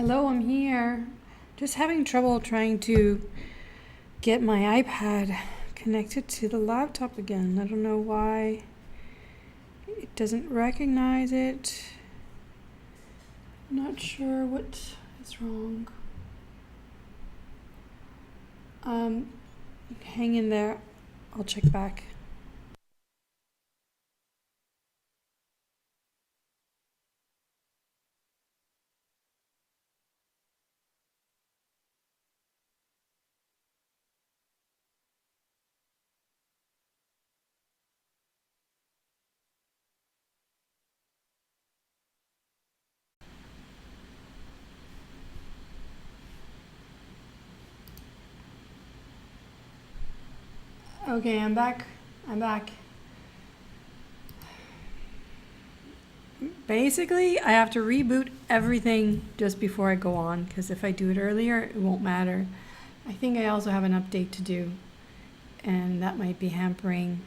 Hello, I'm here. Just having trouble trying to get my iPad connected to the laptop again. I don't know why it doesn't recognize it. Not sure what is wrong. Hang in there. I'll check back. Okay, I'm back. Basically, I have to reboot everything just before I go on, because if I do it earlier, it won't matter. I think I also have an update to do, and that might be hampering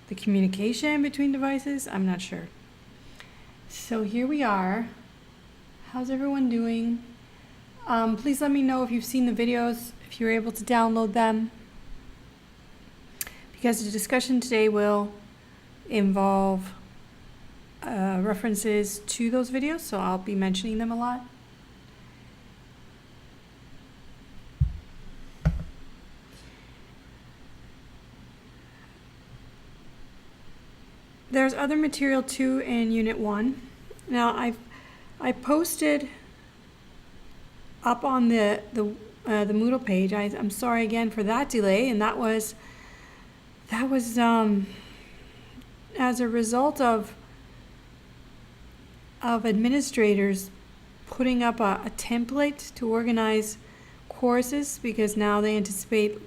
the communication between devices. I'm not sure. So here we are. How's everyone doing? Please let me know if you've seen the videos, if you're able to download them, because the discussion today will involve references to those videos, so I'll be mentioning them a lot. There's other material too in Unit 1. Now I posted up on the Moodle page. I'm sorry again for that delay, and that was as a result of administrators putting up a template to organize courses, because now they anticipate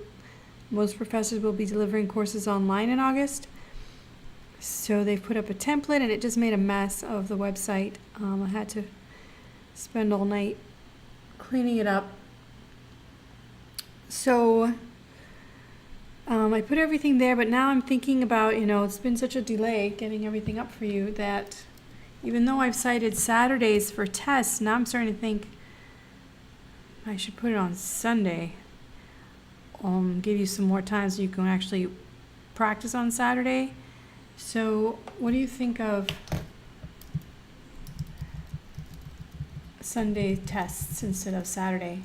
most professors will be delivering courses online in August. So they've put up a template, and it just made a mess of the website. I had to spend all night cleaning it up. So I put everything there, but now I'm thinking about, it's been such a delay getting everything up for you that even though I've cited Saturdays for tests, now I'm starting to think I should put it on Sunday. Give you some more time so you can actually practice on Saturday. So what do you think of Sunday tests instead of Saturday?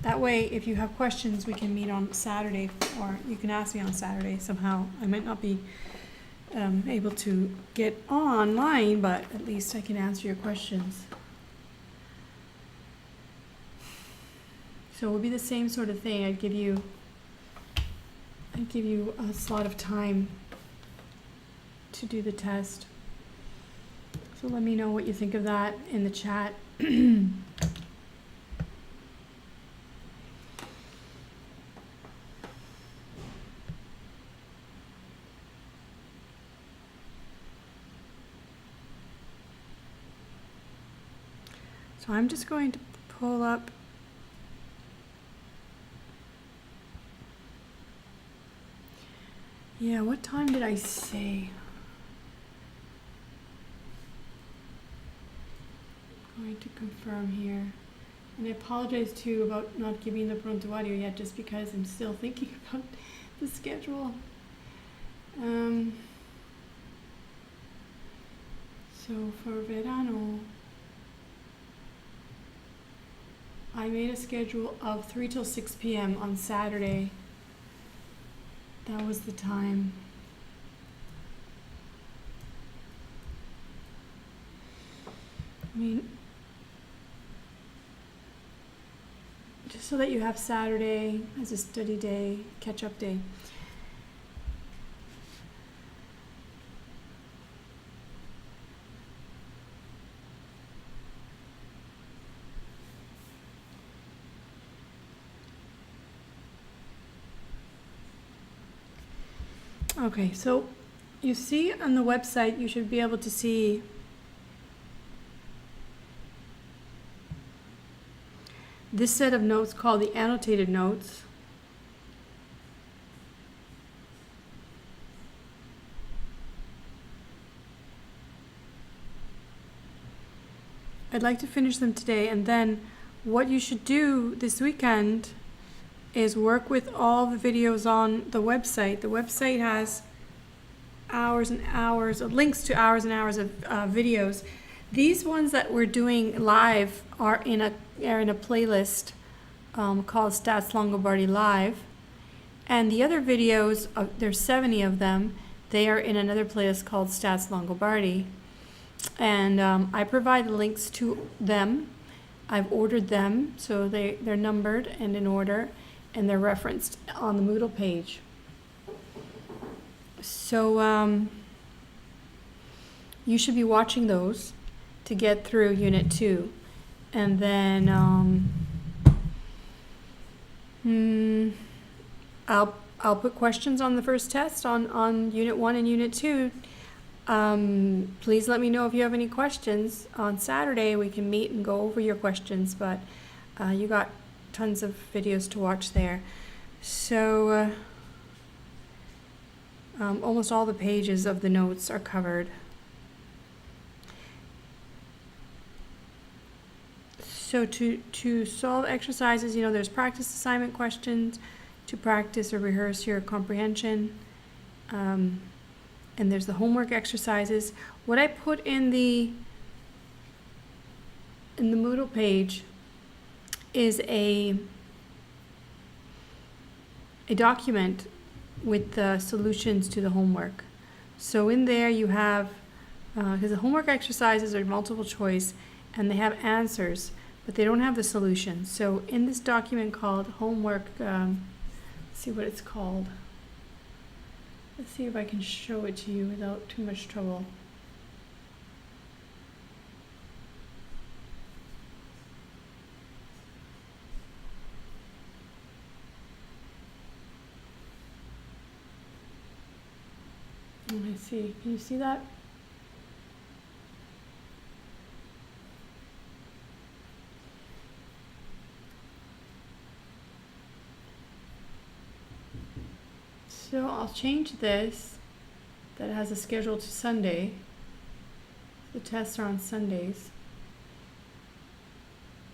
That way, if you have questions, we can meet on Saturday, or you can ask me on Saturday somehow. I might not be able to get online, but at least I can answer your questions. So it would be the same sort of thing. I'd give you a slot of time to do the test. So let me know what you think of that in the chat. So I'm just going to pull up what time did I say? I'm going to confirm here. And I apologize too about not giving the pronto audio yet, just because I'm still thinking about the schedule. So for verano, I made a schedule of 3 till 6 p.m. on Saturday. That was the time. I mean, just so that you have Saturday as a study day, catch-up day. Okay, so you see on the website, you should be able to see this set of notes called the annotated notes. I'd like to finish them today, and then what you should do this weekend is work with all the videos on the website. The website has hours and hours of links to hours and hours of videos. These ones that we're doing live are in a playlist called StatsLongobardiLive, and the other videos, there's 70 of them. They are in another playlist called Stats Longobardi, and I provide the links to them. I've ordered them, so they're numbered and in order, and they're referenced on the Moodle page. So you should be watching those to get through Unit 2. And then I'll put questions on the first test on Unit 1 and Unit 2. Please let me know if you have any questions. On Saturday we can meet and go over your questions, but you got tons of videos to watch there. So almost all the pages of the notes are covered. So to solve exercises, there's practice assignment questions to practice or rehearse your comprehension. And there's the homework exercises. What I put in the Moodle page is a document with the solutions to the homework. So in there you have, because the homework exercises are multiple choice and they have answers, but they don't have the solutions. So in this document called homework, let's see what it's called. Let's see if I can show it to you without too much trouble. Let me see. Can you see that? So I'll change this, that it has a schedule to Sunday. The tests are on Sundays.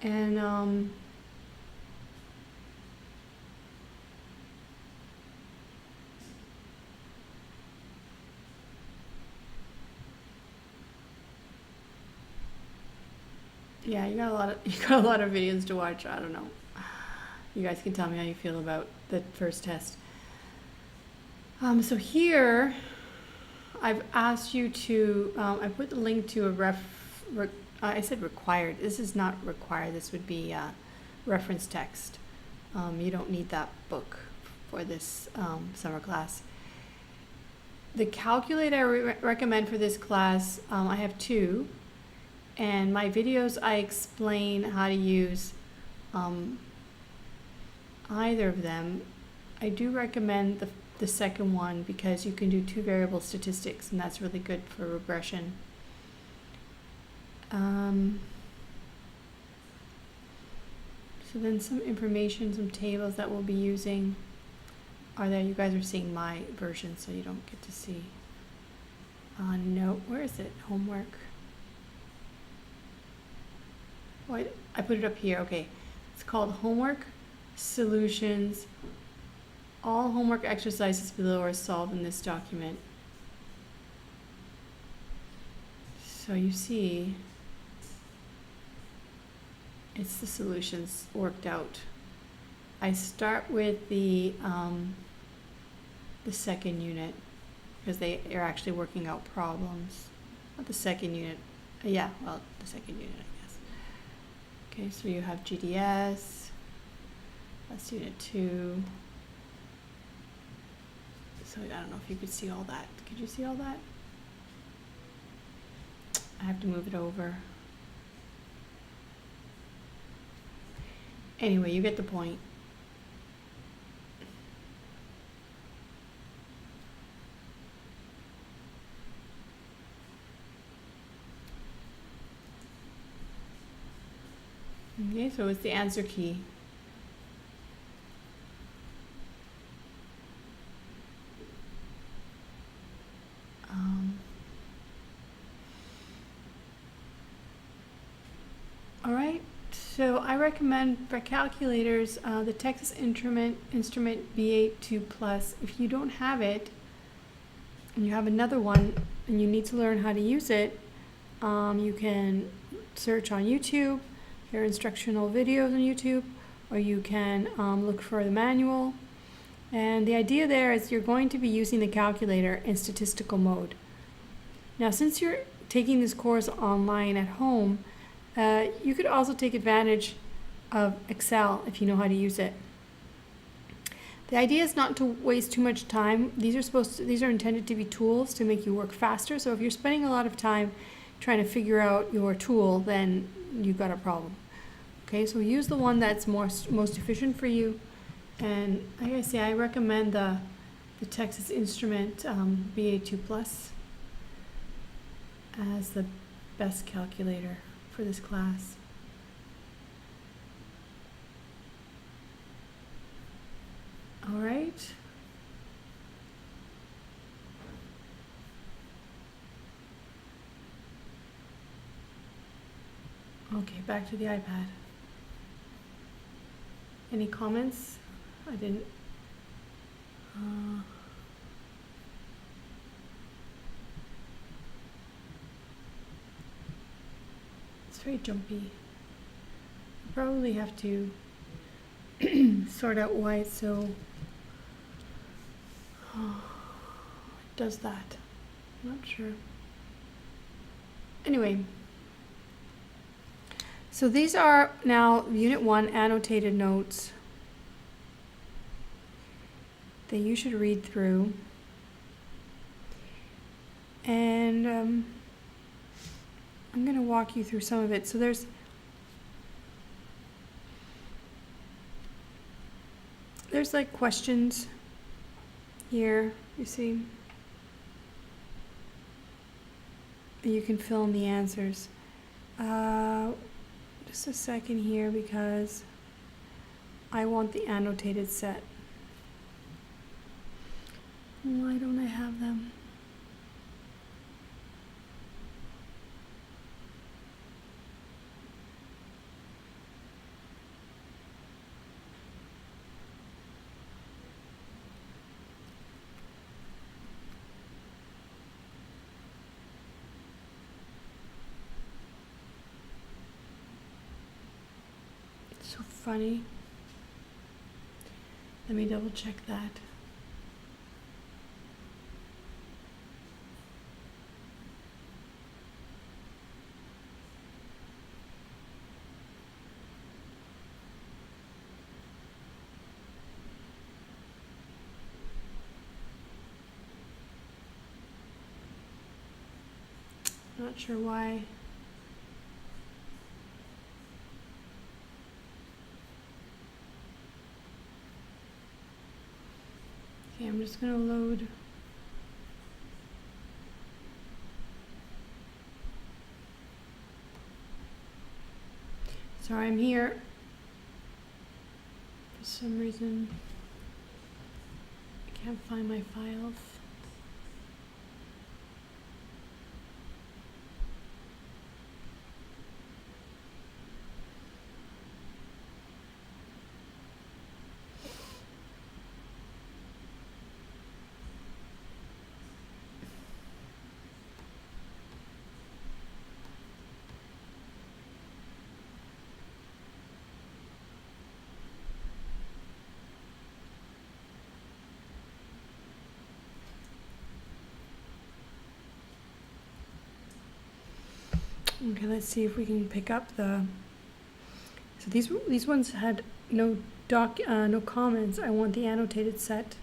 And yeah, you got a lot of videos to watch. I don't know. You guys can tell me how you feel about the first test. So here, I've asked you to, I put the link to a I said required. This is not required. This would be reference text. You don't need that book for this summer class. The calculator I recommend for this class, I have two. And my videos, I explain how to use either of them. I do recommend the second one because you can do two variable statistics, and that's really good for regression. So then some information, some tables that we'll be using are there. You guys are seeing my version, so you don't get to see. No, where is it? Homework. Oh, I put it up here. Okay, it's called Homework Solutions. All homework exercises below are solved in this document. So you see, it's the solutions worked out. I start with the second unit because they are actually working out problems. Not the second unit. Yeah, well, the second unit, I guess. Okay, so you have GDS. That's unit 2. So I don't know if you could see all that. Could you see all that? I have to move it over. Anyway, you get the point. Okay, so it's the answer key. So I recommend for calculators the Texas Instrument B82 Plus. If you don't have it and you have another one and you need to learn how to use it, you can search on YouTube. There are instructional videos on YouTube, or you can look for the manual. And the idea there is you're going to be using the calculator in statistical mode. Now, since you're taking this course online at home, you could also take advantage of Excel if you know how to use it. The idea is not to waste too much time. These are intended to be tools to make you work faster. So if you're spending a lot of time trying to figure out your tool, then you've got a problem. Okay, so use the one that's most efficient for you. And like I say, I recommend the Texas Instrument BA2 Plus as the best calculator for this class. All right. Okay, back to the iPad. Any comments? I didn't. It's very jumpy. I probably have to sort out why it's so it does that. I'm not sure. Anyway, so these are now Unit 1 annotated notes that you should read through. And I'm going to walk you through some of it. So there's like questions here, you see. You can fill in the answers. Just a second here because I want the annotated set. Why don't I have them? So funny. Let me double check that. Not sure why. Okay, I'm just going to load. Sorry, I'm here. For some reason, I can't find my files. Okay, let's see if we can pick up the. So these ones had no comments. I want the annotated set.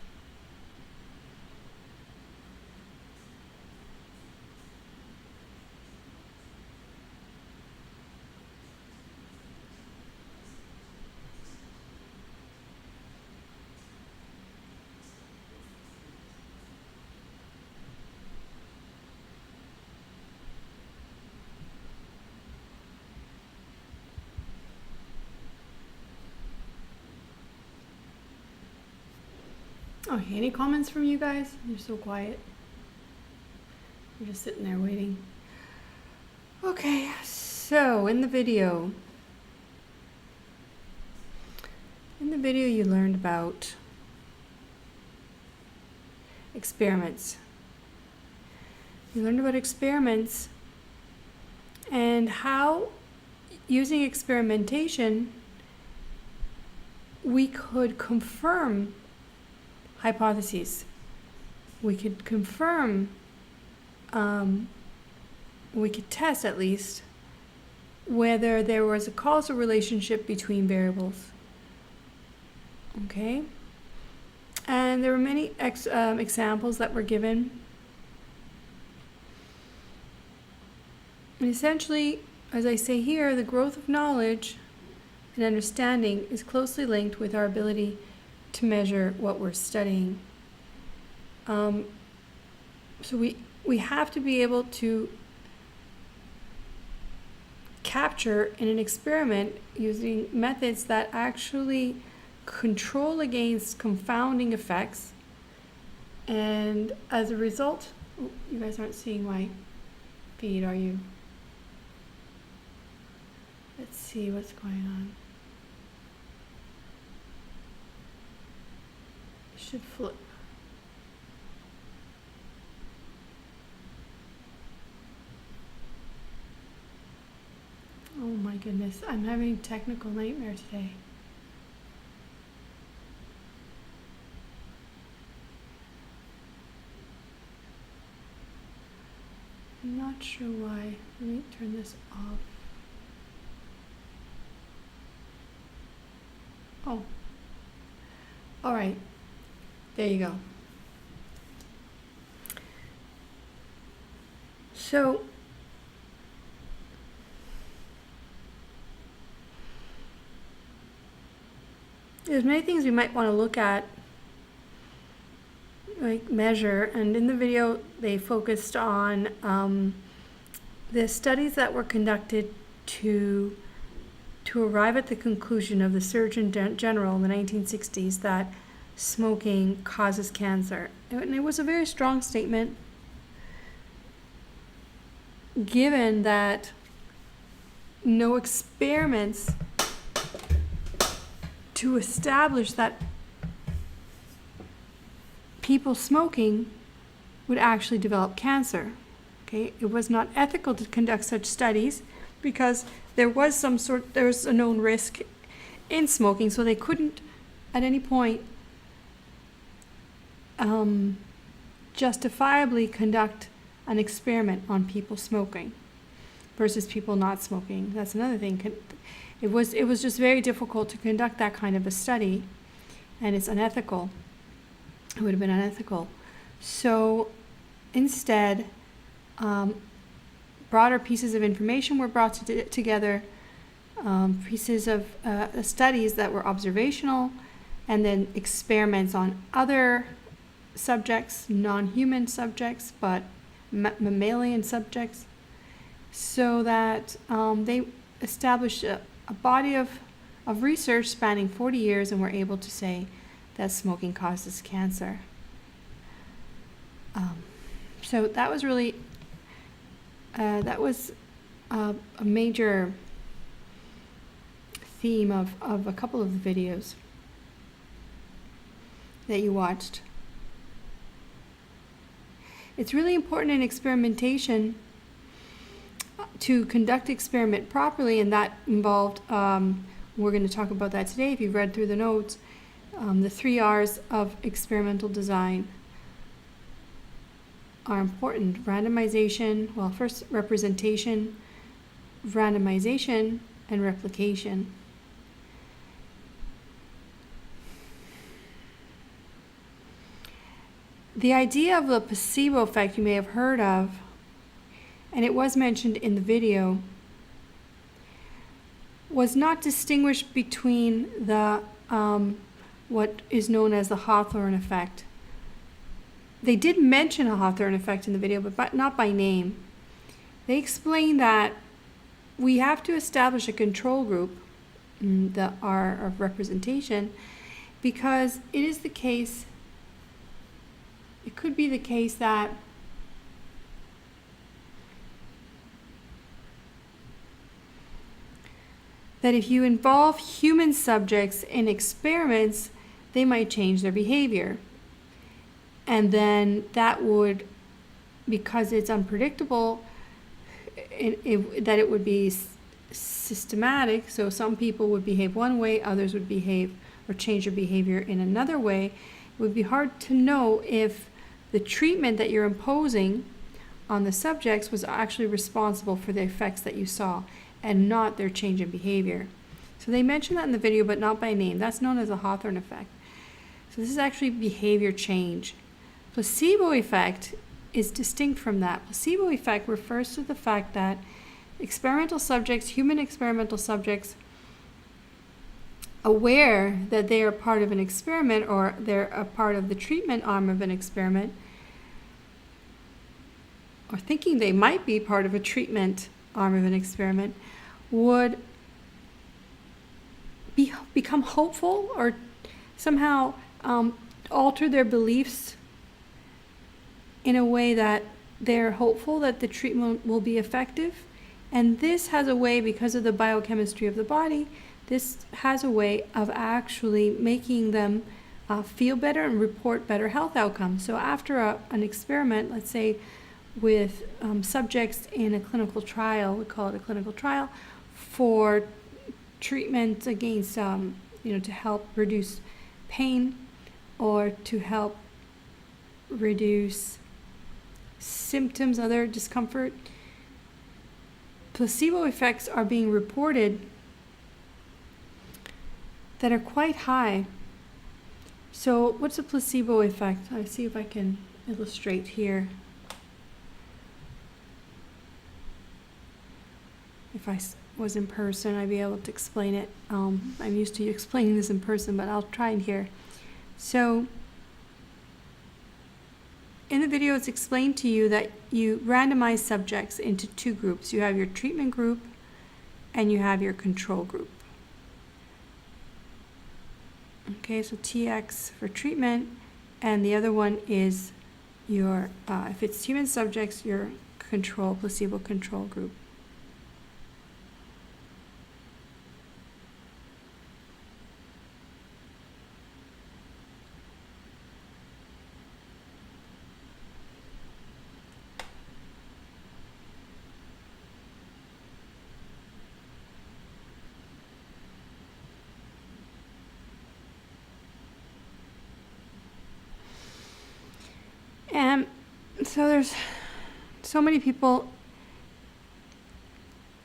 Okay, any comments from you guys? You're so quiet. You're just sitting there waiting. Okay, so in the video, In the video you learned about experiments. You learned about experiments and how, using experimentation, we could confirm hypotheses. We could confirm, we could test at least, whether there was a causal relationship between variables. Okay? And there were many examples that were given. And essentially, as I say here, the growth of knowledge and understanding is closely linked with our ability to measure what we're studying. So we have to be able to capture in an experiment using methods that actually control against confounding effects, and as a result, you guys aren't seeing my feed, are you? Let's see what's going on. It should flip. Oh my goodness, I'm having a technical nightmare today. I'm not sure why. Let me turn this off. Oh. All right. There you go. So, there's many things we might want to look at, like measure, and in the video they focused on the studies that were conducted to arrive at the conclusion of the Surgeon General in the 1960s that smoking causes cancer. And it was a very strong statement, given that no experiments to establish that people smoking would actually develop cancer. Okay, it was not ethical to conduct such studies because there was a known risk in smoking, so they couldn't at any point justifiably conduct an experiment on people smoking versus people not smoking. That's another thing. It was just very difficult to conduct that kind of a study, and it's unethical. It would have been unethical. So instead, broader pieces of information were brought together, pieces of studies that were observational, and then experiments on other subjects, non-human subjects, but mammalian subjects, so that they established a body of research spanning 40 years and were able to say that smoking causes cancer. So that was really, that was a major theme of a couple of the videos that you watched. It's really important in experimentation to conduct experiment properly, and that involved, we're going to talk about that today if you've read through the notes, the 3 R's of experimental design are important. Randomization, well, first representation, randomization, and replication. The idea of the placebo effect you may have heard of, and it was mentioned in the video, was not distinguished between the what is known as the Hawthorne effect. They did mention a Hawthorne effect in the video, but not by name. They explained that we have to establish a control group, the R of representation, because it is the case, it could be the case that that if you involve human subjects in experiments, they might change their behavior. And then that would, because it's unpredictable, that it would be systematic. So some people would behave one way, others would behave or change their behavior in another way. It would be hard to know if the treatment that you're imposing on the subjects was actually responsible for the effects that you saw and not their change in behavior. So they mention that in the video, but not by name. That's known as a Hawthorne effect. So this is actually behavior change. Placebo effect is distinct from that. Placebo effect refers to the fact that experimental subjects, human experimental subjects, aware that they are part of an experiment or they're a part of the treatment arm of an experiment, or thinking they might be part of a treatment arm of an experiment, would become hopeful or somehow alter their beliefs in a way that they're hopeful that the treatment will be effective. And this has a way, because of the biochemistry of the body, this has a way of actually making them feel better and report better health outcomes. So after an experiment, let's say with subjects in a clinical trial, we call it a clinical trial, for treatment against, to help reduce pain or to help reduce symptoms, other discomfort, placebo effects are being reported that are quite high. So what's a placebo effect? I'll see if I can illustrate here. If I was in person, I'd be able to explain it. I'm used to explaining this in person, but I'll try it here. So in the video, it's explained to you that you randomize subjects into two groups. You have your treatment group and you have your control group. Okay, so TX for treatment, and the other one is your, if it's human subjects, your control, placebo control group. And so there's so many people,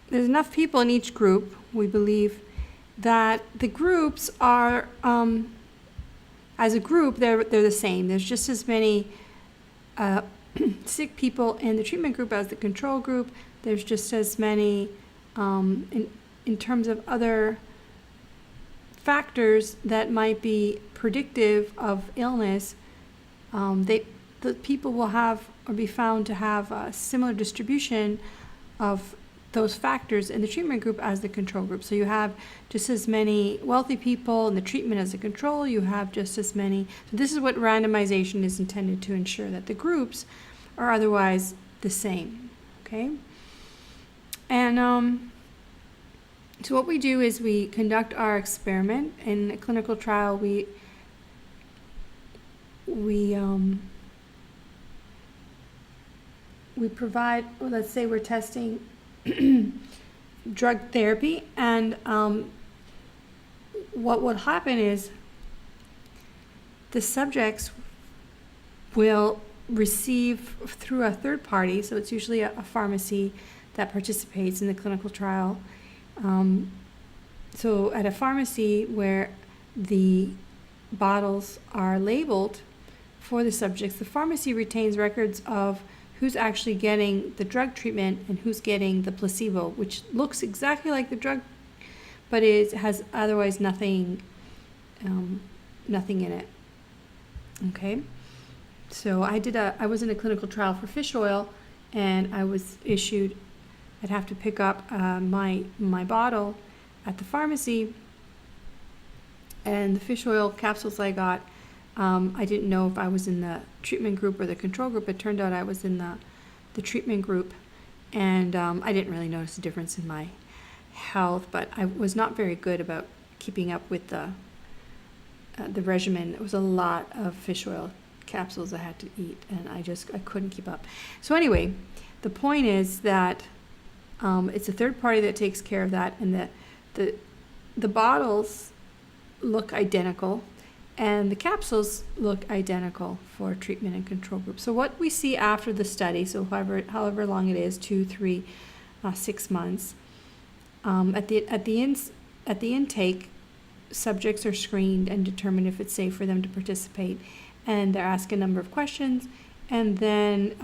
there's enough people in each group, we believe, that the groups are, as a group, they're the same. There's just as many sick people in the treatment group as the control group. There's just as many, in terms of other factors that might be predictive of illness, the people will have or be found to have a similar distribution of those factors in the treatment group as the control group. So you have just as many wealthy people in the treatment as the control. You have just as many. So this is what randomization is intended to ensure, that the groups are otherwise the same. Okay? And so what we do is we conduct our experiment. In a clinical trial, we provide, well, let's say we're testing drug therapy, and what would happen is the subjects will receive through a third party, so it's usually a pharmacy that participates in the clinical trial. So at a pharmacy where the bottles are labeled for the subjects, the pharmacy retains records of who's actually getting the drug treatment and who's getting the placebo, which looks exactly like the drug, but it has otherwise nothing in it. Okay, so I was in a clinical trial for fish oil, and I was issued, I'd have to pick up my bottle at the pharmacy, and the fish oil capsules I got, I didn't know if I was in the treatment group or the control group. It turned out I was in the treatment group, and I didn't really notice a difference in my health, but I was not very good about keeping up with the regimen. It was a lot of fish oil capsules I had to eat, and I couldn't keep up. So anyway, the point is that it's a third party that takes care of that, and the bottles look identical, and the capsules look identical for treatment and control group. So what we see after the study, so however long it is, 2, 3, 6 months, at the intake, subjects are screened and determine if it's safe for them to participate, and they're asked a number of questions, and then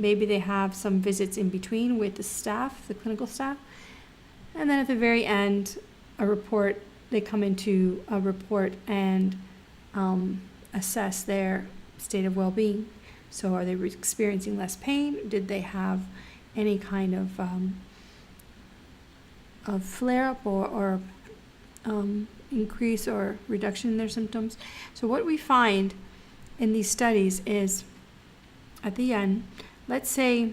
maybe they have some visits in between with the staff, the clinical staff, and then at the very end, they come into a report and assess their state of well-being. So are they experiencing less pain? Did they have any kind of flare-up or increase or reduction in their symptoms? So what we find in these studies is, at the end, let's say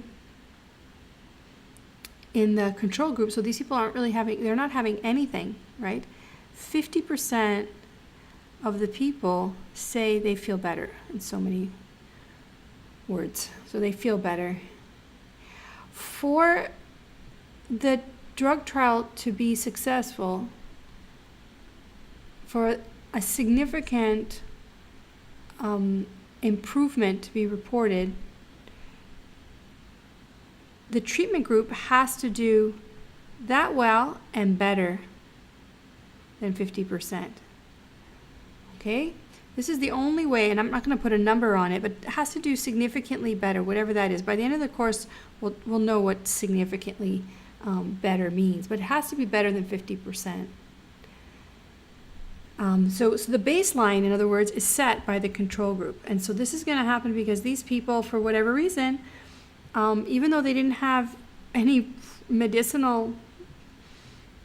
in the control group, so these people they're not having anything, right? 50% of the people say they feel better, in so many words. So they feel better. For the drug trial to be successful, for a significant improvement to be reported, the treatment group has to do that well and better than 50%. Okay? This is the only way, and I'm not going to put a number on it, but it has to do significantly better, whatever that is. By the end of the course, we'll know what significantly better means, but it has to be better than 50%. So the baseline, in other words, is set by the control group. And so this is going to happen because these people, for whatever reason, even though they didn't have any medicinal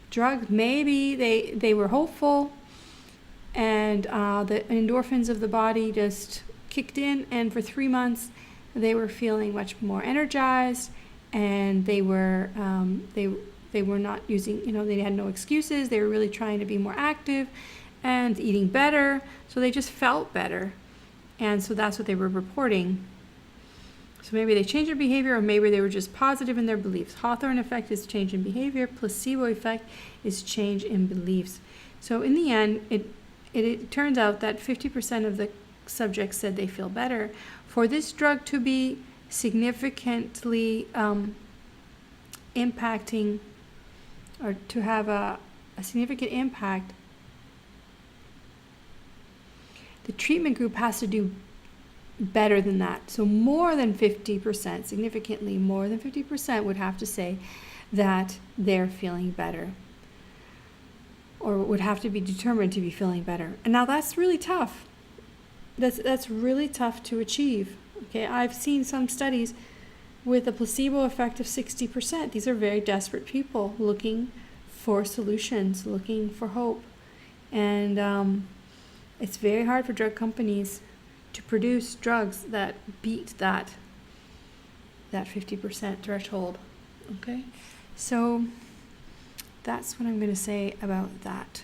drugs, maybe they were hopeful, and the endorphins of the body just kicked in, and for 3 months they were feeling much more energized, and they were not using, they had no excuses. They were really trying to be more active and eating better, so they just felt better, and so that's what they were reporting. So maybe they changed their behavior, or maybe they were just positive in their beliefs. Hawthorne effect is change in behavior. Placebo effect is change in beliefs. So in the end, it turns out that 50% of the subjects said they feel better. For this drug to be significantly impacting, or to have a significant impact, the treatment group has to do better than that. So more than 50%, significantly more than 50% would have to say that they're feeling better, or would have to be determined to be feeling better. And now that's really tough. That's really tough to achieve. Okay, I've seen some studies with a placebo effect of 60%. These are very desperate people looking for solutions, looking for hope. And it's very hard for drug companies to produce drugs that beat that 50% threshold. Okay, so that's what I'm going to say about that.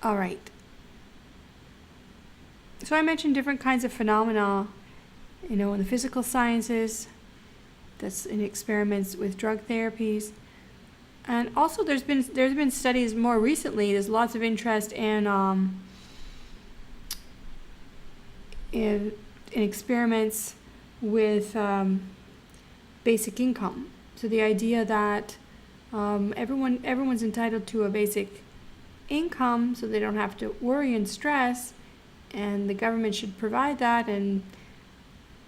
All right. So I mentioned different kinds of phenomena, in the physical sciences, that's in experiments with drug therapies. And also there's been studies more recently. There's lots of interest in experiments with basic income. So the idea that everyone's entitled to a basic income, so they don't have to worry and stress, and the government should provide that, and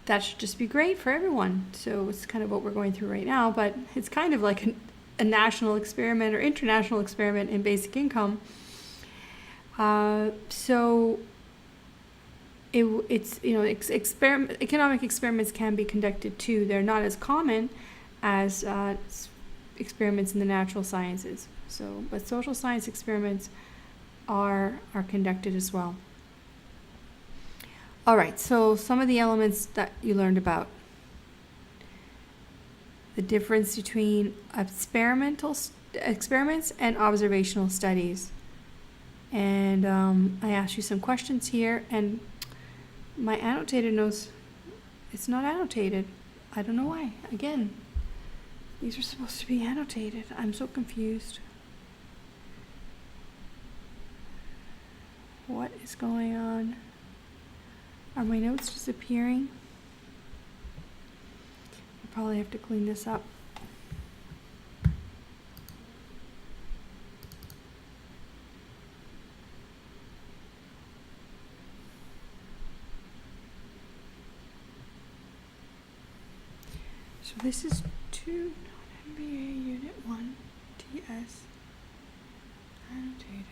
that should just be great for everyone. So it's kind of what we're going through right now, but it's kind of like a national experiment or international experiment in basic income. So economic experiments can be conducted too. They're not as common as experiments in the natural sciences. But social science experiments are conducted as well. All right, so some of the elements that you learned about. the difference between experiments and observational studies. And I asked you some questions here, and my annotated notes, it's not annotated. I don't know why. Again, these are supposed to be annotated. I'm so confused. What is going on? Are my notes disappearing? I probably have to clean this up. So this is 2 non-MBA Unit 1 TS annotated.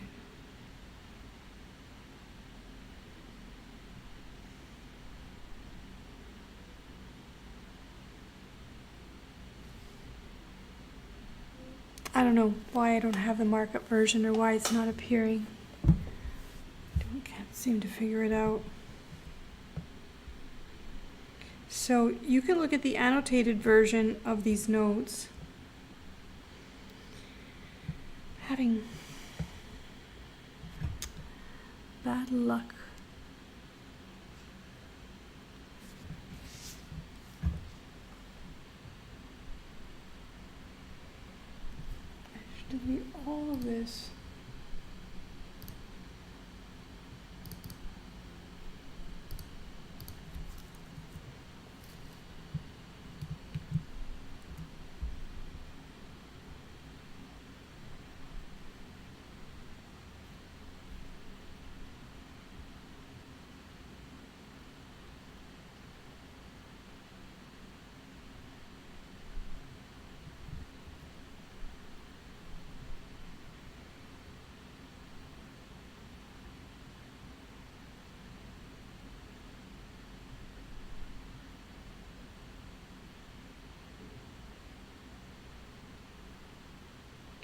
I don't know why I don't have the markup version or why it's not appearing. Can't seem to figure it out. So you can look at the annotated version of these notes. Having bad luck. I should delete all of this.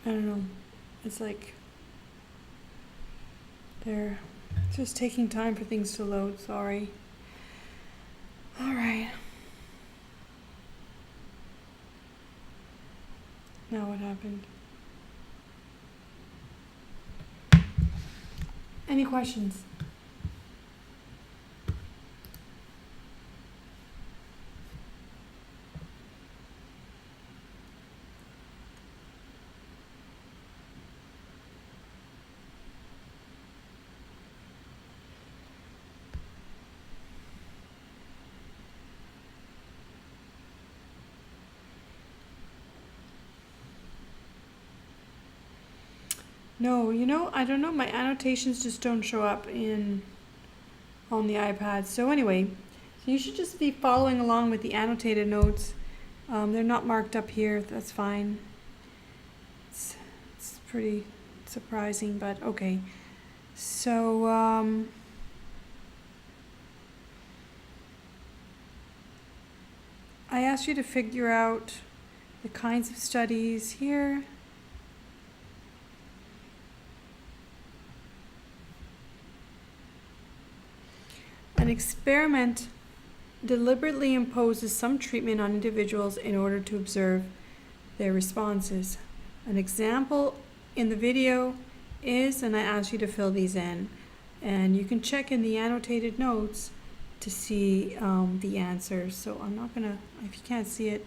I don't know. It's like they're just taking time for things to load. Sorry. All right. Now what happened? Any questions? No, I don't know. My annotations just don't show up on the iPad. So anyway, you should just be following along with the annotated notes. They're not marked up here. That's fine. It's pretty surprising, but okay. So I asked you to figure out the kinds of studies here. An experiment deliberately imposes some treatment on individuals in order to observe their responses. An example in the video is, and I asked you to fill these in, and you can check in the annotated notes to see the answers. So I'm not gonna, if you can't see it,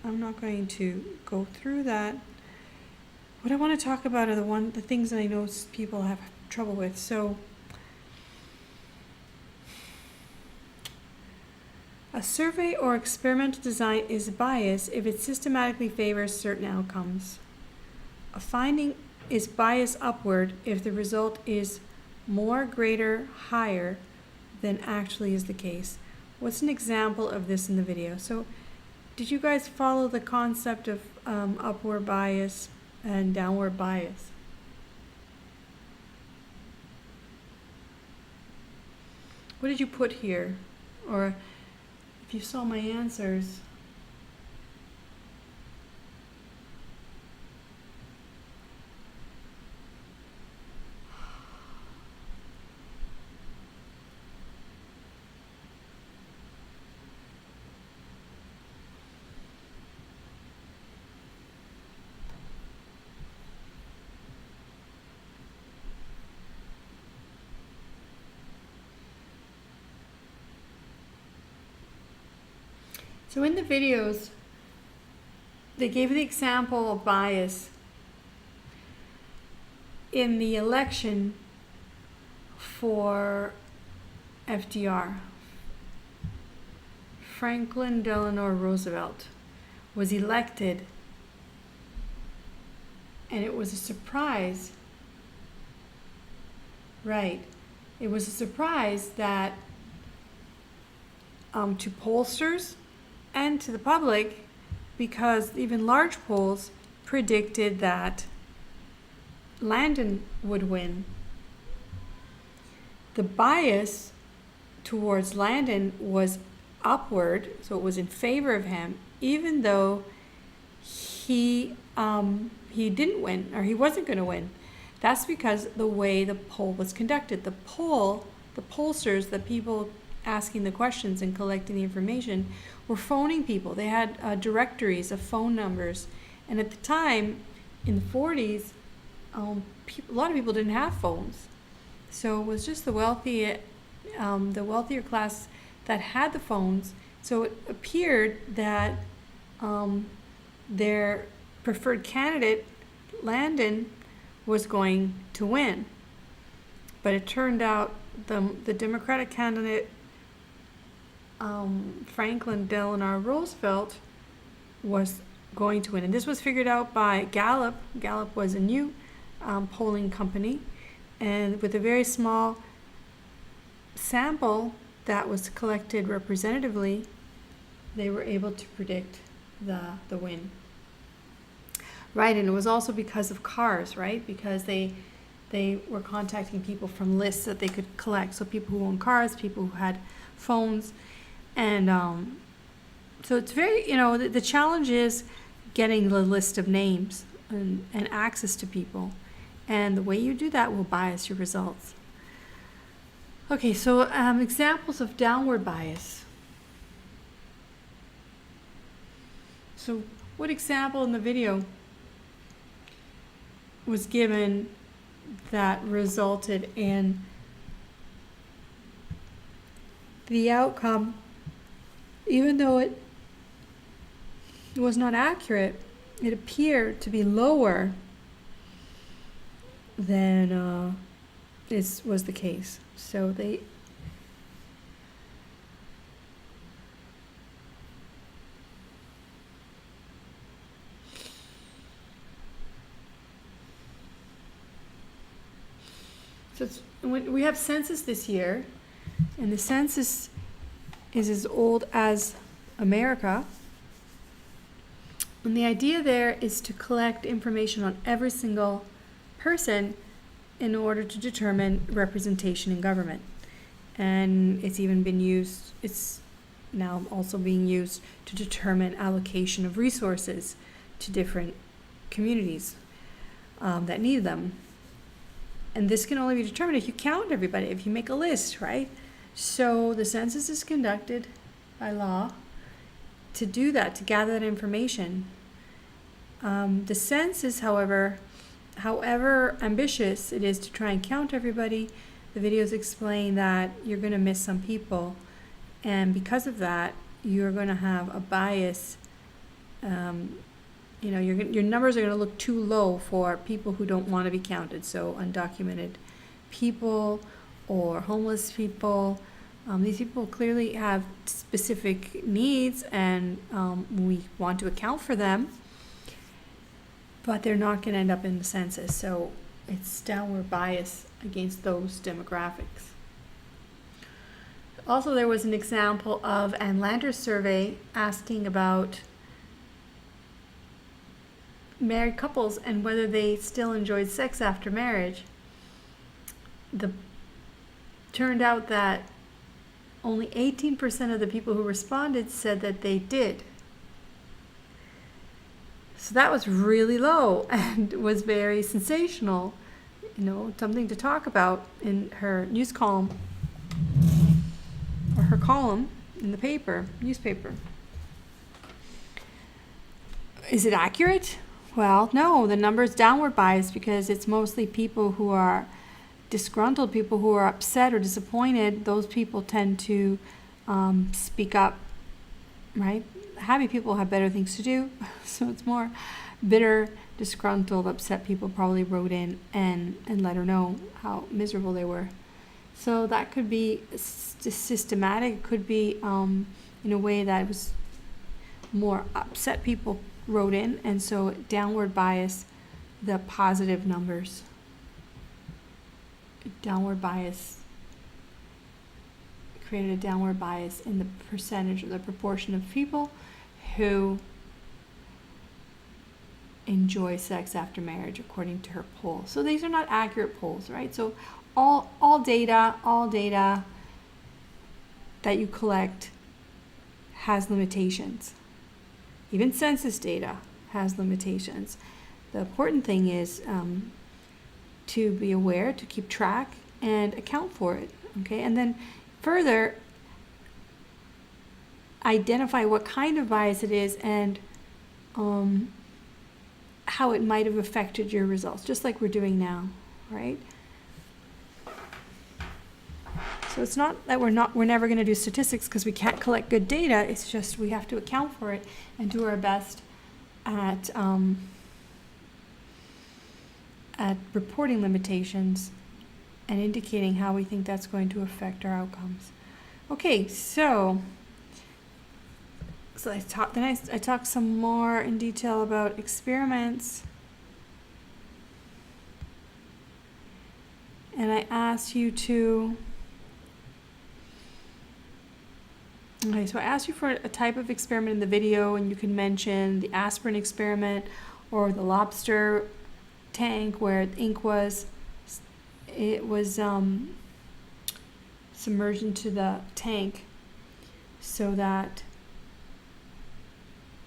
I'm not going to go through that. What I want to talk about are the things that I know people have trouble with. So a survey or experimental design is biased if it systematically favors certain outcomes. A finding is biased upward if the result is more, greater, higher than actually is the case. What's an example of this in the video? So did you guys follow the concept of upward bias and downward bias? What did you put here? Or if you saw my answers, So in the videos, they gave the example of bias in the election for FDR. Franklin Delano Roosevelt was elected, and it was a surprise. Right. It was a surprise that to pollsters and to the public, because even large polls predicted that Landon would win. The bias towards Landon was upward, so it was in favor of him, even though he didn't win, or he wasn't going to win. That's because the way the poll was conducted. The pollsters, the people asking the questions and collecting the information, were phoning people. They had directories of phone numbers, and at the time, in the 40s, a lot of people didn't have phones, so it was just the wealthier class that had the phones. So it appeared that their preferred candidate, Landon, was going to win. But it turned out the Democratic candidate, Franklin Delano Roosevelt, was going to win. And this was figured out by Gallup. Gallup was a new polling company, and with a very small sample that was collected representatively, they were able to predict the win. Right, and it was also because of cars, right? Because they were contacting people from lists that they could collect. So people who own cars, people who had phones, and so it's very, the challenge is getting the list of names and access to people. And the way you do that will bias your results. Okay, so examples of downward bias. So what example in the video was given that resulted in the outcome, even though it was not accurate, it appeared to be lower than this was the case. So we have census this year, and the census is as old as America. And the idea there is to collect information on every single person in order to determine representation in government. And it's now also being used to determine allocation of resources to different communities that need them. And this can only be determined if you count everybody, if you make a list, right? So the census is conducted by law to do that, to gather that information. The census, however ambitious it is to try and count everybody, the videos explain that you're going to miss some people, and because of that, you're going to have a bias. Your numbers are going to look too low for people who don't want to be counted. So undocumented people or homeless people. These people clearly have specific needs, and we want to account for them, but they're not going to end up in the census. So it's downward bias against those demographics. Also, there was an example of Ann Lander's survey asking about married couples and whether they still enjoyed sex after marriage. Turned out that only 18% of the people who responded said that they did. So that was really low and was very sensational, something to talk about in her news column, or her column in the newspaper. Is it accurate? Well, no, the number is downward biased because it's mostly people who are disgruntled, people who are upset or disappointed. Those people tend to speak up, right? happy people have better things to do. So it's more bitter, disgruntled, upset people probably wrote in and let her know how miserable they were. So that could be systematic. It could be in a way that was more upset people wrote in, and so downward bias the positive numbers. Downward bias created a downward bias in the percentage or the proportion of people who enjoy sex after marriage, according to her poll. So these are not accurate polls, right? So all data that you collect has limitations. Even census data has limitations. The important thing is to be aware, to keep track, and account for it, okay? And then further, identify what kind of bias it is and how it might have affected your results, just like we're doing now, right? So it's not that we're never going to do statistics because we can't collect good data. It's just we have to account for it and do our best at reporting limitations and indicating how we think that's going to affect our outcomes. Okay, so I talked some more in detail about experiments, and I asked you to. Okay, so I asked you for a type of experiment in the video, and you can mention the aspirin experiment or the lobster tank where the ink was. It was submerged into the tank so that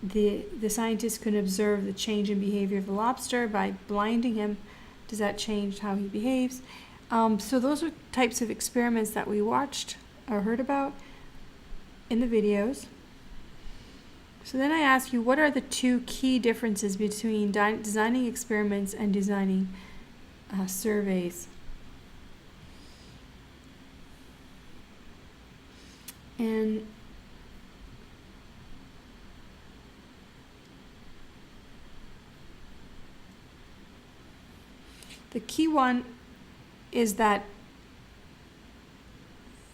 the scientists could observe the change in behavior of the lobster by blinding him. Does that change how he behaves? So those are types of experiments that we watched or heard about in the videos. So then I ask you, what are the two key differences between designing experiments and designing surveys? And the key one is that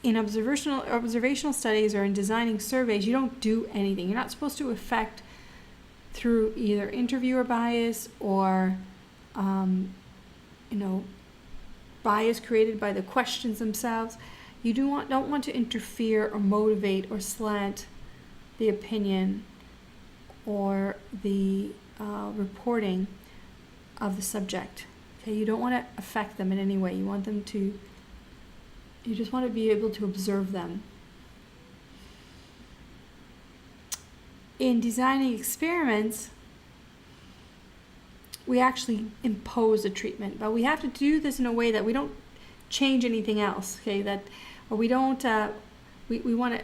in observational studies or in designing surveys, you don't do anything. You're not supposed to affect through either interviewer bias or, bias created by the questions themselves. You don't want to interfere or motivate or slant the opinion or the reporting of the subject. Okay, you don't want to affect them in any way. You just want to be able to observe them. In designing experiments, we actually impose a treatment, but we have to do this in a way that we don't change anything else, okay? We want to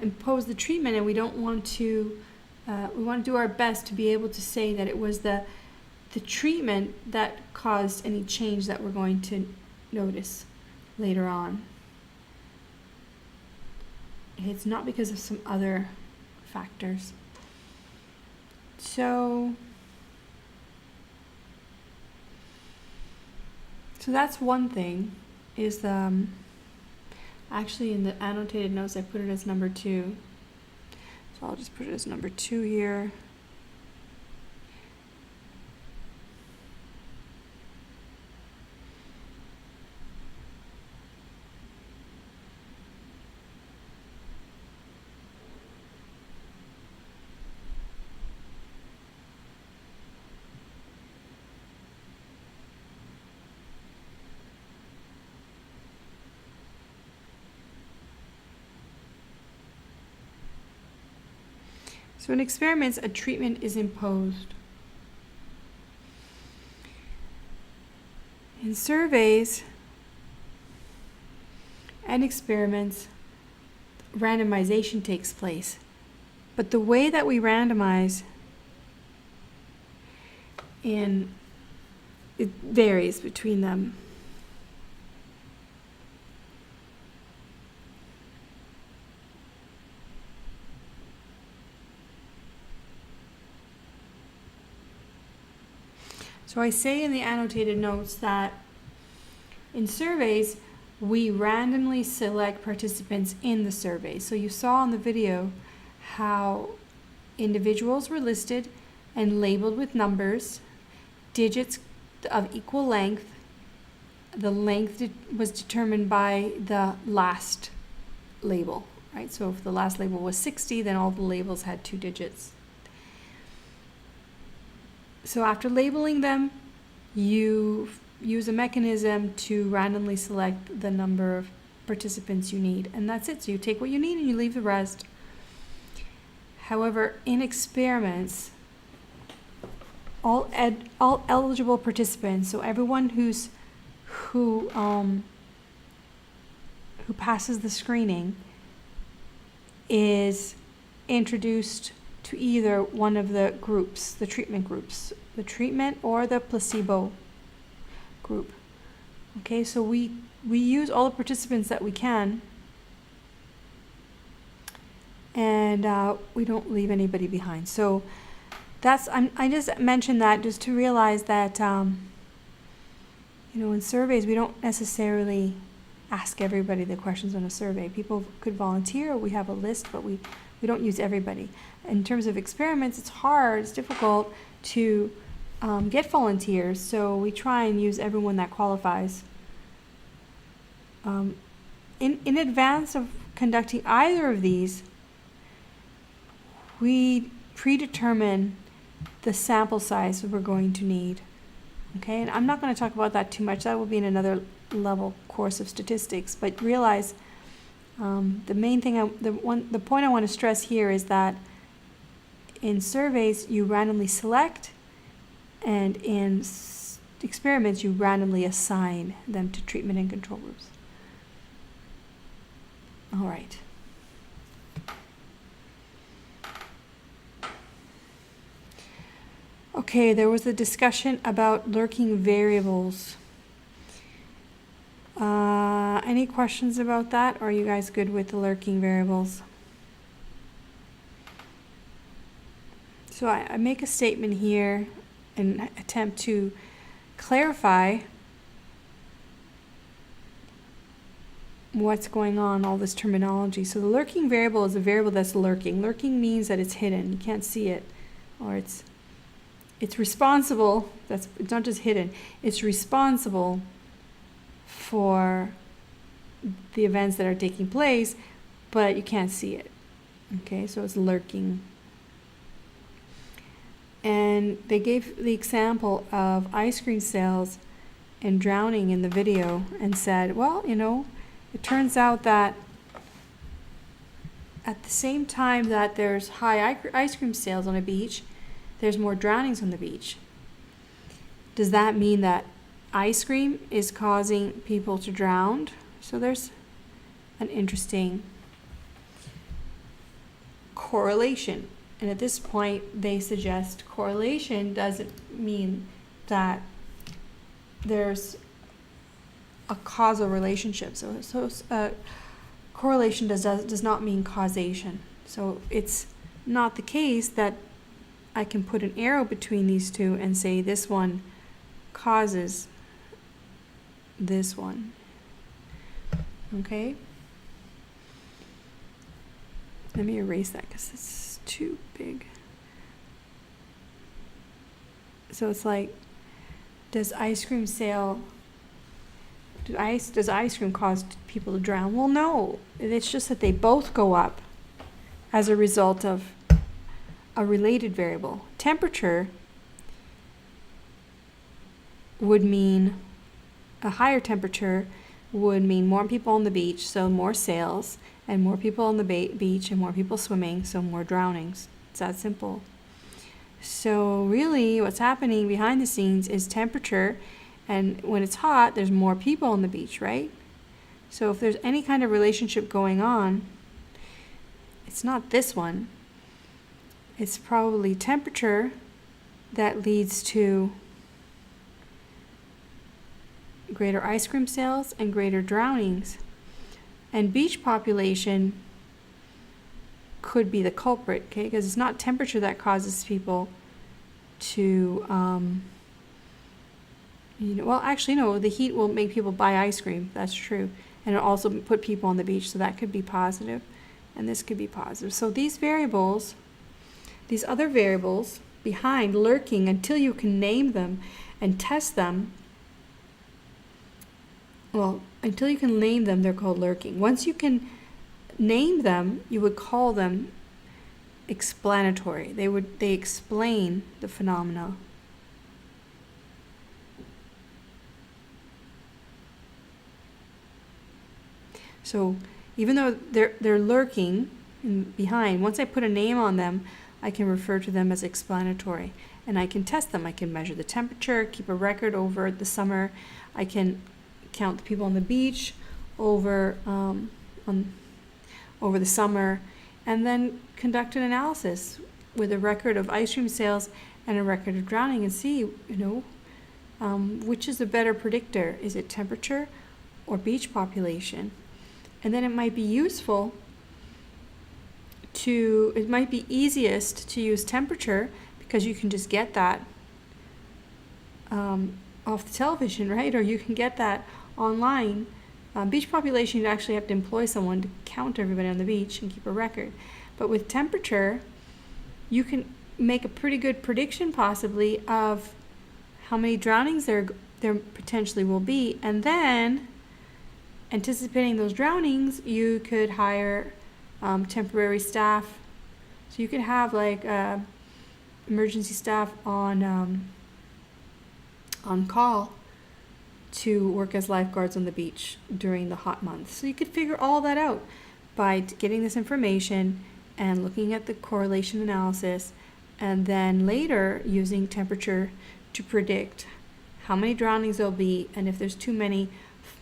impose the treatment, and we want to do our best to be able to say that it was the treatment that caused any change that we're going to notice later on. It's not because of some other factors. So that's one thing, is actually in the annotated notes I put it as number 2. So I'll just put it as number 2 here. So in experiments, a treatment is imposed. In surveys and experiments, randomization takes place. But the way that we randomize it varies between them. So I say in the annotated notes that in surveys, we randomly select participants in the survey. So you saw in the video how individuals were listed and labeled with numbers, digits of equal length. The length was determined by the last label, right? So if the last label was 60, then all the labels had 2 digits. So after labeling them, you use a mechanism to randomly select the number of participants you need, and that's it. So you take what you need and you leave the rest. However, in experiments, all eligible participants, so everyone who passes the screening, is introduced to either one of the groups, the treatment groups, the treatment or the placebo group. Okay, so we use all the participants that we can, and we don't leave anybody behind. So that's, I just mentioned that just to realize that in surveys we don't necessarily ask everybody the questions on a survey. People could volunteer. We have a list, but we don't use everybody. In terms of experiments, it's hard, it's difficult to get volunteers, so we try and use everyone that qualifies. In advance of conducting either of these, we predetermine the sample size that we're going to need. Okay, and I'm not going to talk about that too much. That will be in another level course of statistics. But realize the main thing, the point I want to stress here is that in surveys you randomly select, and in experiments you randomly assign them to treatment and control groups. All right. Okay, there was a discussion about lurking variables. Any questions about that? Or are you guys good with the lurking variables? So I make a statement here and attempt to clarify what's going on, all this terminology. So the lurking variable is a variable that's lurking. Lurking means that it's hidden. You can't see it, or it's responsible. It's not just hidden. It's responsible for the events that are taking place, but you can't see it. Okay, so it's lurking. And they gave the example of ice cream sales and drowning in the video and said, well, it turns out that at the same time that there's high ice cream sales on a beach, there's more drownings on the beach. Does that mean that ice cream is causing people to drown? So there's an interesting correlation. And at this point, they suggest correlation doesn't mean that there's a causal relationship. So correlation does not mean causation. So it's not the case that I can put an arrow between these two and say this one causes this one. Okay? Let me erase that because it's too big. So it's like, does ice cream cause people to drown? Well, no. It's just that they both go up as a result of a related variable. Temperature would mean, a higher temperature would mean more people on the beach, so more sales, and more people on the beach and more people swimming, so more drownings. It's that simple. So really what's happening behind the scenes is temperature, and when it's hot, there's more people on the beach, right? So if there's any kind of relationship going on, it's not this one. It's probably temperature that leads to greater ice cream sales and greater drownings. And beach population could be the culprit, okay? Because it's not temperature that causes people to Well, actually, no, the heat will make people buy ice cream. That's true. And it'll also put people on the beach, so that could be positive. And this could be positive. So these variables, these other variables behind, lurking until you can name them and test them, well, until you can name them, they're called lurking. Once you can name them, you would call them explanatory. They explain the phenomena. So even though they're lurking behind, once I put a name on them, I can refer to them as explanatory. And I can test them. I can measure the temperature, keep a record over the summer. I can count the people on the beach over the summer, and then conduct an analysis with a record of ice cream sales and a record of drowning, and see, which is a better predictor. Is it temperature or beach population? And then it might be useful it might be easiest to use temperature, because you can just get that off the television, right? Or you can get that online. Beach population, you'd actually have to employ someone to count everybody on the beach and keep a record. But with temperature, you can make a pretty good prediction possibly of how many drownings there potentially will be. And then, anticipating those drownings, you could hire temporary staff. So you could have like emergency staff on call to work as lifeguards on the beach during the hot months. So you could figure all that out by getting this information and looking at the correlation analysis, and then later using temperature to predict how many drownings there'll be, and if there's too many,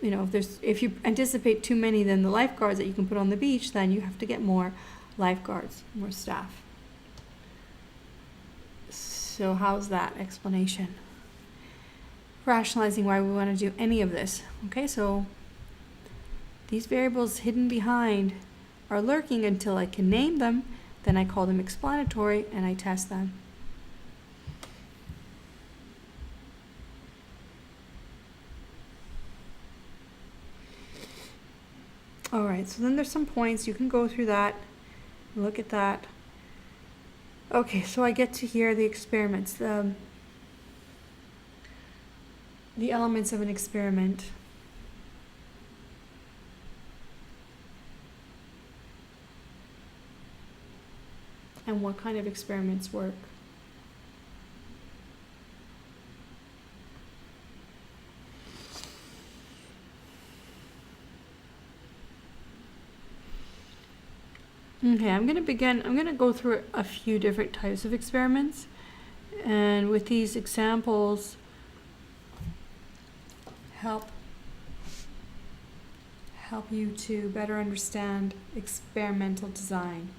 if you anticipate too many than the lifeguards that you can put on the beach, then you have to get more lifeguards, more staff. So how's that explanation? Rationalizing why we want to do any of this. Okay, so these variables hidden behind are lurking until I can name them, then I call them explanatory, and I test them. All right, so then there's some points. You can go through that, look at that. Okay, so I get to hear the experiments, the elements of an experiment. And what kind of experiments work. Okay, I'm going to go through a few different types of experiments. And with these examples, help you to better understand experimental design.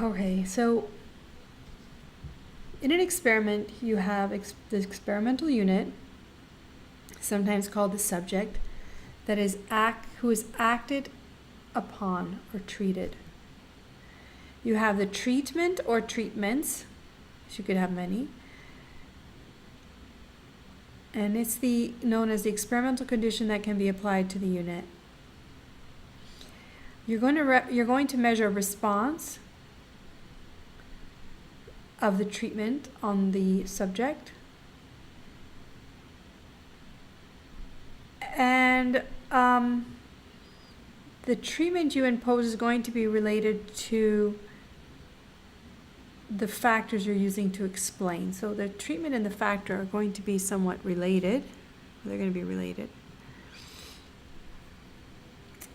Okay, so in an experiment, you have the experimental unit, sometimes called the subject, that is who is acted upon or treated. You have the treatment or treatments, so you could have many, and it's known as the experimental condition that can be applied to the unit. You're going to measure a response of the treatment on the subject, and the treatment you impose is going to be related to the factors you're using to explain. So the treatment and the factor are going to be somewhat related. They're going to be related.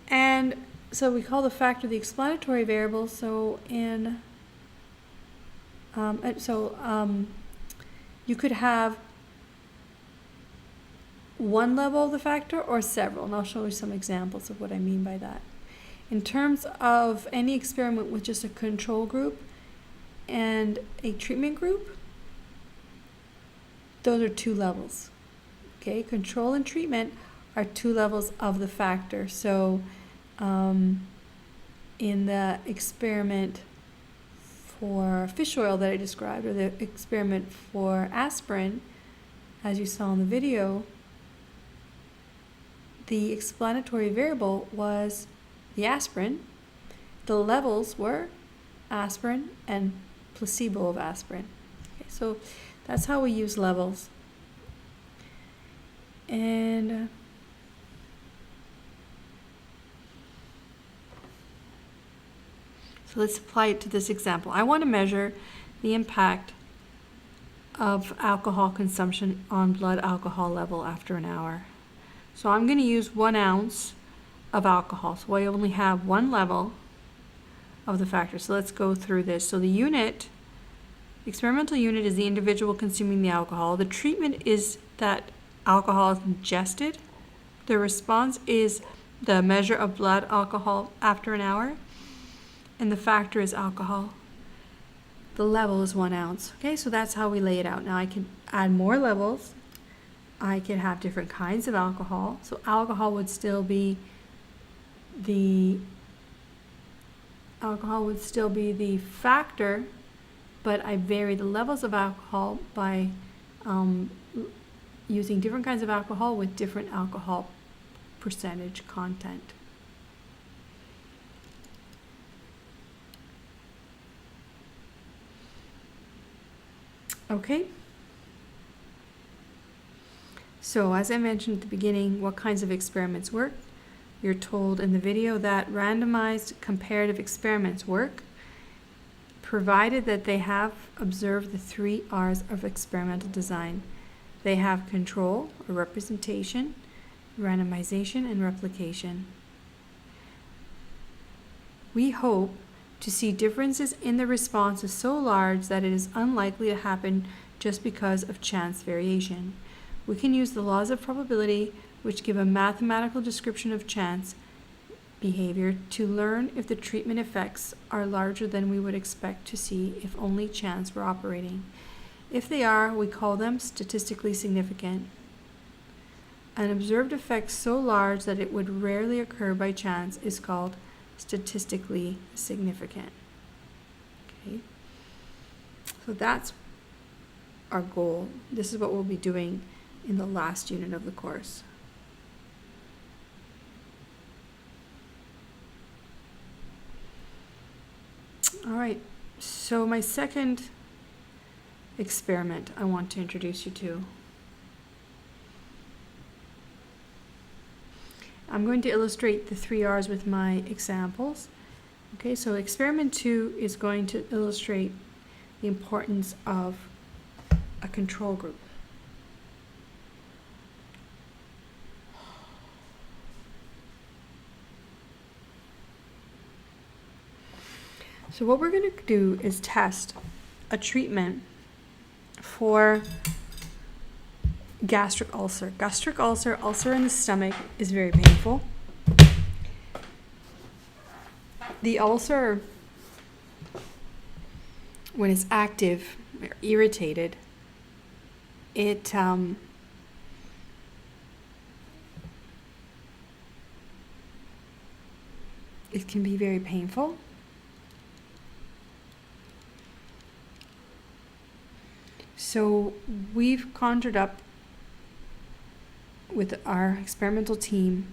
And so we call the factor the explanatory variable. So you could have one level of the factor or several, and I'll show you some examples of what I mean by that. In terms of any experiment with just a control group and a treatment group, those are two levels. Okay, control and treatment are two levels of the factor. So in the experiment for fish oil that I described, or the experiment for aspirin, as you saw in the video, the explanatory variable was the aspirin. The levels were aspirin and placebo of aspirin. Okay, so that's how we use levels. And so let's apply it to this example. I want to measure the impact of alcohol consumption on blood alcohol level after an hour. So I'm going to use 1 ounce of alcohol. So I only have one level of the factor. So let's go through this. So the experimental unit is the individual consuming the alcohol. The treatment is that alcohol is ingested. The response is the measure of blood alcohol after an hour. And the factor is alcohol. The level is 1 ounce. Okay, so that's how we lay it out. Now I can add more levels. I can have different kinds of alcohol. So alcohol would still be the factor, but I vary the levels of alcohol by using different kinds of alcohol with different alcohol percentage content. Okay. So as I mentioned at the beginning, what kinds of experiments work? You're told in the video that randomized comparative experiments work, provided that they have observed the 3 R's of experimental design. They have control or representation, randomization, and replication. We hope to see differences in the responses so large that it is unlikely to happen just because of chance variation. We can use the laws of probability, which give a mathematical description of chance behavior, to learn if the treatment effects are larger than we would expect to see if only chance were operating. If they are, we call them statistically significant. An observed effect so large that it would rarely occur by chance is called statistically significant. Okay, so that's our goal. This is what we'll be doing in the last unit of the course. All right, so my second experiment I want to introduce you to. I'm going to illustrate the 3 R's with my examples. Okay, so experiment 2 is going to illustrate the importance of a control group. So what we're going to do is test a treatment for gastric ulcer. Gastric ulcer, ulcer in the stomach, is very painful. The ulcer, when it's active or irritated, it can be very painful. So we've conjured up with our experimental team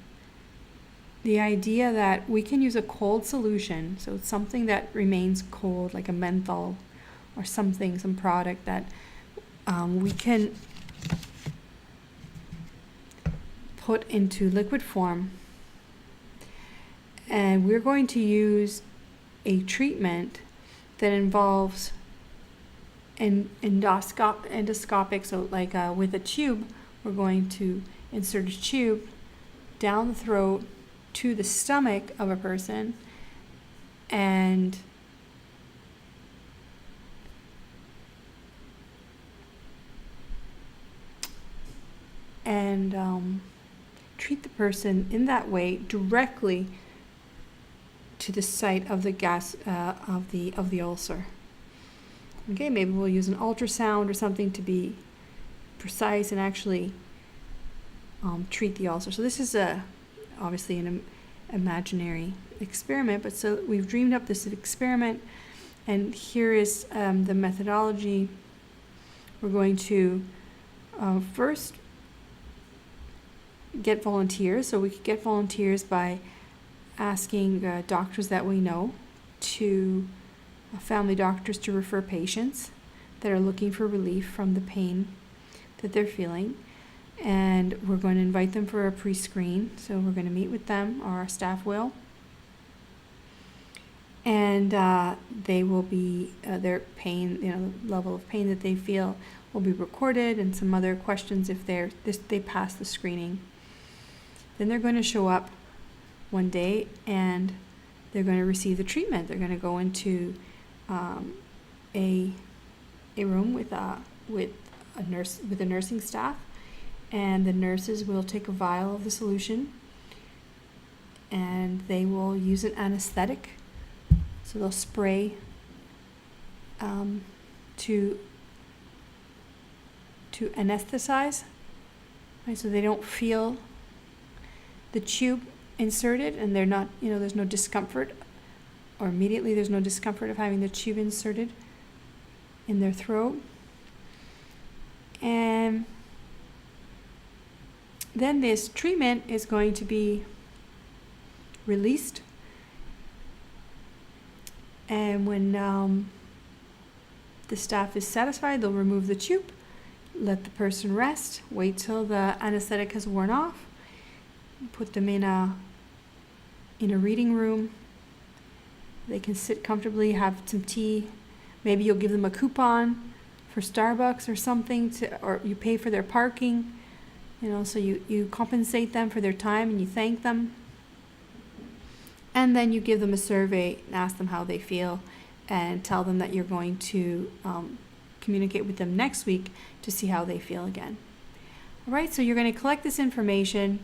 the idea that we can use a cold solution, so it's something that remains cold, like a menthol or something, some product that we can put into liquid form, and we're going to use a treatment that involves endoscopic, so like with a tube, we're going to insert a tube down the throat to the stomach of a person, and treat the person in that way directly to the site of the of the ulcer. Okay, maybe we'll use an ultrasound or something to be precise and actually treat the ulcer. So this is obviously an imaginary experiment, but so we've dreamed up this experiment. And here is the methodology. We're going to first get volunteers. So we could get volunteers by asking doctors that we know to family doctors to refer patients that are looking for relief from the pain that they're feeling. And we're going to invite them for a pre-screen. So we're going to meet with them, or our staff will. And they will be, their pain, the level of pain that they feel will be recorded, and some other questions if they pass the screening. Then they're going to show up one day and they're going to receive the treatment. They're going to go into a room with a nursing staff, and the nurses will take a vial of the solution and they will use an anesthetic. So they'll spray to anesthetize, right? So they don't feel the tube inserted, and they're not, there's no discomfort, or immediately there's no discomfort of having the tube inserted in their throat. And then this treatment is going to be released. And when the staff is satisfied, they'll remove the tube, let the person rest, wait till the anesthetic has worn off, put them in a reading room. They can sit comfortably, have some tea. Maybe you'll give them a coupon for Starbucks or something, or you pay for their parking, so you compensate them for their time and you thank them. And then you give them a survey and ask them how they feel, and tell them that you're going to communicate with them next week to see how they feel again. All right, so you're going to collect this information.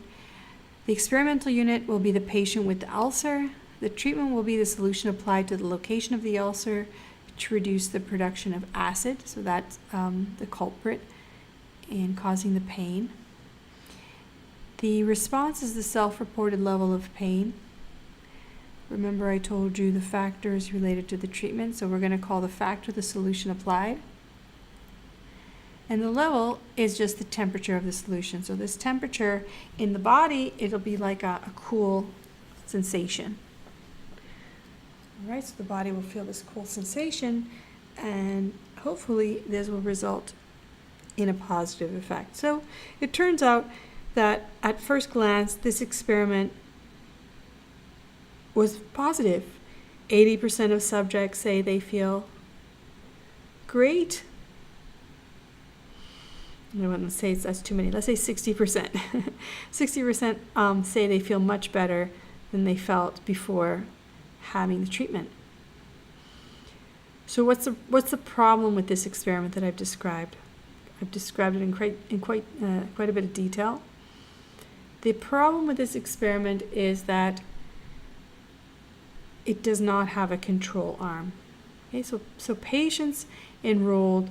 The experimental unit will be the patient with the ulcer. The treatment will be the solution applied to the location of the ulcer to reduce the production of acid, so that's the culprit in causing the pain. The response is the self-reported level of pain. Remember, I told you the factors related to the treatment, so we're going to call the factor the solution applied. And the level is just the temperature of the solution. So this temperature in the body, it'll be like a cool sensation. All right, so the body will feel this cool sensation, and hopefully this will result in a positive effect. So it turns out that at first glance, this experiment was positive. 80% of subjects say they feel great. I don't want to say that's too many. Let's say 60%. 60% say they feel much better than they felt before having the treatment. So what's the problem with this experiment that I've described? I've described it in quite a bit of detail. The problem with this experiment is that it does not have a control arm. Okay, so patients enrolled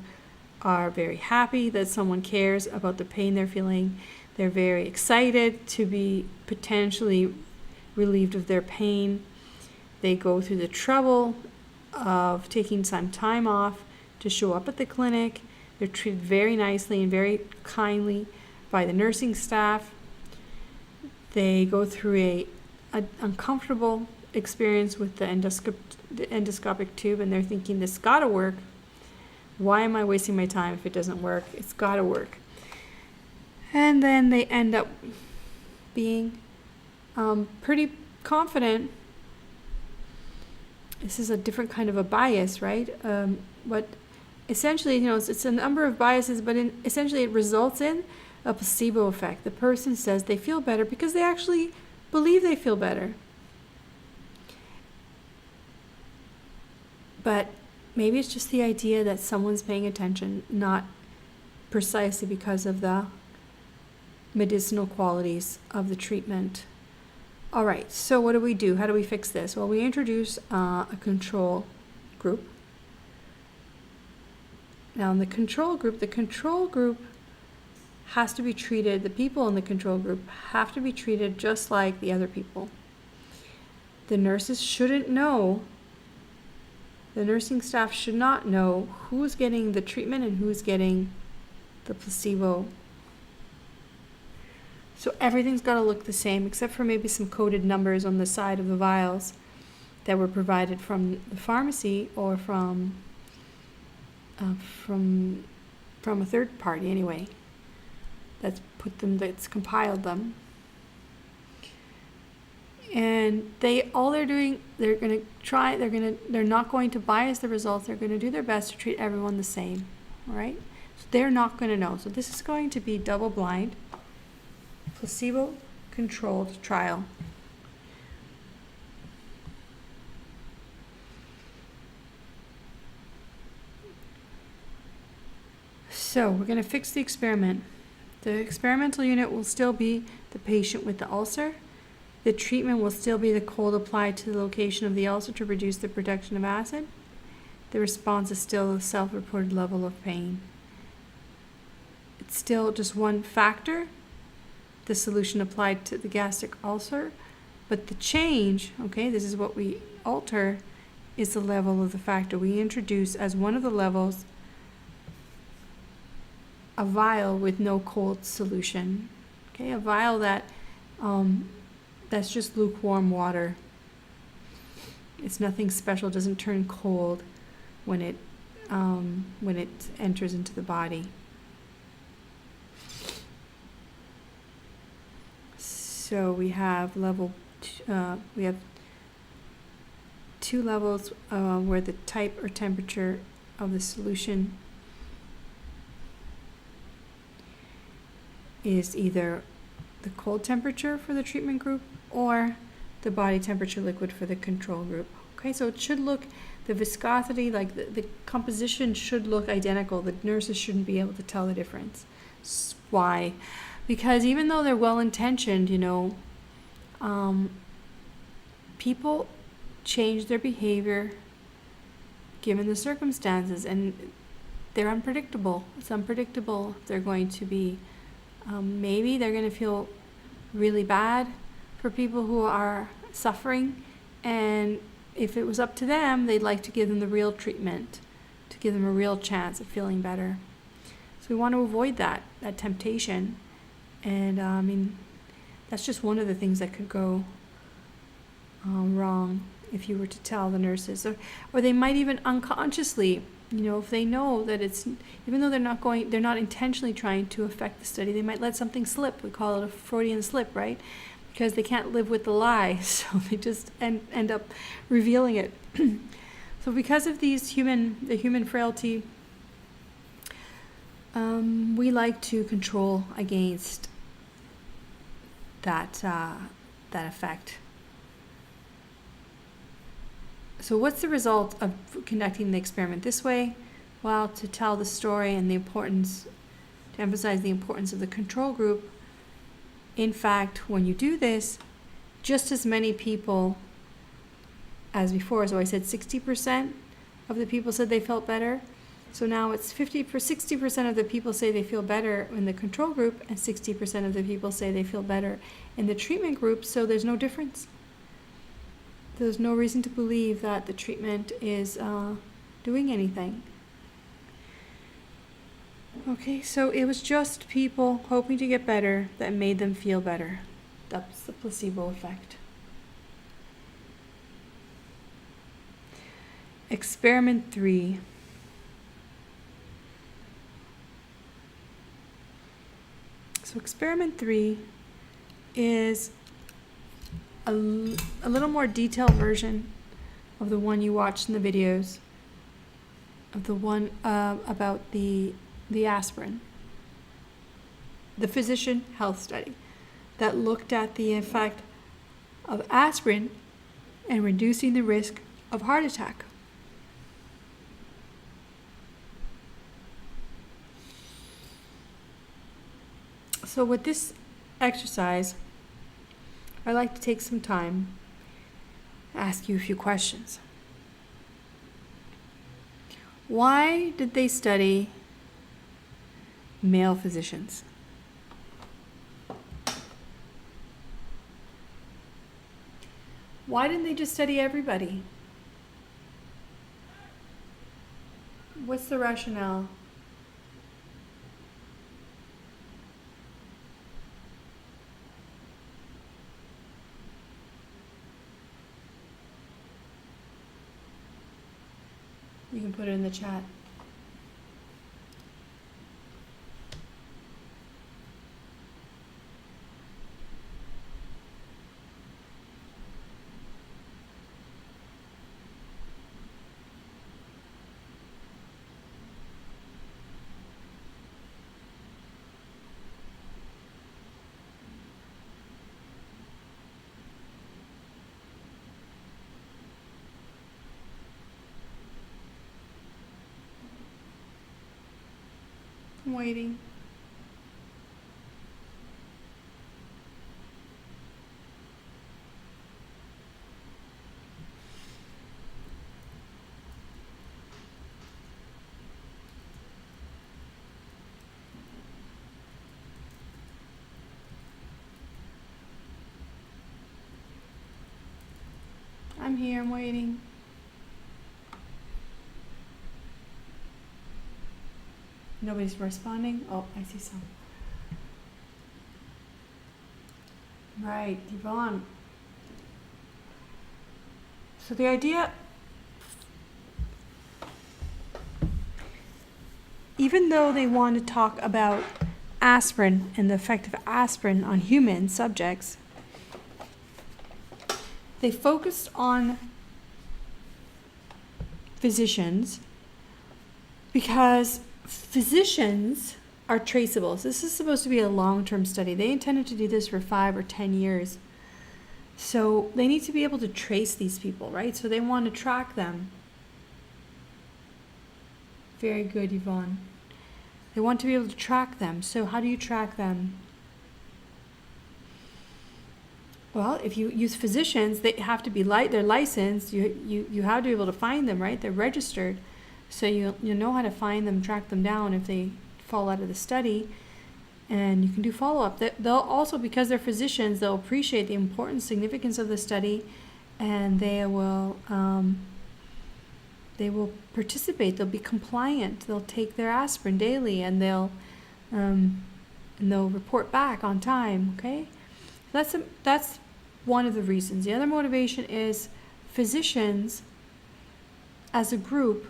are very happy that someone cares about the pain they're feeling. They're very excited to be potentially relieved of their pain. They go through the trouble of taking some time off to show up at the clinic. They're treated very nicely and very kindly by the nursing staff. They go through an uncomfortable experience with the endoscopic tube, and they're thinking, this gotta work. Why am I wasting my time if it doesn't work? It's gotta work. And then they end up being pretty confident. This is a different kind of a bias, right? But essentially, it's a number of biases, but essentially it results in a placebo effect. The person says they feel better because they actually believe they feel better. But maybe it's just the idea that someone's paying attention, not precisely because of the medicinal qualities of the treatment. All right, so what do we do? How do we fix this? Well, we introduce a control group. Now in the control group has to be treated, the people in the control group have to be treated just like the other people. The nurses shouldn't know The nursing staff should not know who's getting the treatment and who's getting the placebo. So everything's got to look the same, except for maybe some coded numbers on the side of the vials that were provided from the pharmacy or from a third party anyway. That's compiled them. And they're not going to bias the results. They're going to do their best to treat everyone the same, all right? So they're not going to know. So this is going to be double-blind, placebo-controlled trial. So we're going to fix the experiment. The experimental unit will still be the patient with the ulcer. The treatment will still be the cold applied to the location of the ulcer to reduce the production of acid. The response is still a self-reported level of pain. It's still just one factor, the solution applied to the gastric ulcer, but the change, okay, this is what we alter, is the level of the factor. We introduce as one of the levels a vial with no cold solution, okay, a vial that's just lukewarm water. It's nothing special, doesn't turn cold when it enters into the body. So we have we have two levels where the type or temperature of the solution is either the cold temperature for the treatment group or the body temperature liquid for the control group. Okay, so it should look, the viscosity, like the composition should look identical. The nurses shouldn't be able to tell the difference. Why? Because even though they're well-intentioned, people change their behavior given the circumstances, and they're unpredictable. It's unpredictable. They're going to be maybe they're going to feel really bad for people who are suffering, and if it was up to them, they'd like to give them the real treatment, to give them a real chance of feeling better. So we want to avoid that temptation, and that's just one of the things that could go wrong if you were to tell the nurses, or they might even unconsciously, if they know that it's, even though they're not intentionally trying to affect the study, they might let something slip. We call it a Freudian slip, right? Because they can't live with the lie, so they just end up revealing it. So because of the human frailty, we like to control against that effect. So what's the result of conducting the experiment this way? Well, to tell the story and to emphasize the importance of the control group. In fact, when you do this, just as many people as before, so I said 60% of the people said they felt better. So now it's 60% of the people say they feel better in the control group, and 60% of the people say they feel better in the treatment group, so there's no difference. There's no reason to believe that the treatment is doing anything. Okay, so it was just people hoping to get better that made them feel better. That's the placebo effect. Experiment 3. So experiment 3 is a little more detailed version of the one you watched in the videos, of the one about the aspirin, the physician health study that looked at the effect of aspirin and reducing the risk of heart attack. So with this exercise, I'd like to take some time to ask you a few questions. Why did they study male physicians? Why didn't they just study everybody? What's the rationale? You can put it in the chat. I'm waiting. I'm here, I'm waiting. Nobody's responding? Oh, I see some. Right, Yvonne. So the idea, even though they want to talk about aspirin and the effect of aspirin on human subjects, they focused on physicians because physicians are traceable. So this is supposed to be a long-term study. They intended to do this for 5 or 10 years. So they need to be able to trace these people, right? So they want to track them. Very good, Yvonne. They want to be able to track them. So how do you track them? Well, if you use physicians, they have to be they're licensed. You have to be able to find them, right? They're registered. So you know how to find them, track them down if they fall out of the study, and you can do follow-up. They'll also, because they're physicians, they'll appreciate the important significance of the study, and they will participate. They'll be compliant. They'll take their aspirin daily, and they'll report back on time. Okay, that's one of the reasons. The other motivation is physicians, as a group,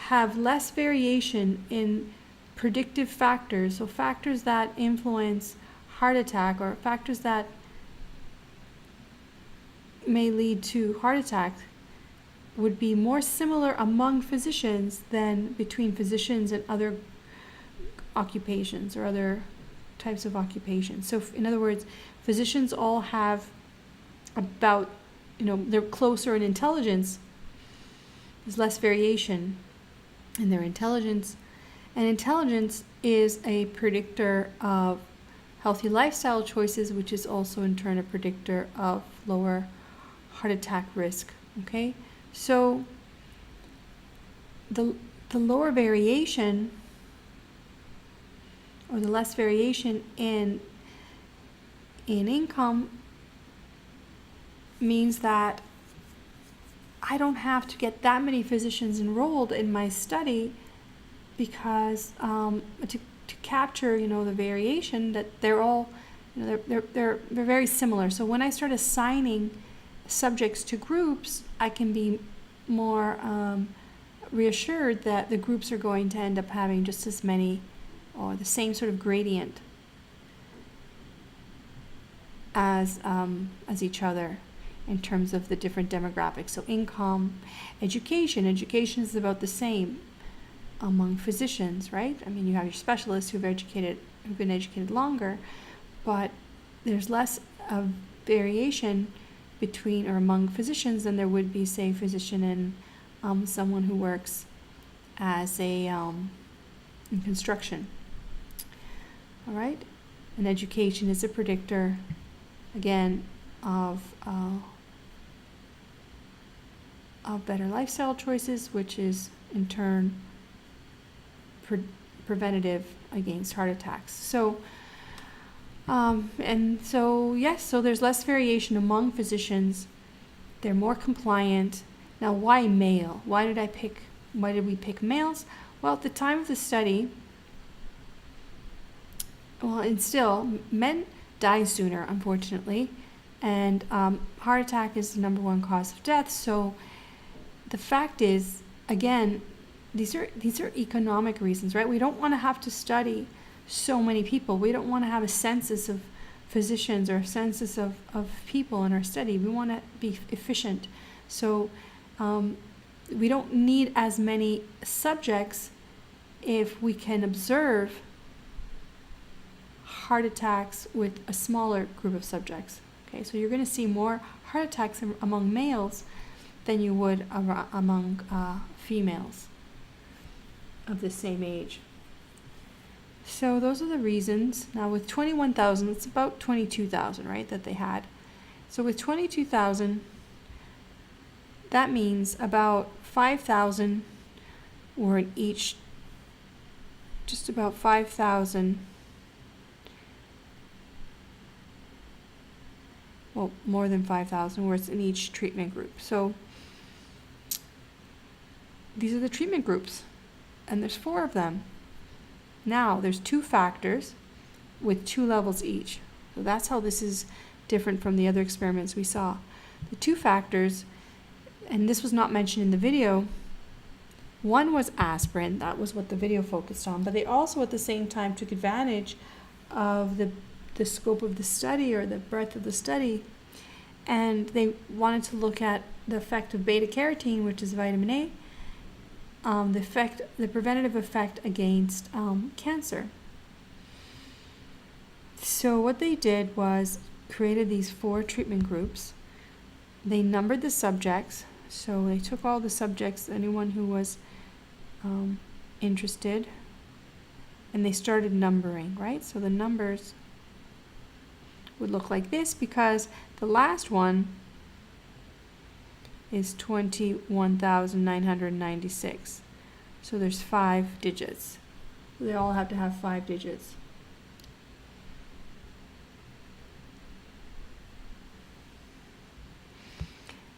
have less variation in predictive factors, so factors that influence heart attack or factors that may lead to heart attack would be more similar among physicians than between physicians and other occupations or other types of occupations. So in other words, physicians all have about, they're closer in intelligence. There's less variation in their intelligence, and intelligence is a predictor of healthy lifestyle choices, which is also in turn a predictor of lower heart attack risk. Okay, so the lower variation or the less variation in income means that I don't have to get that many physicians enrolled in my study because to capture, the variation that they're all, they're very similar. So when I start assigning subjects to groups, I can be more reassured that the groups are going to end up having just as many or the same sort of gradient as each other in terms of the different demographics. So income, education is about the same among physicians, right? I mean, you have your specialists who've been educated longer, but there's less of variation between or among physicians than there would be, say, a physician and someone who works as in construction. All right? And education is a predictor, again, of better lifestyle choices, which is in turn preventative against heart attacks. So, so there's less variation among physicians. They're more compliant. Now, why male? Why did we pick males? Well, at the time of the study, and still, men die sooner, unfortunately, and heart attack is the #1 cause of death. So the fact is, again, these are economic reasons, right? We don't want to have to study so many people. We don't want to have a census of physicians or a census of people in our study. We want to be efficient. So we don't need as many subjects if we can observe heart attacks with a smaller group of subjects. Okay, so you're going to see more heart attacks among males than you would among females of the same age. So those are the reasons. Now with 21,000, it's about 22,000, right, that they had. So with 22,000, that means about 5,000 were in each, just about 5,000, well, more than 5,000 were in each treatment group. So these are the treatment groups, and there's 4 of them. Now, there's 2 factors with 2 levels each. So that's how this is different from the other experiments we saw. The 2 factors, and this was not mentioned in the video, one was aspirin. That was what the video focused on. But they also at the same time took advantage of the scope of the study or the breadth of the study. And they wanted to look at the effect of beta-carotene, which is vitamin A, the preventative effect against cancer. So what they did was created these 4 treatment groups. They numbered the subjects. So they took all the subjects, anyone who was interested, and they started numbering, right? So the numbers would look like this because the last one is 21,996. So there's 5 digits. They all have to have 5 digits.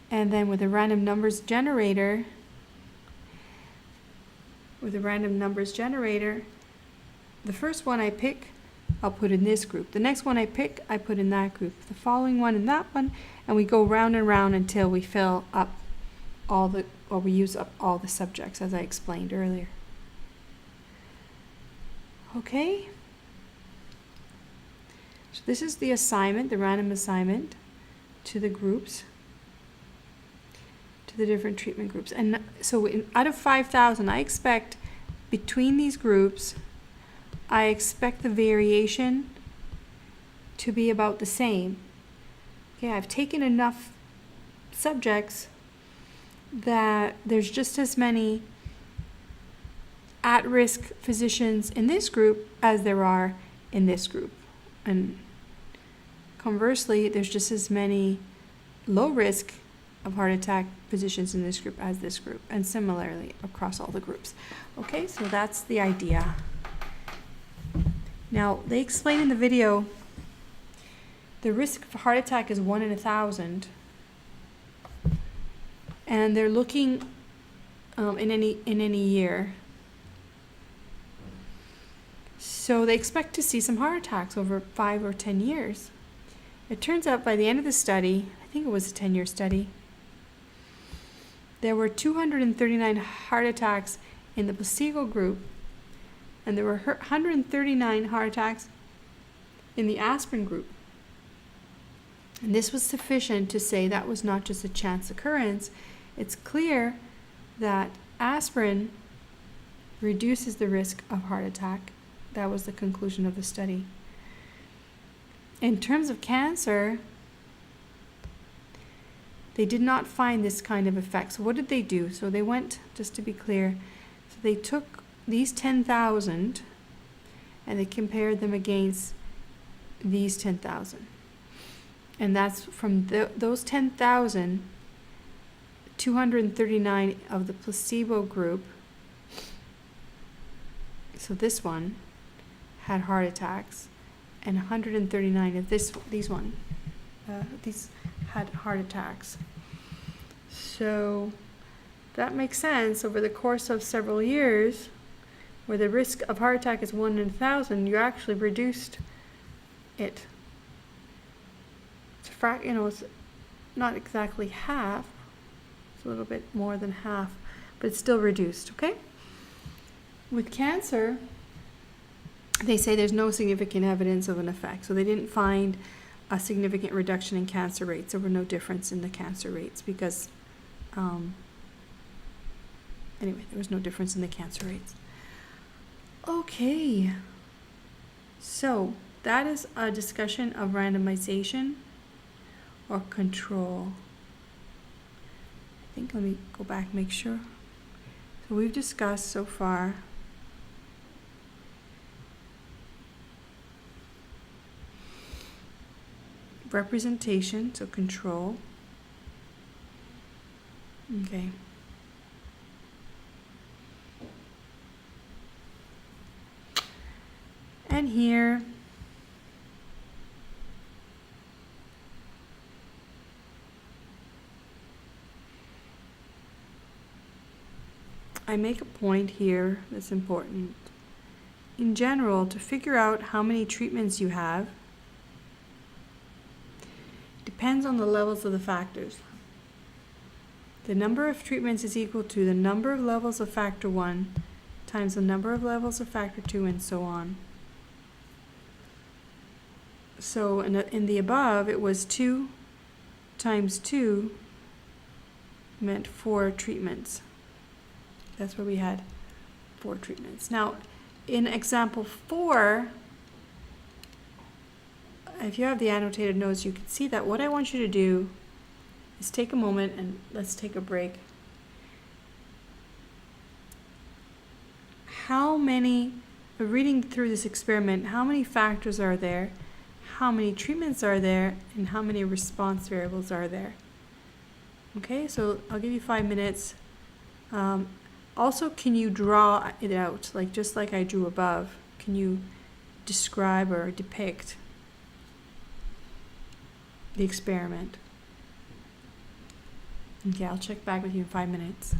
And then with a random numbers generator, the first one I pick, I'll put in this group. The next one I pick, I put in that group. The following one in that one, and we go round and round until we fill up we use up all the subjects, as I explained earlier. Okay. So this is the assignment, the random assignment to the groups, to the different treatment groups. And so out of 5,000, I expect between these groups, I expect the variation to be about the same. Okay, I've taken enough subjects that there's just as many at-risk physicians in this group as there are in this group. And conversely, there's just as many low risk of heart attack physicians in this group as this group, and similarly across all the groups. Okay, so that's the idea. Now, they explain in the video the risk of heart attack is 1 in 1,000, and they're looking in any year. So they expect to see some heart attacks over 5 or 10 years. It turns out by the end of the study, I think it was a 10-year study, there were 239 heart attacks in the placebo group, and there were 139 heart attacks in the aspirin group. And this was sufficient to say that was not just a chance occurrence. It's clear that aspirin reduces the risk of heart attack. That was the conclusion of the study. In terms of cancer, they did not find this kind of effect. So what did they do? So they went, just to be clear, so they took these 10,000 and they compared them against these 10,000. And that's from those 10,000, 239 of the placebo group, so this one, had heart attacks, and 139 of these had heart attacks. So that makes sense. Over the course of several years, where the risk of heart attack is 1 in 1,000, you actually reduced it. It's it's not exactly half. It's a little bit more than half, but it's still reduced, okay? With cancer, they say there's no significant evidence of an effect. So they didn't find a significant reduction in cancer rates. There were no difference in the cancer rates because, anyway, there was no difference in the cancer rates. Okay. So that is a discussion of randomization or control. I think, let me go back, make sure. So we've discussed so far representation, so control. Okay. And here, I make a point here that's important. In general, to figure out how many treatments you have depends on the levels of the factors. The number of treatments is equal to the number of levels of factor 1 times the number of levels of factor 2 and so on. So in the above, it was 2 times 2 meant 4 treatments. That's where we had 4 treatments. Now, in example 4, if you have the annotated notes, you can see that what I want you to do is take a moment and let's take a break. Reading through this experiment, how many factors are there, how many treatments are there, and how many response variables are there? Okay, so I'll give you 5 minutes. Also, can you draw it out, just like I drew above? Can you describe or depict the experiment? Okay, I'll check back with you in 5 minutes.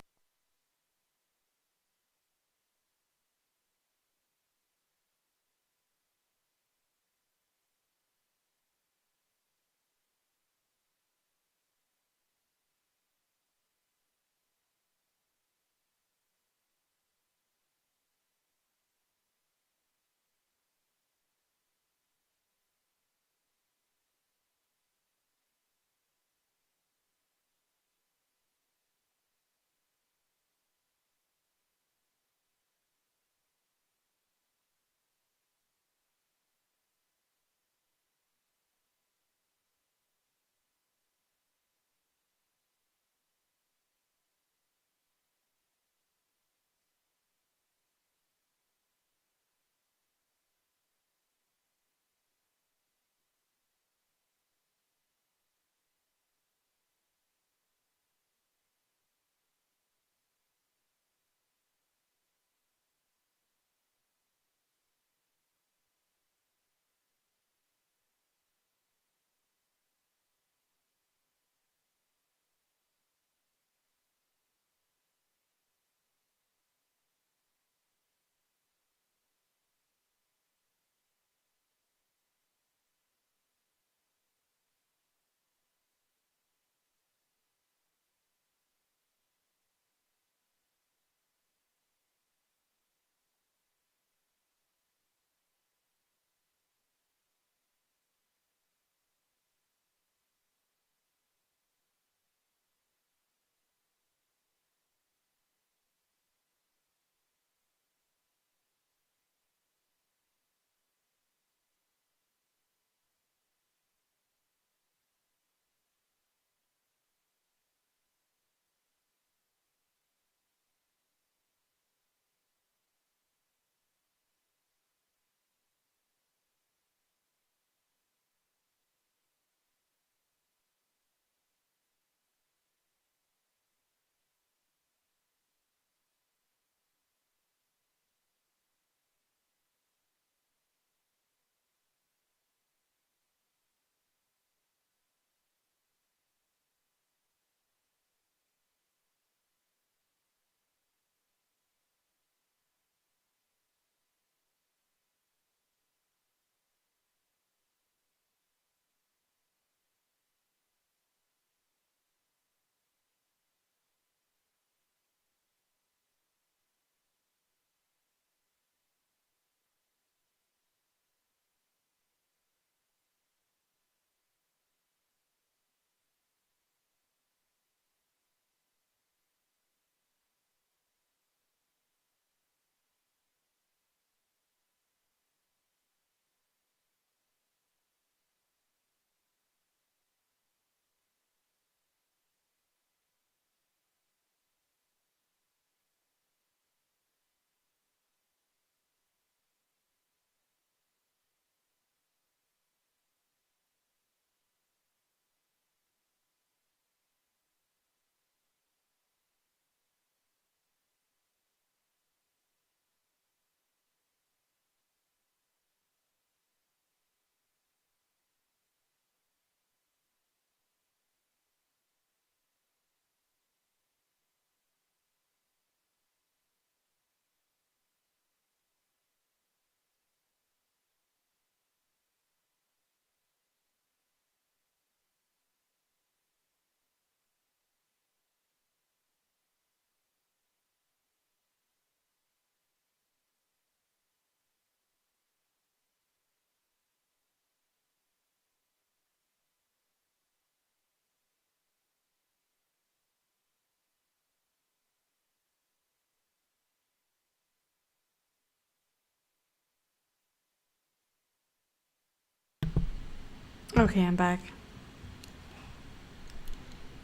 Okay, I'm back.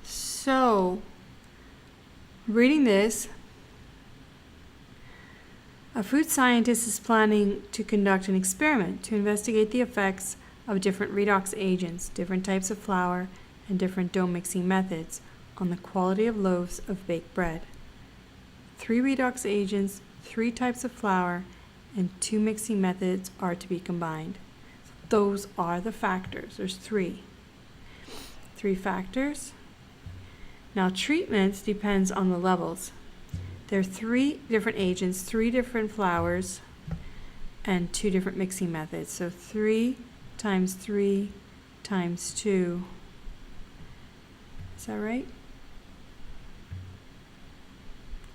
So, reading this, a food scientist is planning to conduct an experiment to investigate the effects of different redox agents, different types of flour, and different dough mixing methods on the quality of loaves of baked bread. 3 redox agents, 3 types of flour, and 2 mixing methods are to be combined. Those are the factors. There's 3. 3 factors. Now, treatments depends on the levels. There are 3 different agents, 3 different flours, and 2 different mixing methods. So 3 times 3 times 2. Is that right?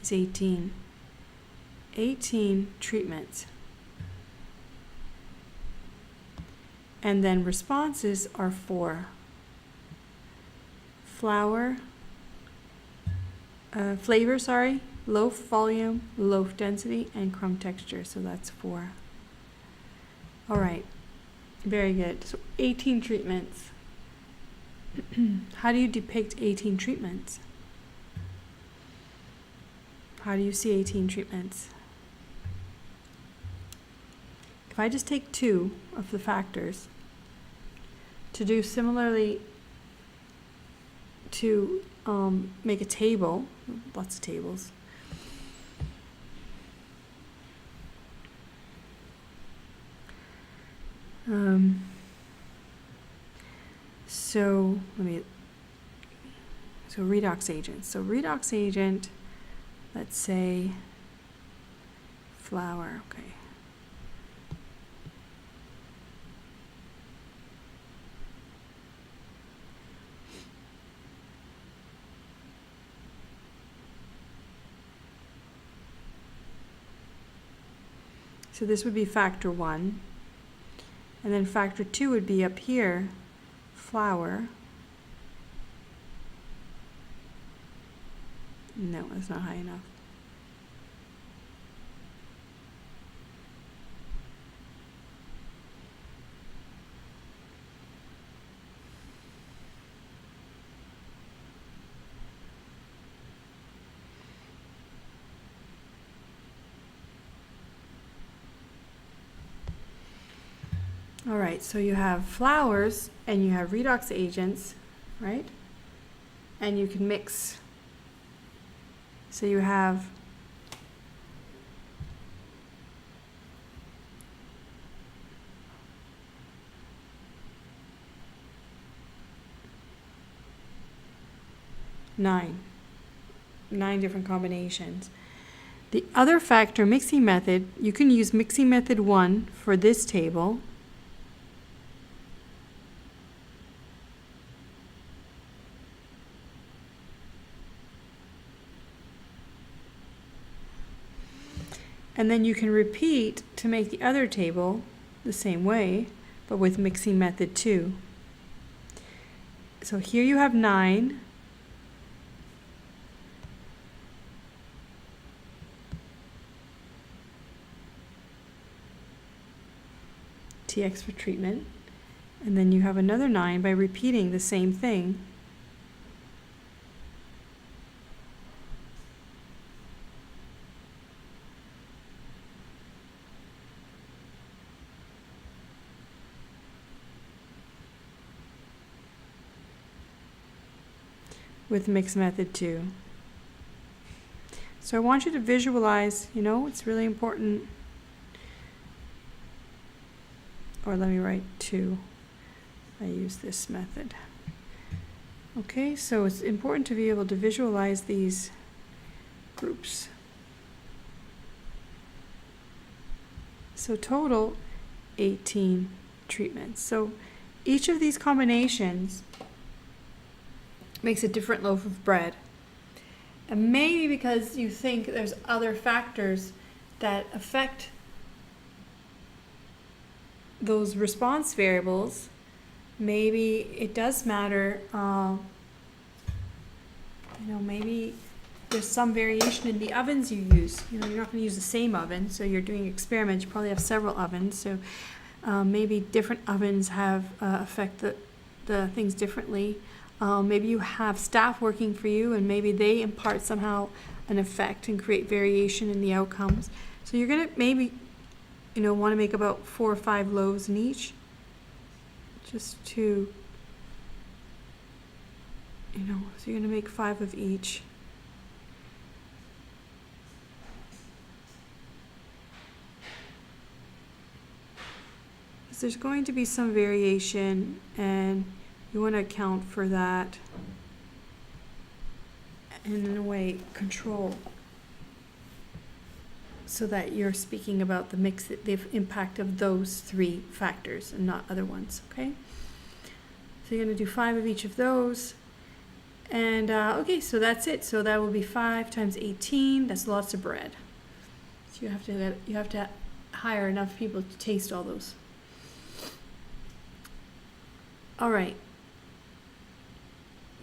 It's 18. 18 treatments. And then responses are 4. Flavor, loaf volume, loaf density, and crumb texture. So that's 4. All right, very good. So 18 treatments. How do you depict 18 treatments? How do you see 18 treatments? If I just take 2 of the factors to do similarly to make a table, lots of tables. So redox agents. So redox agent, let's say flour, okay. So this would be factor 1. And then factor 2 would be up here, flour. No, that's not high enough. All right, so you have flours and you have redox agents, right? And you can mix. So you have nine different combinations. The other factor mixing method, you can use mixing method 1 for this table. And then you can repeat to make the other table the same way, but with mixing method 2. So here you have 9. TX for treatment. And then you have another 9 by repeating the same thing. With mixed method 2. So I want you to visualize, it's really important. Or let me write 2. I use this method. Okay, so it's important to be able to visualize these groups. So total 18 treatments. So each of these combinations makes a different loaf of bread. And maybe because you think there's other factors that affect those response variables, maybe it does matter, maybe there's some variation in the ovens you use. You're not going to use the same oven, so you're doing experiments, you probably have several ovens, so maybe different ovens have affect the things differently. Maybe you have staff working for you, and maybe they impart somehow an effect and create variation in the outcomes. So you're gonna maybe, want to make about 4 or 5 loaves in each, just to, so you're gonna make 5 of each. There's going to be some variation, and you want to account for that, and in a way control, so that you're speaking about the impact of those 3 factors and not other ones. Okay, so you're going to do 5 of each of those, and okay, so that's it. So that will be 5 times 18. That's lots of bread. So you have to hire enough people to taste all those. All right,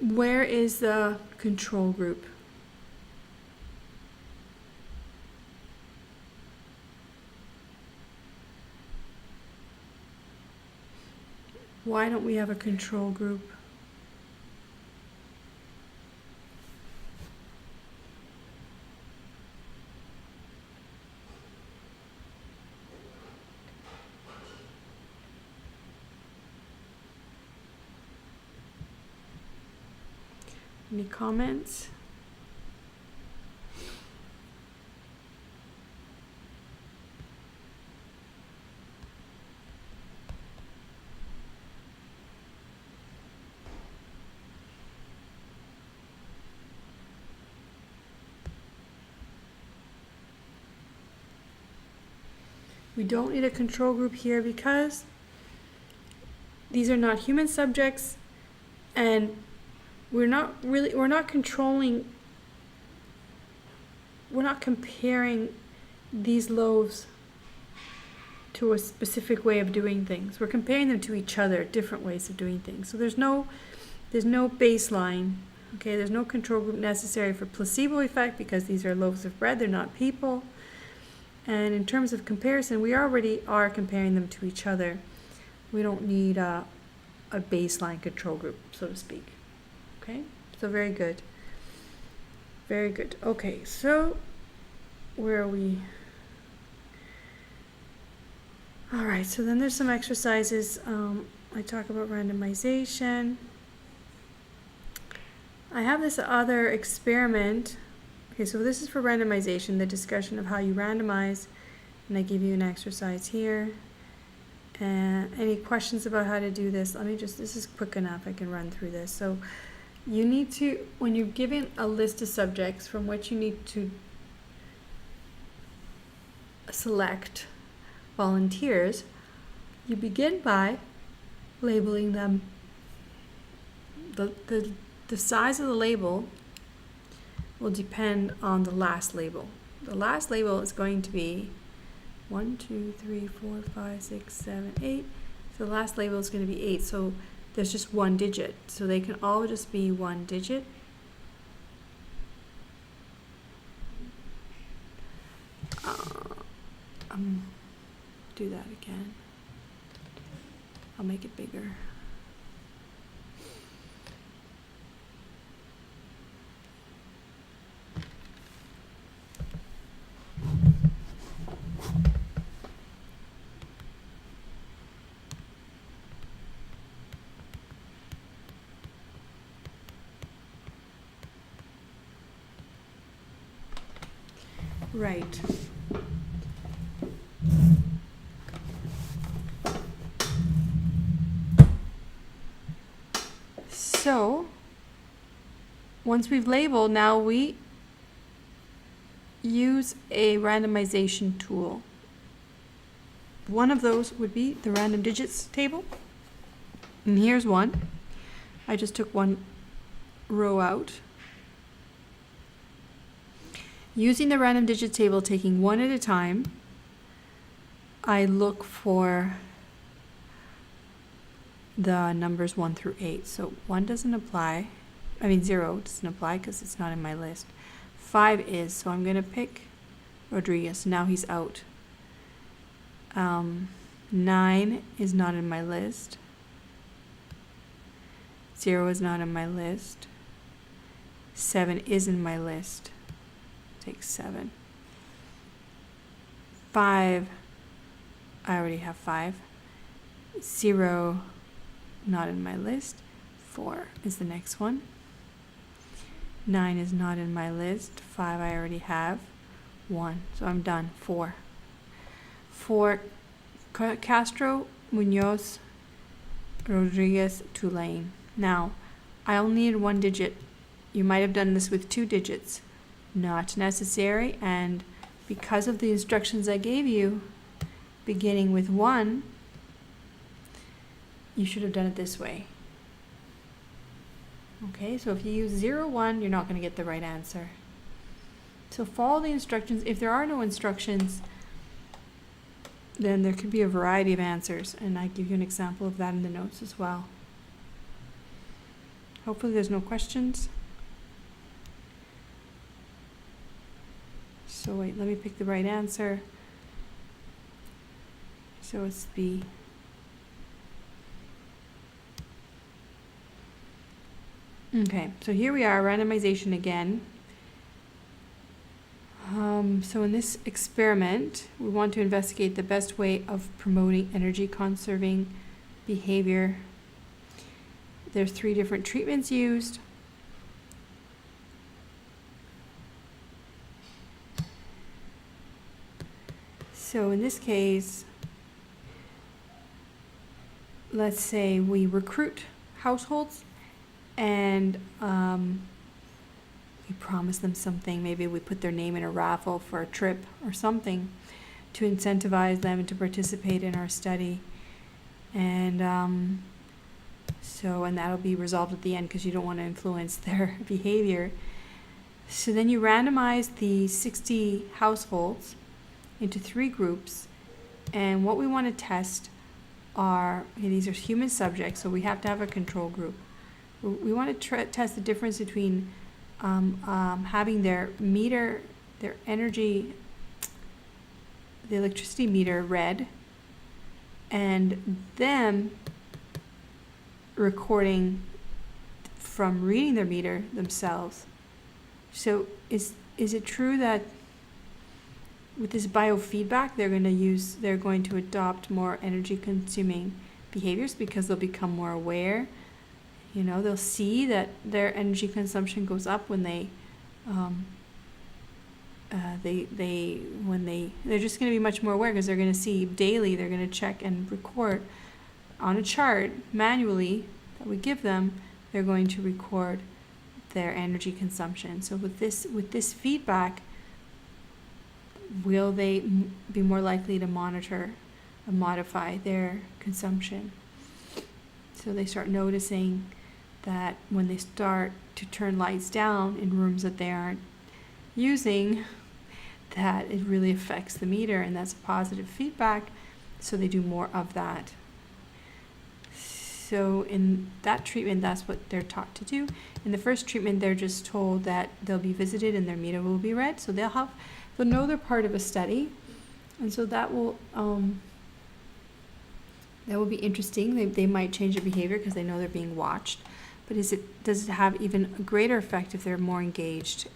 where is the control group? Why don't we have a control group? Any comments? We don't need a control group here because these are not human subjects, and we're not comparing these loaves to a specific way of doing things. We're comparing them to each other, different ways of doing things. So there's no baseline. Okay, there's no control group necessary for placebo effect because these are loaves of bread, they're not people. And in terms of comparison, we already are comparing them to each other. We don't need a baseline control group, so to speak. Okay, so very good. Very good. Okay, so where are we? All right, so then there's some exercises. I talk about randomization. I have this other experiment. Okay, so this is for randomization, the discussion of how you randomize, and I give you an exercise here. And any questions about how to do this? This is quick enough, I can run through this. So you need to, when you're given a list of subjects from which you need to select volunteers, you begin by labeling them. The size of the label will depend on the last label. The last label is going to be 1, 2, 3, 4, 5, 6, 7, 8. So the last label is going to be 8. So there's just 1 digit. So they can all just be 1 digit. Do that again. I'll make it bigger. Right. So, once we've labeled, now we use a randomization tool. One of those would be the random digits table. And here's one. I just took one row out. Using the random digit table, taking one at a time, I look for the numbers 1 through 8. So 1 doesn't apply. 0 doesn't apply because it's not in my list. 5 is, so I'm going to pick Rodriguez. Now he's out. 9 is not in my list. 0 is not on my list. 7 is in my list. Take 7. 5, I already have 5. 0, not in my list. 4 is the next one. 9 is not in my list. 5 I already have. 1, so I'm done. 4. 4, Castro, Munoz, Rodriguez, Tulane. Now, I only need 1 digit. You might have done this with 2 digits. Not necessary, and because of the instructions I gave you, beginning with 1, you should have done it this way. Okay, so if you use 0, 1, you're not going to get the right answer. So follow the instructions. If there are no instructions, then there could be a variety of answers, and I give you an example of that in the notes as well. Hopefully there's no questions. So wait, let me pick the right answer. So it's B. Okay, so here we are, randomization again. So in this experiment, we want to investigate the best way of promoting energy conserving behavior. There's 3 different treatments used. So in this case, let's say we recruit households and we promise them something. Maybe we put their name in a raffle for a trip or something to incentivize them to participate in our study. And and that'll be resolved at the end because you don't want to influence their behavior. So then you randomize the 60 households into 3 groups, and what we want to test are, these are human subjects, so we have to have a control group. We want to test the difference between having their meter, their energy, the electricity meter read, and them recording from reading their meter themselves. So is it true that with this biofeedback they're going to adopt more energy consuming behaviors because they'll become more aware? You know, they'll see that their energy consumption goes up when they're just going to be much more aware because they're going to see daily, they're going to check and record on a chart manually that we give them. They're going to record their energy consumption. So with this feedback, will they be more likely to monitor and modify their consumption? So they start noticing that when they start to turn lights down in rooms that they aren't using, that it really affects the meter, and that's a positive feedback, so they do more of that. So in that treatment, that's what they're taught to do. In the first treatment, they're just told that they'll be visited and their meter will be read, so they'll know they're part of a study, and so that will be interesting. They might change their behavior because they know they're being watched. But does it have even a greater effect if they're more engaged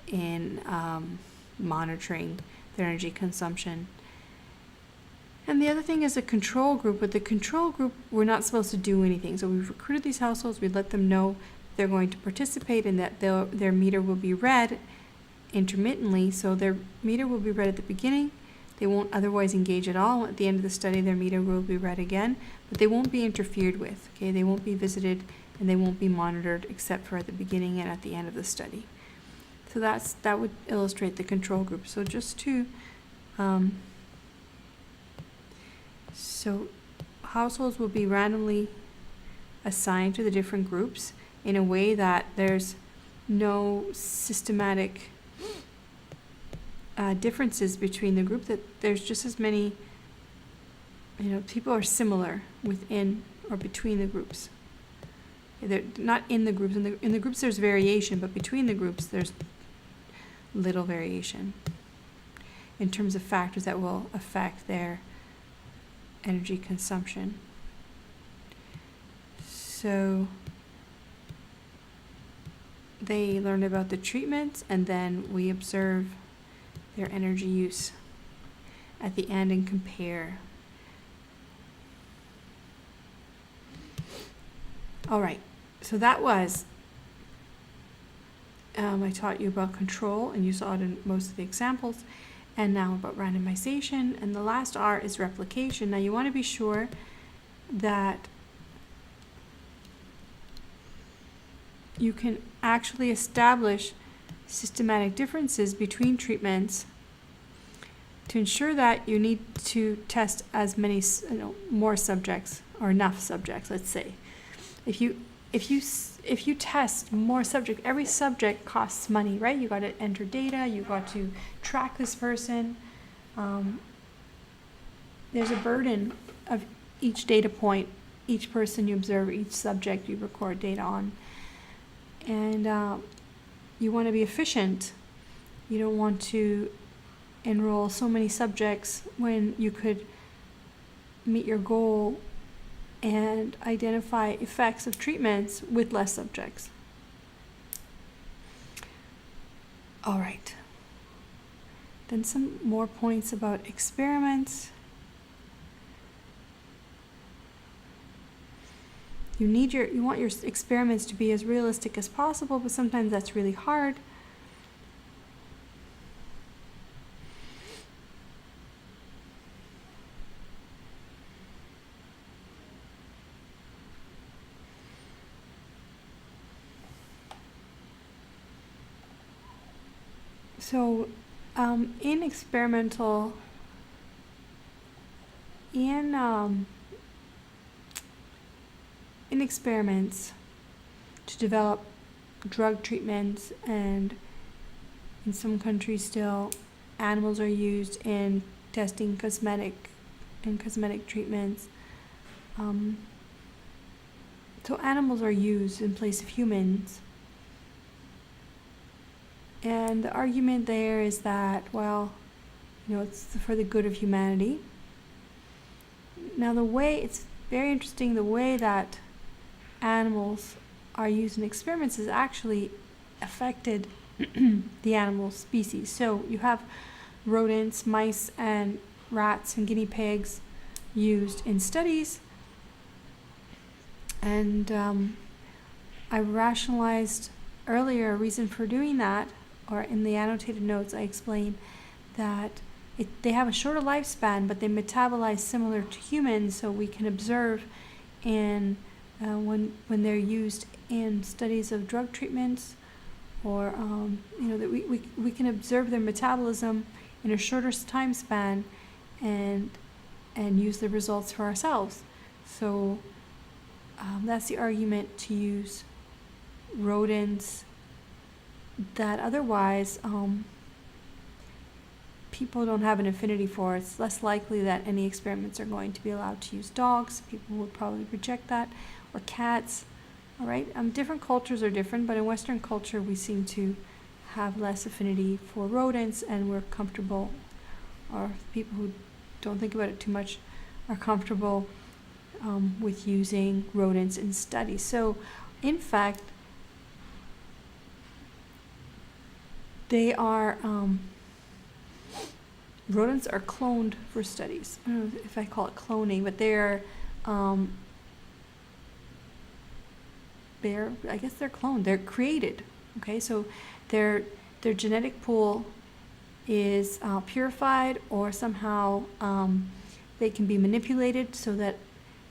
in monitoring their energy consumption? And the other thing is a control group. With the control group, we're not supposed to do anything. So we've recruited these households. We let them know they're going to participate and that their meter will be read intermittently. So their meter will be read at the beginning. They won't otherwise engage at all. At the end of the study, their meter will be read again, but they won't be interfered with. Okay, they won't be visited and they won't be monitored except for at the beginning and at the end of the study. So that would illustrate the control group. So just to so households will be randomly assigned to the different groups in a way that there's no systematic differences between the group, that there's just as many, people are similar within or between the groups. They're not in the groups. In the groups there's variation, but between the groups there's little variation in terms of factors that will affect their energy consumption. So they learn about the treatments, and then we observe their energy use at the end and compare. All right, so that was, I taught you about control, and you saw it in most of the examples, and now about randomization, and the last R is replication. Now you want to be sure that you can actually establish systematic differences between treatments. To ensure that, you need to test as many, more subjects, or enough subjects, let's say. If you test more subjects, every subject costs money, right? You got to enter data, you got to track this person. There's a burden of each data point, each person you observe, each subject you record data on. And you want to be efficient. You don't want to enroll so many subjects when you could meet your goal and identify effects of treatments with less subjects. All right. Then some more points about experiments. You want your experiments to be as realistic as possible, but sometimes that's really hard. So, in experiments to develop drug treatments, and in some countries still, animals are used in testing cosmetic treatments. So animals are used in place of humans. And the argument there is that, well, it's for the good of humanity. Now it's very interesting, the way that animals are used in experiments has actually affected the animal species. So you have rodents, mice, and rats and guinea pigs used in studies. And I rationalized earlier a reason for doing that, or in the annotated notes I explained that they have a shorter lifespan, but they metabolize similar to humans, so we can observe when they're used in studies of drug treatments, or that we can observe their metabolism in a shorter time span and use the results for ourselves. So that's the argument to use rodents that otherwise people don't have an affinity for. It's less likely that any experiments are going to be allowed to use dogs. People would probably reject that, or cats. All right. Different cultures are different, but in Western culture we seem to have less affinity for rodents, and we're comfortable, or people who don't think about it too much are comfortable with using rodents in studies. So, in fact, they are rodents are cloned for studies. I don't know if I call it cloning, but they're I guess they're cloned. They're created. Okay, so their genetic pool is purified, or somehow they can be manipulated so that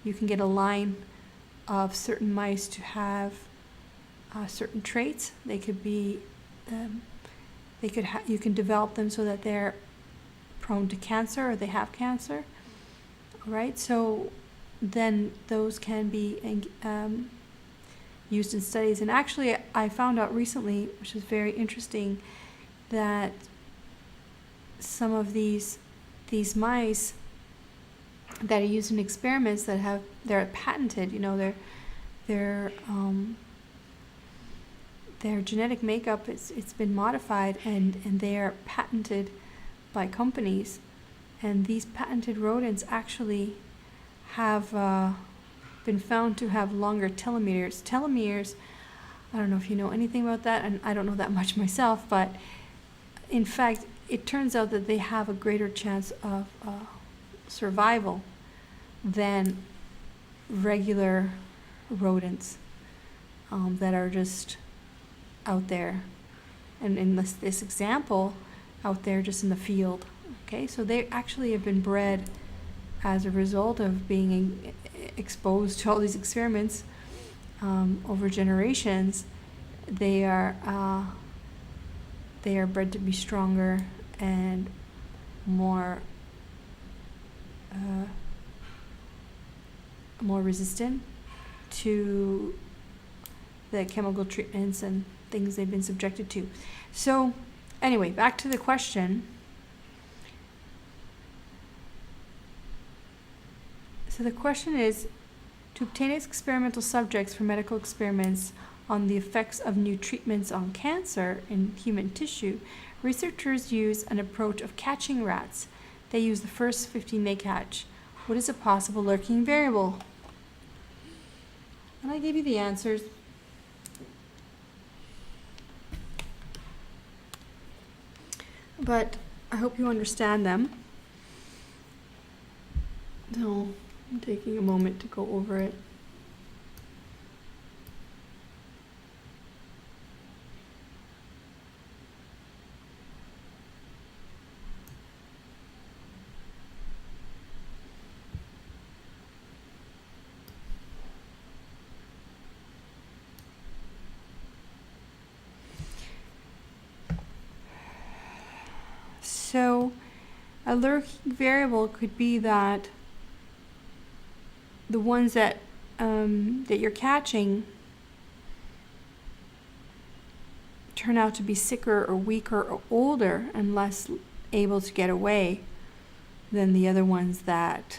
you can get a line of certain mice to have certain traits. They could be you can develop them so that they're prone to cancer, or they have cancer. All right, so then those can be used in studies. And actually, I found out recently, which is very interesting, that some of these mice that are used in experiments they're patented. Their genetic makeup it's been modified, and they are patented by companies. And these patented rodents actually have been found to have longer telomeres. Telomeres I don't know if you know anything about that, and I don't know that much myself, but in fact, it turns out that they have a greater chance of survival than regular rodents that are just out there. And in this example, out there just in the field. Okay, so they actually have been bred as a result of being exposed to all these experiments over generations. They are bred to be stronger and more resistant to the chemical treatments and things they've been subjected to. So anyway, back to the question. So the question is, to obtain experimental subjects for medical experiments on the effects of new treatments on cancer in human tissue, researchers use an approach of catching rats. They use the first 15 they catch. What is a possible lurking variable? And I gave you the answers. But I hope you understand them. So I'm taking a moment to go over it. So a lurking variable could be that the ones that you're catching turn out to be sicker or weaker or older and less able to get away than the other ones that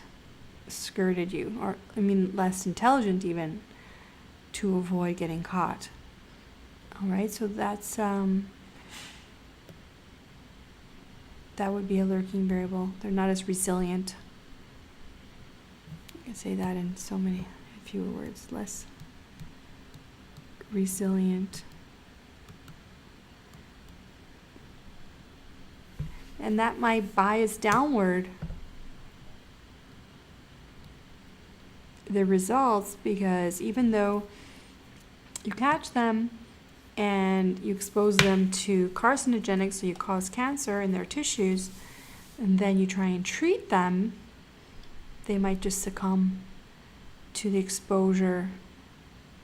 skirted you, or less intelligent even, to avoid getting caught. All right, so that's that would be a lurking variable. They're not as resilient. I can say that in so many fewer words. Less resilient. And that might bias downward the results, because even though you catch them and you expose them to carcinogenics, so you cause cancer in their tissues, and then you try and treat them, they might just succumb to the exposure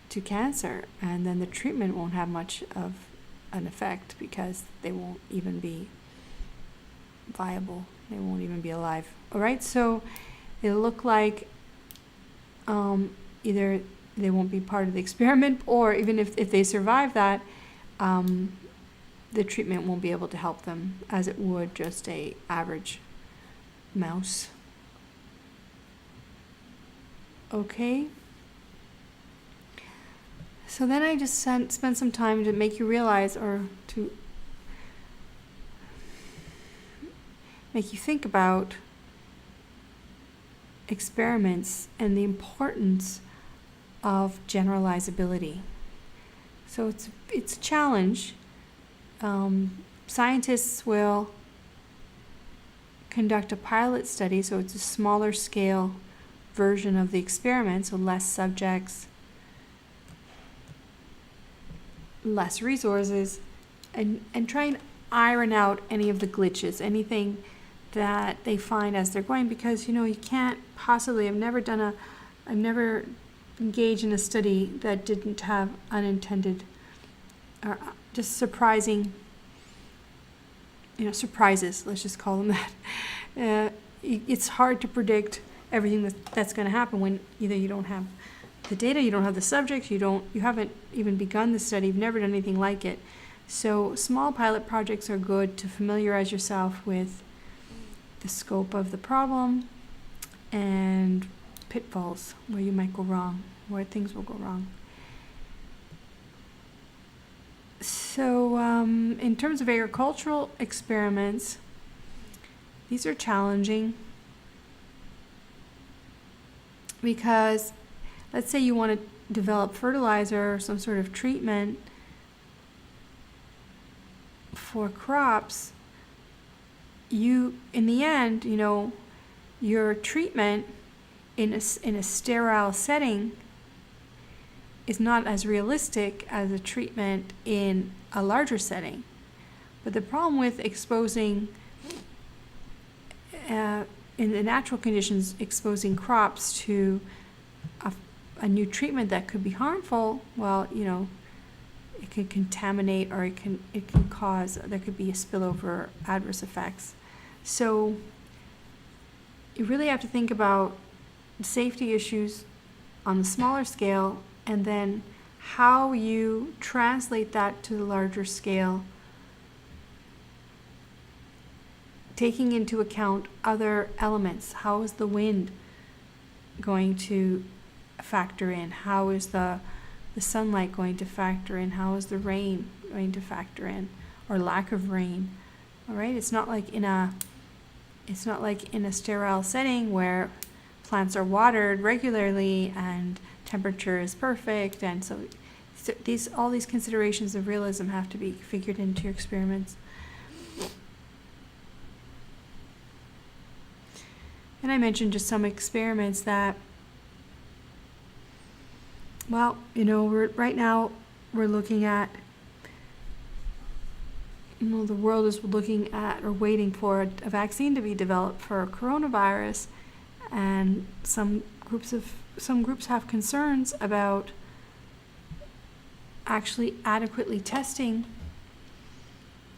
to cancer, and then the treatment won't have much of an effect because they won't even be viable. They won't even be alive. All right, so it'll look like either they won't be part of the experiment, or even if they survive that, the treatment won't be able to help them as it would just a average mouse. Okay. So then I just spent some time to make you realize, or to make you think about experiments and the importance of generalizability. So it's a challenge. Scientists will conduct a pilot study, so it's a smaller scale version of the experiment, so less subjects, less resources, and try and iron out any of the glitches, anything that they find as they're going, because you can't possibly, I've never engaged in a study that didn't have unintended or just surprising, surprises, let's just call them that. It's hard to predict everything that's going to happen when either you don't have the data, you don't have the subjects, you haven't even begun the study, you've never done anything like it. So small pilot projects are good to familiarize yourself with the scope of the problem and pitfalls where you might go wrong, where things will go wrong. So in terms of agricultural experiments, these are challenging because let's say you want to develop fertilizer or some sort of treatment for crops, in the end, your treatment in a sterile setting is not as realistic as a treatment in a larger setting. But the problem with exposing, in the natural conditions, exposing crops to a new treatment that could be harmful, well, it could contaminate, or it can cause, there could be a spillover adverse effects. So you really have to think about safety issues on the smaller scale, and then how you translate that to the larger scale, taking into account other elements. How is the wind going to factor in? How is the sunlight going to factor in? How is the rain going to factor in, or lack of rain? All right, it's not like in a sterile setting where plants are watered regularly and temperature is perfect, and so all these considerations of realism have to be figured into your experiments. And I mentioned just some experiments that, well, right now we're looking at, the world is looking at or waiting for a vaccine to be developed for coronavirus, and some groups have concerns about actually adequately testing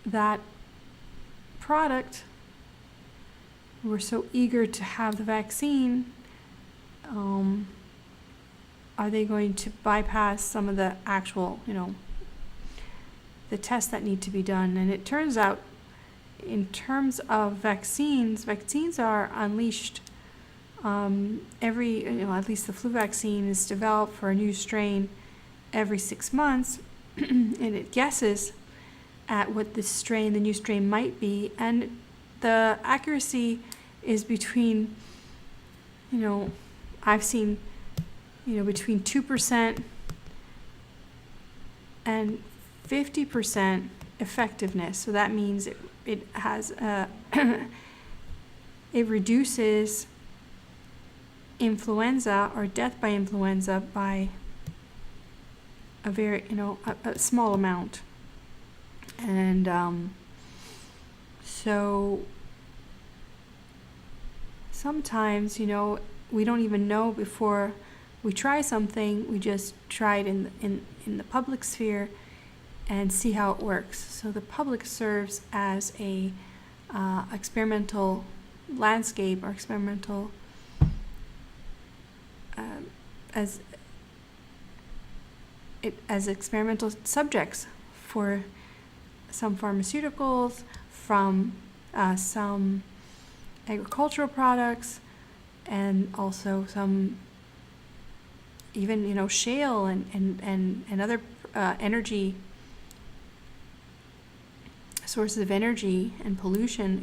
that product. We're so eager to have the vaccine. Are they going to bypass some of the actual, the tests that need to be done? And it turns out, in terms of vaccines are unleashed. At least the flu vaccine is developed for a new strain every 6 months, and it guesses at what the new strain might be, and the accuracy is between, I've seen, between 2% and 50% effectiveness. So that means it has it reduces influenza or death by influenza by a very, a small amount. And so sometimes, we don't even know before we try something. We just try it in the public sphere and see how it works. So the public serves as a experimental landscape, or experimental as experimental subjects for some pharmaceuticals, from some agricultural products, and also some even shale and other energy sources of energy and pollution.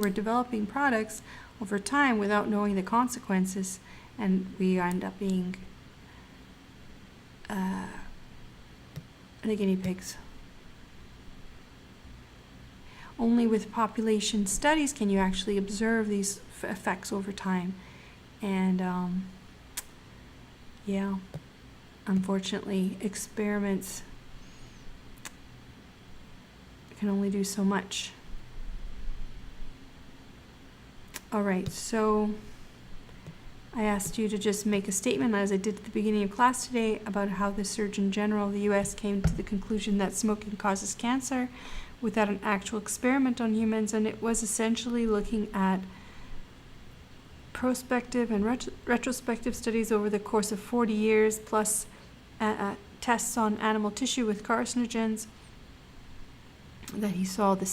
We're developing products over time without knowing the consequences, and we end up being the guinea pigs. Only with population studies can you actually observe these effects over time. And unfortunately, experiments can only do so much. All right, so I asked you to just make a statement, as I did at the beginning of class today, about how the Surgeon General of the U.S. came to the conclusion that smoking causes cancer without an actual experiment on humans, and it was essentially looking at prospective and retrospective studies over the course of 40 years, plus tests on animal tissue with carcinogens, that they saw the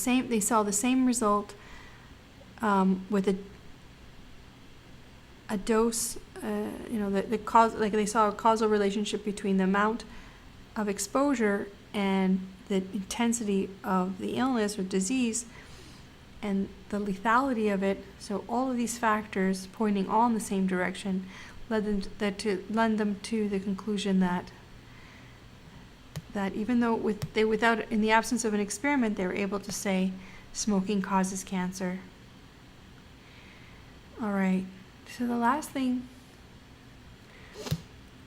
same result with a dose, the cause, like they saw a causal relationship between the amount of exposure and the intensity of the illness or disease and the lethality of it. So all of these factors pointing all in the same direction led them to the conclusion that even though without in the absence of an experiment, they were able to say smoking causes cancer. All right. So the last thing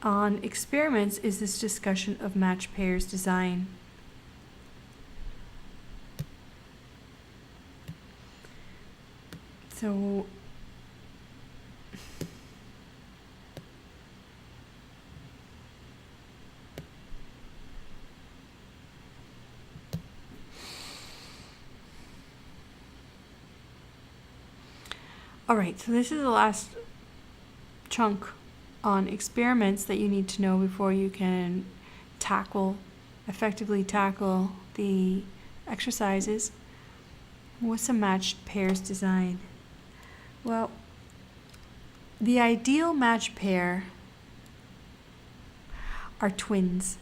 on experiments is this discussion of match pairs design. So all right, so this is the last chunk on experiments that you need to know before you can effectively tackle the exercises. What's a matched pairs design? Well, the ideal matched pair are twins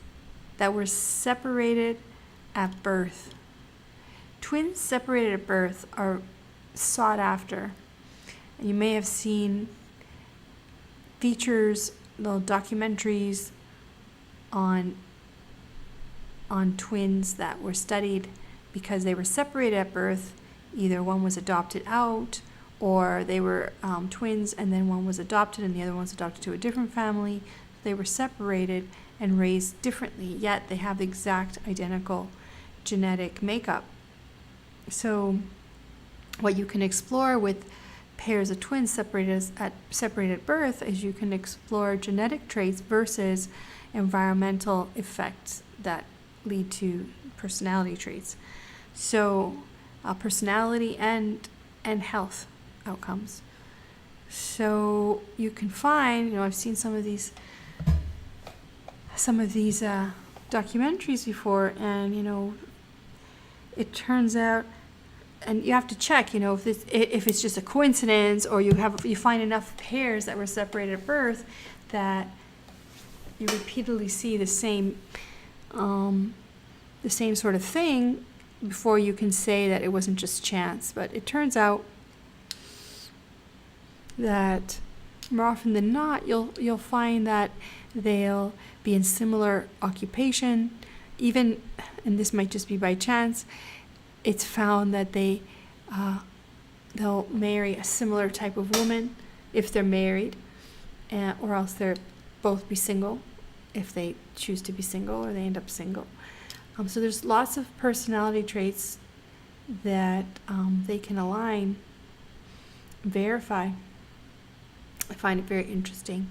that were separated at birth. Twins separated at birth are sought after. You may have seen features, little documentaries on twins that were studied because they were separated at birth. Either one was adopted out, or they were twins and then one was adopted and the other one was adopted to a different family. They were separated and raised differently, yet they have the exact identical genetic makeup. So what you can explore with pairs of twins separated at birth is you can explore genetic traits versus environmental effects that lead to personality traits. So personality and health outcomes. So you can find, I've seen some of these documentaries before, and it turns out, and you have to check, if it's just a coincidence, or you find enough pairs that were separated at birth that you repeatedly see the same sort of thing before you can say that it wasn't just chance. But it turns out that more often than not, you'll find that they'll be in similar occupation, even, and this might just be by chance. It's found that they'll marry a similar type of woman if they're married, or else they'll both be single if they choose to be single, or they end up single. So there's lots of personality traits that they can align, verify. I find it very interesting.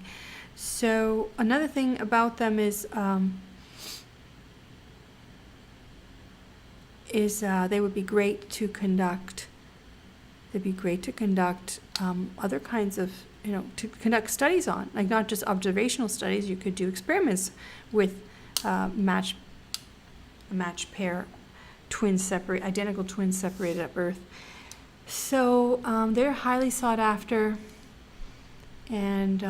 So another thing about them is they would be great to conduct. They'd be great to conduct other kinds of, to conduct studies on, like not just observational studies. You could do experiments with match pair identical twins separated at birth. So they're highly sought after, and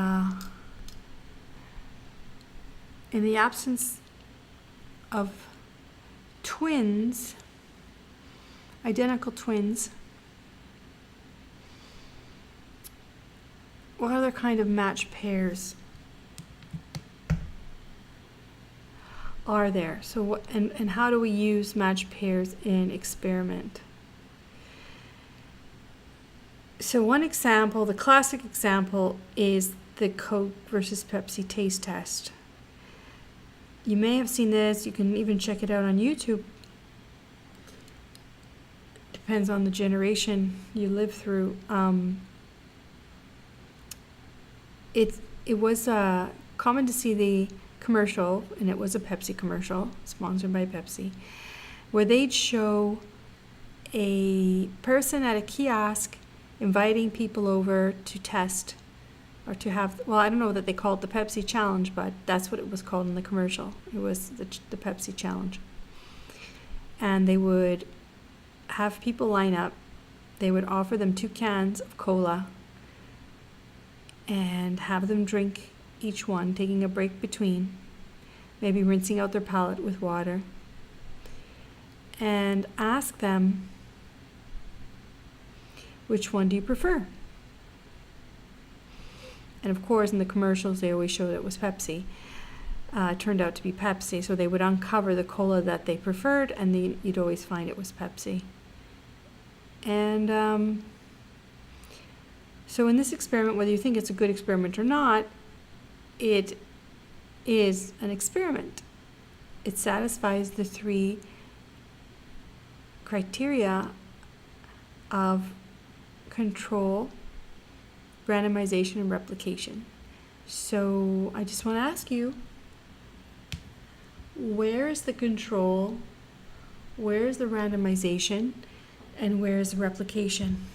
in the absence of twins, identical twins, what other kind of match pairs are there? So and how do we use match pairs in experiment? So one example, the classic example, is the Coke versus Pepsi taste test. You may have seen this. You can even check it out on YouTube. Depends on the generation you live through. It was common to see the commercial, and it was a Pepsi commercial, sponsored by Pepsi, where they'd show a person at a kiosk inviting people over to test, or to have, well, I don't know that they called it the Pepsi Challenge, but that's what it was called in the commercial. It was the Pepsi Challenge. And they would have people line up. They would offer them 2 cans of cola and have them drink each one, taking a break between, maybe rinsing out their palate with water, and ask them, which one do you prefer? And of course, in the commercials, they always showed it was Pepsi. It turned out to be Pepsi, so they would uncover the cola that they preferred, and you'd always find it was Pepsi. And so in this experiment, whether you think it's a good experiment or not, it is an experiment. It satisfies the 3 criteria of control, randomization, and replication. So I just want to ask you, where is the control, where is the randomization, and where is the replication?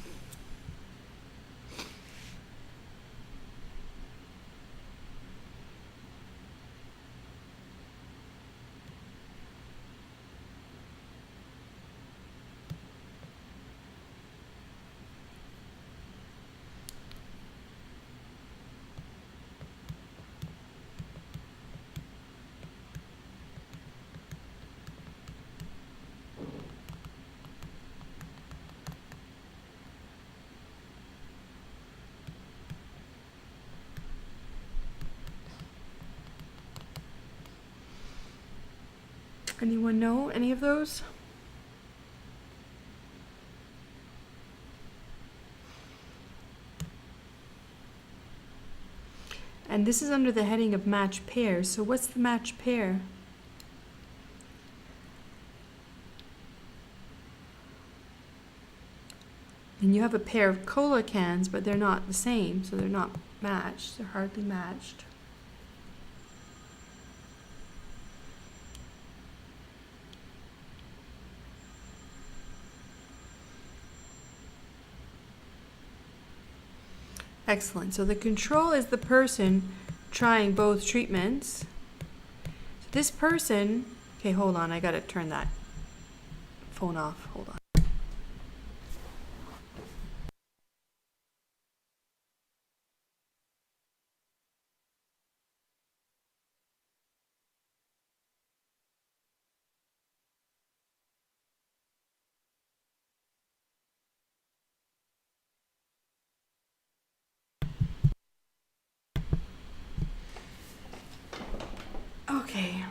Anyone know any of those? And this is under the heading of match pairs. So what's the match pair? And you have a pair of cola cans, but they're not the same, so they're not matched. They're hardly matched. Excellent. So the control is the person trying both treatments. So this person, okay, hold on, I gotta turn that phone off. Hold on. Okay.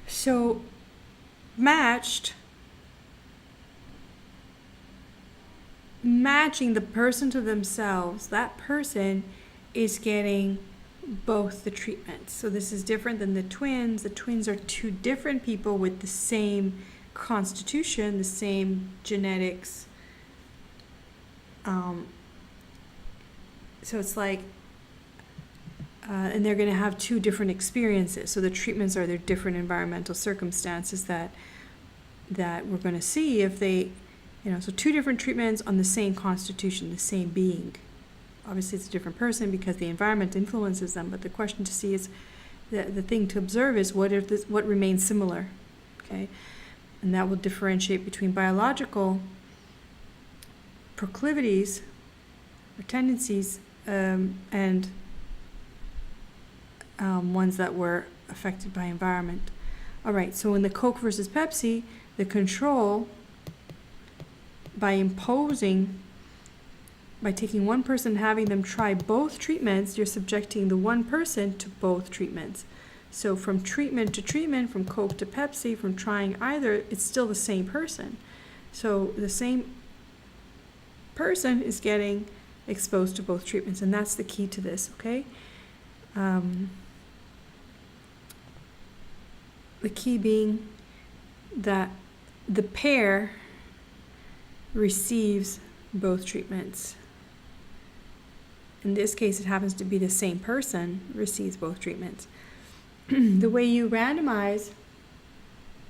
So matching the person to themselves, that person is getting both the treatments. So this is different than the twins. The twins are 2 different people with the same constitution, the same genetics. So it's like, and they're going to have 2 different experiences. So the treatments are their different environmental circumstances that we're going to see if they, so 2 different treatments on the same constitution, the same being. Obviously, it's a different person because the environment influences them. But the question to see is, the thing to observe is what remains similar, okay? And that will differentiate between biological proclivities or tendencies and ones that were affected by environment. All right, so in the Coke versus Pepsi, the control, by taking one person, having them try both treatments, you're subjecting the one person to both treatments. So from treatment to treatment, from Coke to Pepsi, from trying either, it's still the same person. So the same person is getting exposed to both treatments, and that's the key to this, okay? The key being that the pair receives both treatments. In this case, it happens to be the same person receives both treatments. The way you randomize,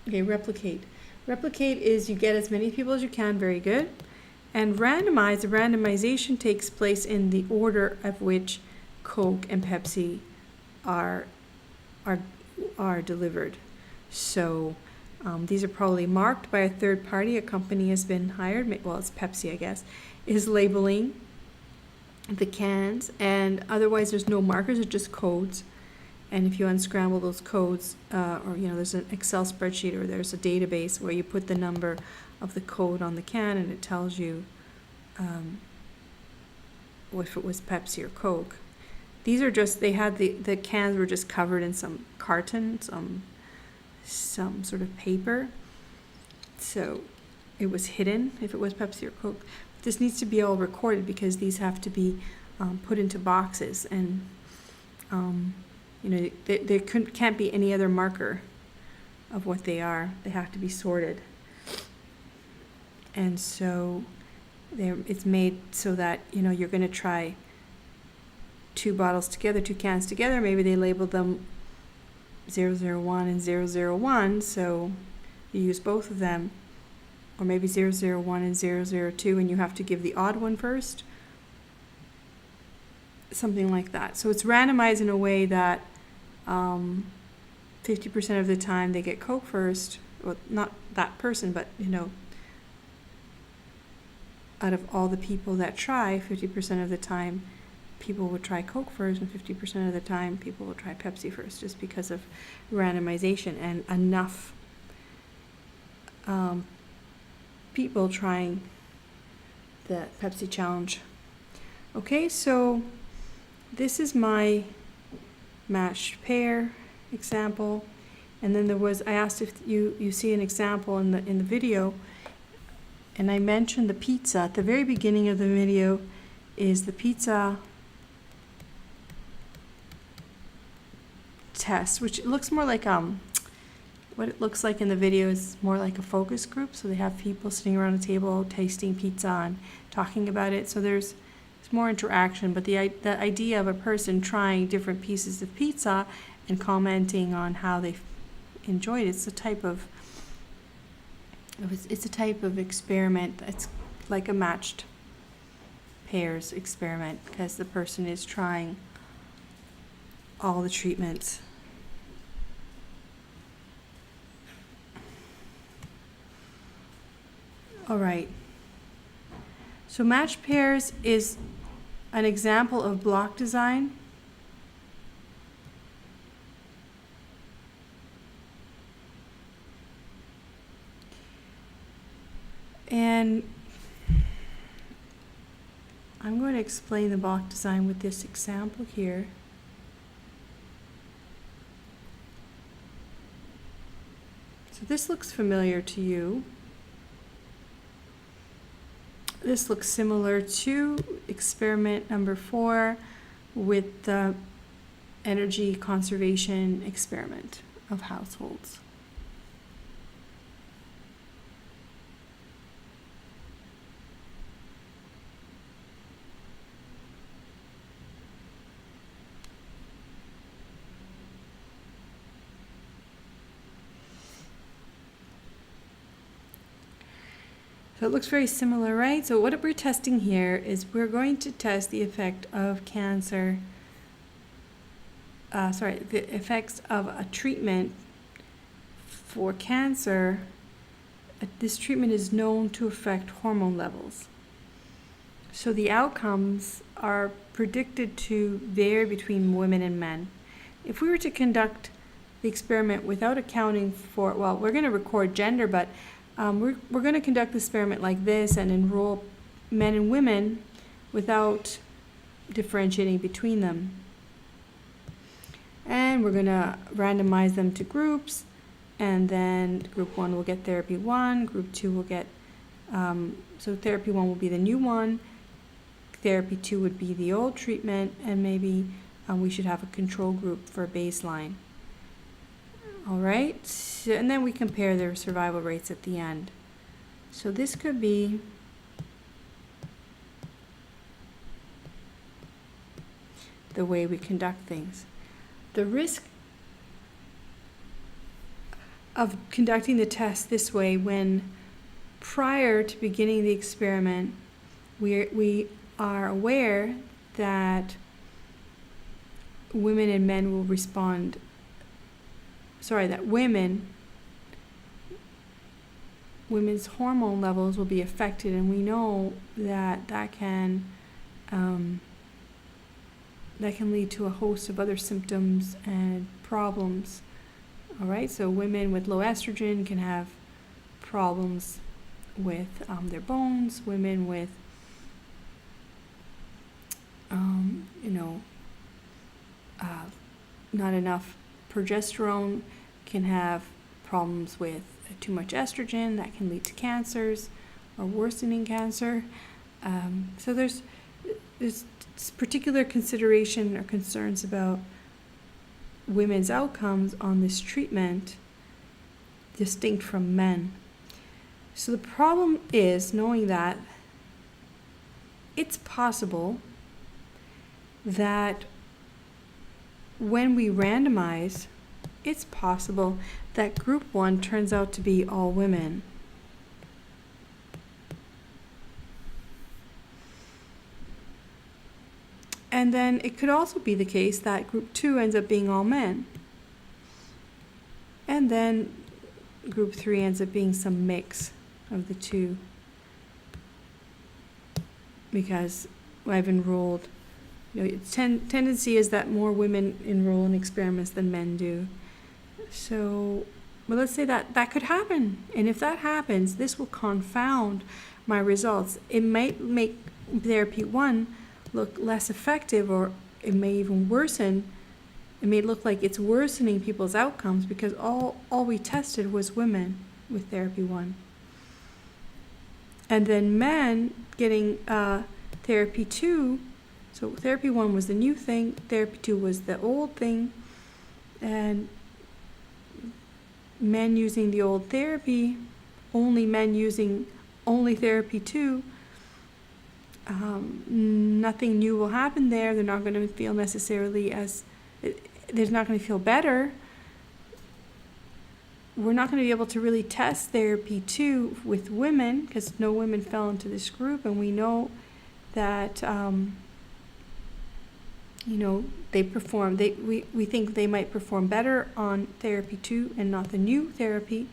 okay, replicate. Replicate is you get as many people as you can, very good. And randomize, the randomization takes place in the order of which Coke and Pepsi are delivered. So these are probably marked by a third party. A company has been hired, well, it's Pepsi, I guess, is labeling the cans, and otherwise there's no markers, it's just codes. And if you unscramble those codes, or there's an Excel spreadsheet or there's a database where you put the number of the code on the can, and it tells you if it was Pepsi or Coke. These are just, they had the cans were just covered in some carton, some sort of paper. So it was hidden if it was Pepsi or Coke. This needs to be all recorded because these have to be put into boxes, and there can't be any other marker of what they are. They have to be sorted. And so it's made so that you're going to try 2 bottles together, 2 cans together. Maybe they labeled them 001 and 001, so you use both of them. Or maybe 001 and 002, and you have to give the odd one first. Something like that. So it's randomized in a way that 50% of the time they get Coke first. Well, not that person, but out of all the people that try, 50% of the time people would try Coke first, and 50% of the time people will try Pepsi first, just because of randomization and enough people trying the Pepsi challenge. Okay, so this is my matched pair example, and then I asked if you see an example in the video, and I mentioned the pizza at the very beginning of the video. Is the pizza test, which looks more like what it looks like in the video is more like a focus group. So they have people sitting around a table tasting pizza and talking about it. So there's more interaction, but the idea of a person trying different pieces of pizza and commenting on how they enjoyed it, it's a type of experiment. It's like a matched pairs experiment, because the person is trying all the treatments. All right. So matched pairs is an example of block design. And I'm going to explain the block design with this example here. So this looks familiar to you. This looks similar to experiment number 4 with the energy conservation experiment of households. So it looks very similar, right? So what we're testing here is we're going to test the effect of cancer, the effects of a treatment for cancer. This treatment is known to affect hormone levels. So the outcomes are predicted to vary between women and men. If we were to conduct the experiment without accounting for, well, we're going to record gender, but we're going to conduct the experiment like this and enroll men and women without differentiating between them. And we're going to randomize them to groups, and then group 1 will get therapy 1, group 2 will get, so therapy 1 will be the new one, therapy 2 would be the old treatment, and maybe we should have a control group for baseline. All right, so, and then we compare their survival rates at the end. So this could be the way we conduct things. The risk of conducting the test this way, when prior to beginning the experiment, we are aware that women and men will respond, that women's hormone levels will be affected, and we know that can lead to a host of other symptoms and problems. All right, so women with low estrogen can have problems with their bones, women with, not enough progesterone can have problems with too much estrogen that can lead to cancers or worsening cancer. So there's particular consideration or concerns about women's outcomes on this treatment distinct from men. So the problem is knowing that it's possible that when we randomize, it's possible that group 1 turns out to be all women. And then it could also be the case that group 2 ends up being all men. And then group 3 ends up being some mix of the two. Because I've enrolled, tendency is that more women enroll in experiments than men do. So, well, let's say that could happen. And if that happens, this will confound my results. It might make therapy 1 look less effective, or it may even worsen. It may look like it's worsening people's outcomes because all we tested was women with therapy 1. And then men getting therapy 2, so therapy 1 was the new thing, therapy 2 was the old thing, and men using the old therapy, only men using only therapy 2, nothing new will happen there. They're not going to feel necessarily they're not going to feel better. We're not going to be able to really test therapy 2 with women because no women fell into this group, and we know that they perform. We think they might perform better on therapy 2 and not the new therapy.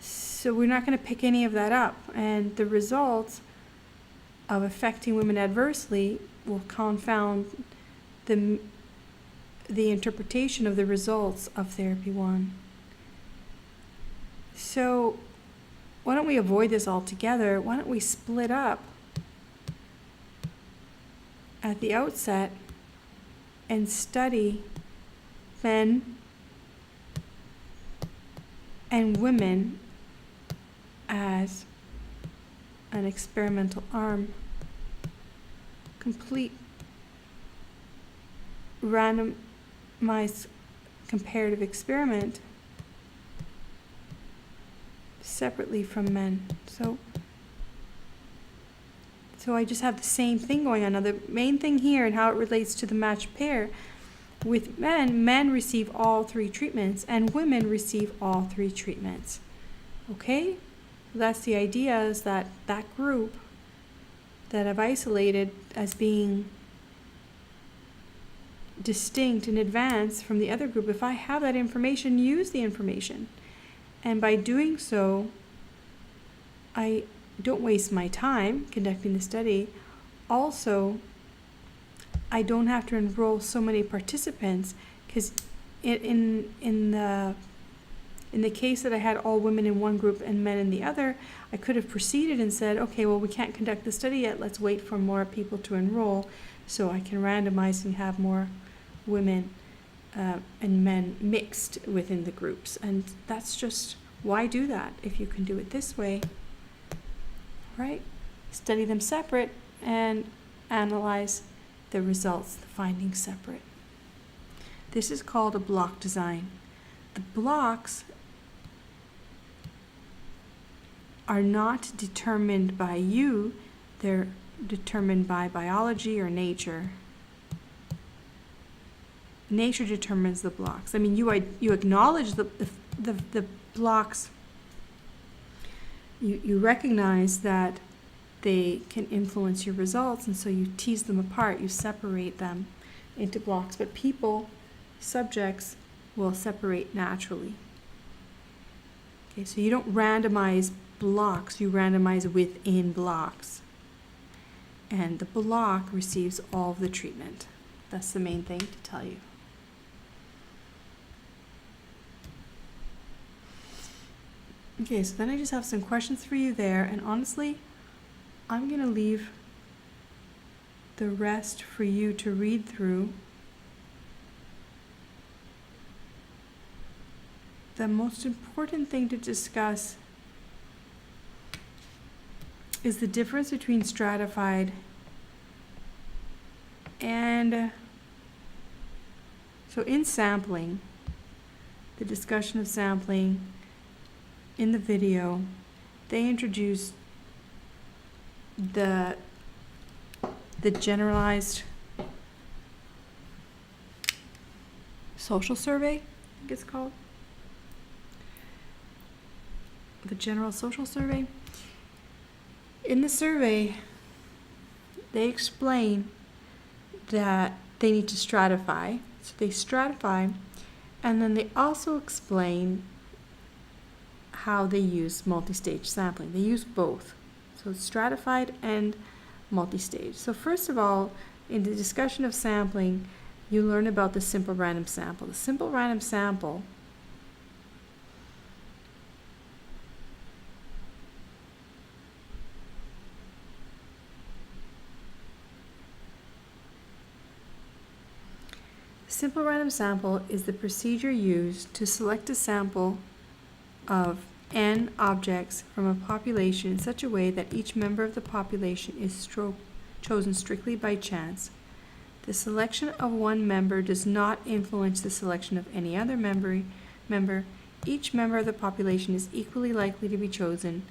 So we're not going to pick any of that up, and the results of affecting women adversely will confound the interpretation of the results of therapy 1. So why don't we avoid this altogether? Why don't we split up at the outset and study men and women as an experimental arm, complete randomized comparative experiment separately from men. So I just have the same thing going on. Now the main thing here and how it relates to the matched pair, with men receive all 3 treatments and women receive all 3 treatments. Okay? That's the idea, is that group that I've isolated as being distinct in advance from the other group, if I have that information, use the information. And by doing so, I don't waste my time conducting the study. Also, I don't have to enroll so many participants, because in the case that I had all women in one group and men in the other, I could have proceeded and said, okay, well, we can't conduct the study yet. Let's wait for more people to enroll so I can randomize and have more women and men mixed within the groups. And that's just, why do that if you can do it this way, right? Study them separate and analyze the results, the findings separate. This is called a block design. The blocks are not determined by you, they're determined by biology or nature. Nature determines the blocks. I mean, you acknowledge the blocks. You recognize that they can influence your results, and so you tease them apart, you separate them into blocks. But people, subjects, will separate naturally. Okay, so you don't randomize blocks, you randomize within blocks. And the block receives all of the treatment. That's the main thing to tell you. Okay, so then I just have some questions for you there, and honestly, I'm going to leave the rest for you to read through. The most important thing to discuss is the difference between stratified and, so in sampling, the discussion of sampling in the video, they introduced the generalized social survey, I think it's called. The general social survey. In the survey, they explain that they need to stratify. So they stratify, and then they also explain how they use multi-stage sampling. They use both. So it's stratified and multi-stage. So first of all, in the discussion of sampling, you learn about the simple random sample. The simple random sample is the procedure used to select a sample of n objects from a population in such a way that each member of the population is chosen strictly by chance. The selection of one member does not influence the selection of any other member. Each member of the population is equally likely to be chosen,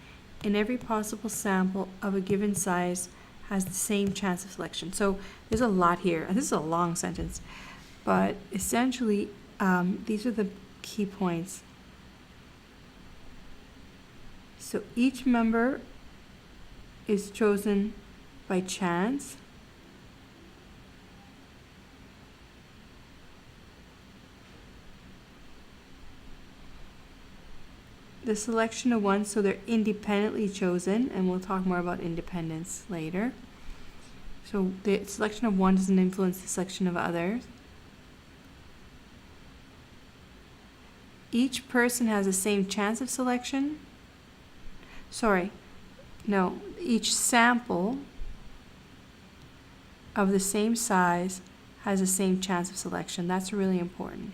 and every possible sample of a given size has the same chance of selection. So there's a lot here, and this is a long sentence, but essentially these are the key points. So each member is chosen by chance. The selection of one, so they're independently chosen, and we'll talk more about independence later. So the selection of one doesn't influence the selection of others. Each person has the same chance of selection. Each sample of the same size has the same chance of selection. That's really important.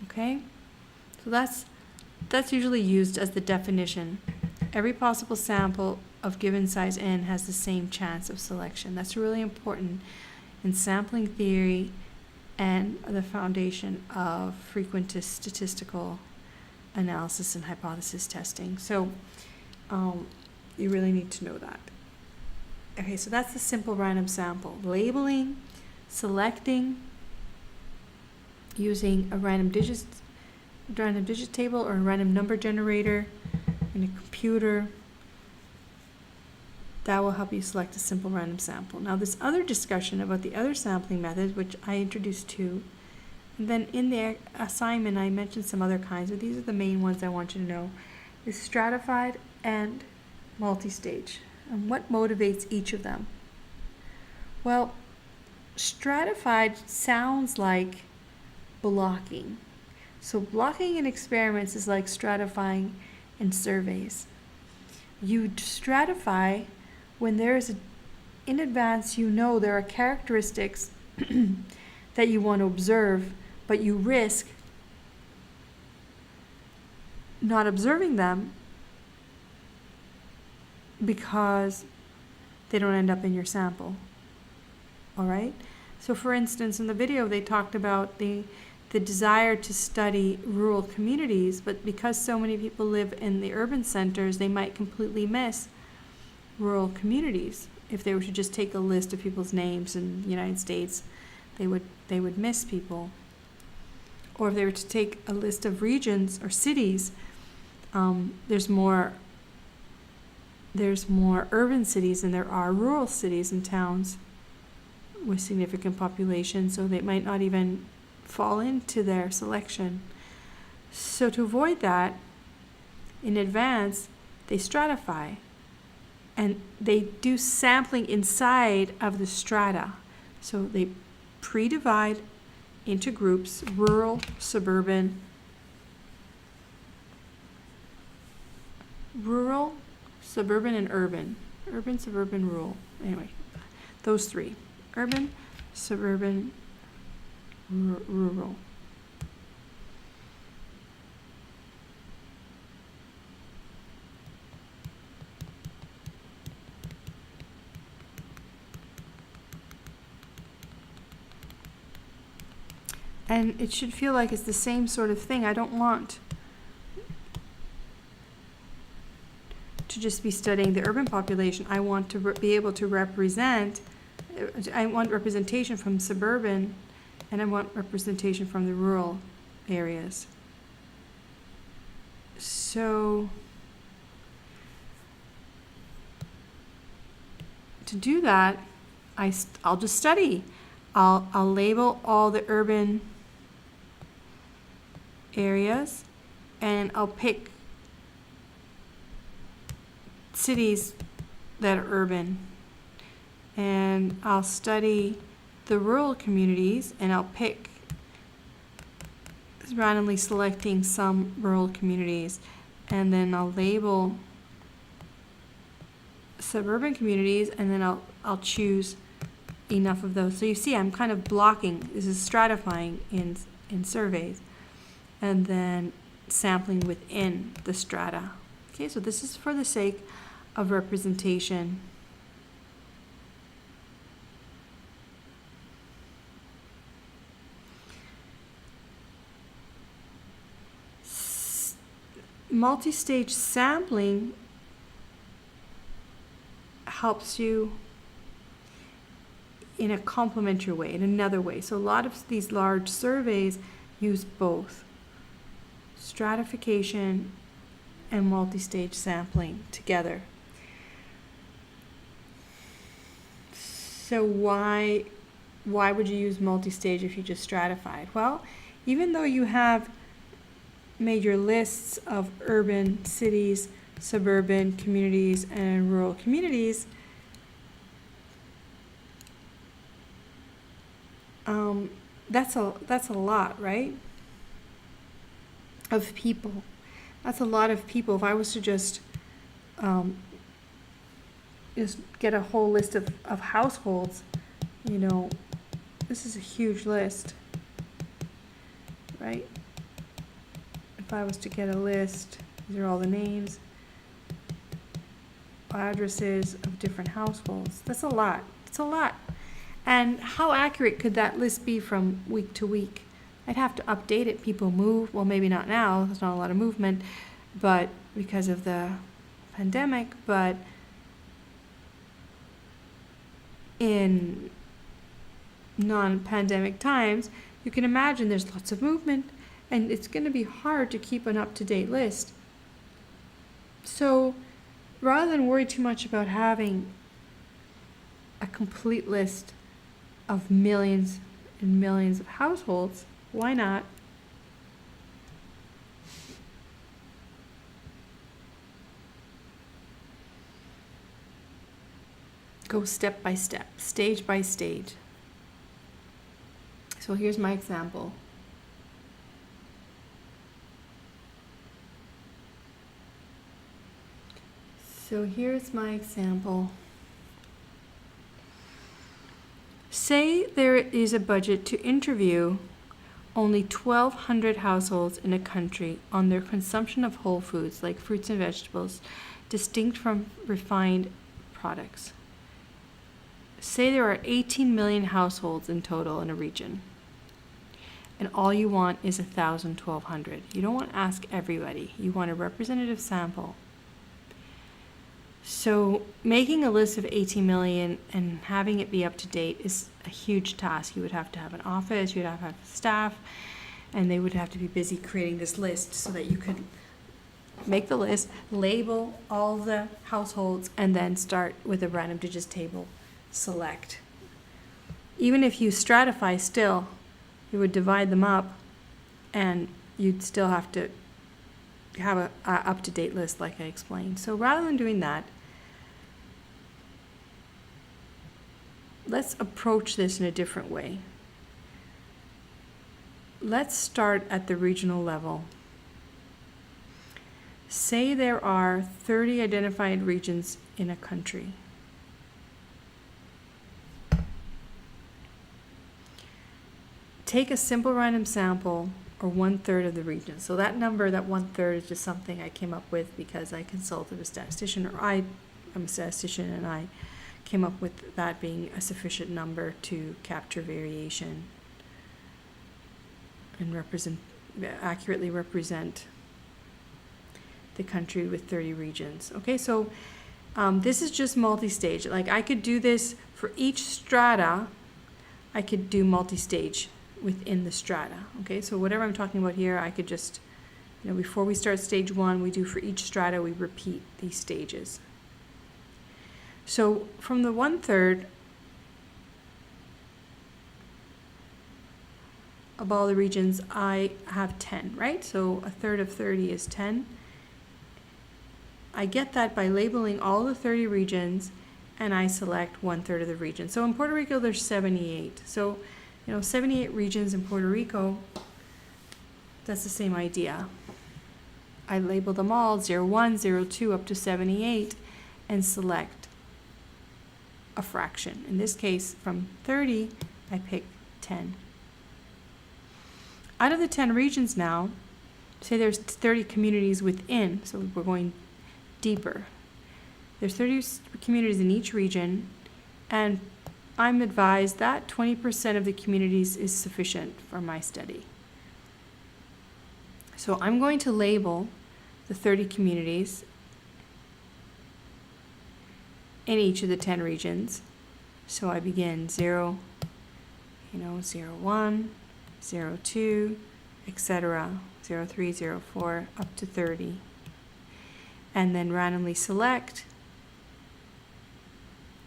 Okay? So that's usually used as the definition. Every possible sample of given size n has the same chance of selection. That's really important in sampling theory and the foundation of frequent statistical analysis and hypothesis testing. So you really need to know that. Okay, so that's the simple random sample. Labeling, selecting, using a random digit table or a random number generator in a computer. That will help you select a simple random sample. Now this other discussion about the other sampling methods, which I introduced too, and then in the assignment I mentioned some other kinds, but these are the main ones I want you to know, is stratified and multi-stage. And what motivates each of them? Well, stratified sounds like blocking. So blocking in experiments is like stratifying in surveys. You stratify when in advance you know there are characteristics that you want to observe, but you risk not observing them because they don't end up in your sample. All right? So for instance, in the video they talked about the desire to study rural communities, but because so many people live in the urban centers, they might completely miss rural communities. If they were to just take a list of people's names in the United States, they would miss people. Or if they were to take a list of regions or cities, there's more urban cities than there are rural cities and towns with significant population, so they might not even fall into their selection. So to avoid that, in advance, they stratify. And they do sampling inside of the strata. So they pre-divide into groups, rural, suburban, rural, suburban, and urban. Urban, suburban, rural. Anyway, those three. Urban, suburban, rural. And it should feel like it's the same sort of thing. I don't want to just be studying the urban population. I want to be able to represent, I want representation from suburban, and I want representation from the rural areas. So to do that, I'll just study. I'll label all the urban areas, and I'll pick cities that are urban, and I'll study the rural communities, and I'll pick, randomly selecting some rural communities, and then I'll label suburban communities, and then I'll choose enough of those. So you see, I'm kind of blocking. This is stratifying in surveys, and then sampling within the strata. Okay, so this is for the sake of representation. Multi-stage sampling helps you in a complementary way, in another way. So a lot of these large surveys use both stratification and multi-stage sampling together. So why would you use multi-stage if you just stratified? Well, even though you have made your lists of urban cities, suburban communities, and rural communities, that's a lot, right? Of people. That's a lot of people. If I was to just get a whole list of households, you know, this is a huge list, right? If I was to get a list, these are all the names, addresses of different households. That's a lot. It's a lot. And how accurate could that list be from week to week? I'd have to update it. People move. Well, maybe not now. There's not a lot of movement, but because of the pandemic. But in non-pandemic times, you can imagine there's lots of movement, and it's going to be hard to keep an up-to-date list. So rather than worry too much about having a complete list of millions and millions of households, why not go step by step, stage by stage? So here's my example. Say there is a budget to interview only 1,200 households in a country on their consumption of whole foods like fruits and vegetables, distinct from refined products. Say there are 18 million households in total in a region, and all you want is 1,000, 1,200. You don't want to ask everybody. You want a representative sample. So making a list of 18 million and having it be up to date is a huge task. You would have to have an office, you'd have to have staff, and they would have to be busy creating this list so that you could make the list, label all the households, and then start with a random digits table, select. Even if you stratify still, you would divide them up, and you'd still have to have a up-to-date list like I explained. So rather than doing that, let's approach this in a different way. Let's start at the regional level. Say there are 30 identified regions in a country. Take a simple random sample, or 1/3 of the region. So that number, that 1/3, is just something I came up with because I consulted a statistician, or I'm a statistician, and I came up with that being a sufficient number to capture variation and accurately represent the country with 30 regions. Okay, so this is just multi-stage. Like, I could do this for each strata. I could do multi-stage within the strata. Okay, so whatever I'm talking about here, I could just, before we start stage 1, we do for each strata, we repeat these stages. So from the 1/3 of all the regions, I have 10, right? So 1/3 of 30 is 10. I get that by labeling all the 30 regions, and I select 1/3 of the region. So in Puerto Rico, there's 78. So 78 regions in Puerto Rico, that's the same idea. I label them all 01, 02, up to 78, and select a fraction. In this case, from 30, I pick 10. Out of the 10 regions now, say there's 30 communities within, so we're going deeper. There's 30 communities in each region, and I'm advised that 20% of the communities is sufficient for my study. So I'm going to label the 30 communities in each of the 10 regions. So I begin 0, 01, 02, etc., 03, 04, up to 30. And then randomly select,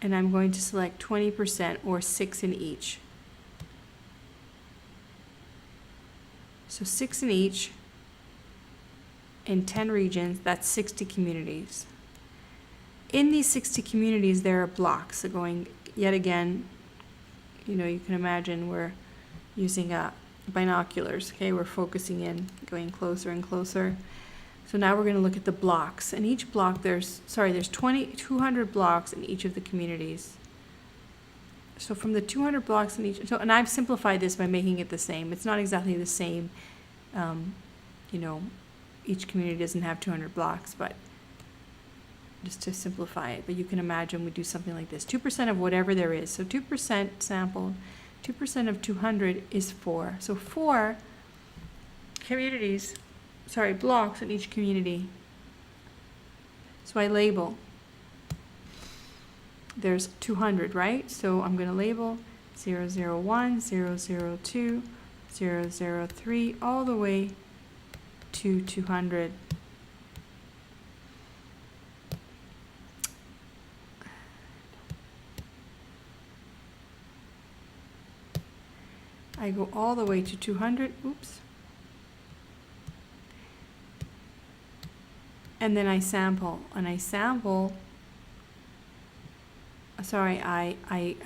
and I'm going to select 20%, or 6 in each. So 6 in each, in 10 regions, that's 60 communities. In these 60 communities, there are blocks. So going, yet again, you can imagine we're using binoculars, okay? We're focusing in, going closer and closer. So now we're going to look at the blocks. In each block, there's 200 blocks in each of the communities. So from the 200 blocks in each, and I've simplified this by making it the same. It's not exactly the same. Each community doesn't have 200 blocks, but just to simplify it. But you can imagine we do something like this. 2% of whatever there is. So 2% sampled, 2% of 200 is 4. So 4 blocks in each community. So I label. There's 200, right? So I'm going to label 001, 002, 003, all the way to 200. I go all the way to 200. Oops. And then I sample, I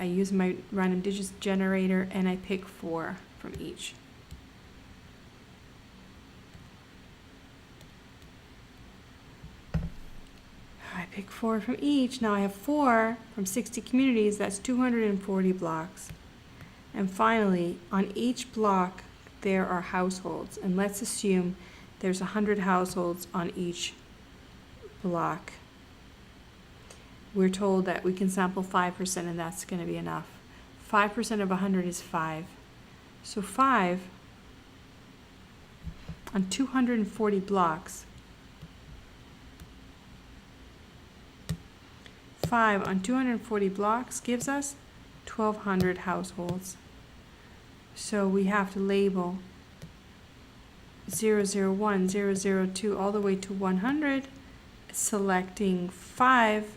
use my random digits generator, and I pick 4 from each. I pick 4 from each. Now I have 4 from 60 communities. That's 240 blocks. And finally, on each block, there are households. And let's assume there's 100 households on each block. We're told that we can sample 5%, and that's going to be enough. 5% of 100 is 5. So 5 on 240 blocks. 5 on 240 blocks gives us 1,200 households. So we have to label 001, 002, all the way to 100, selecting 5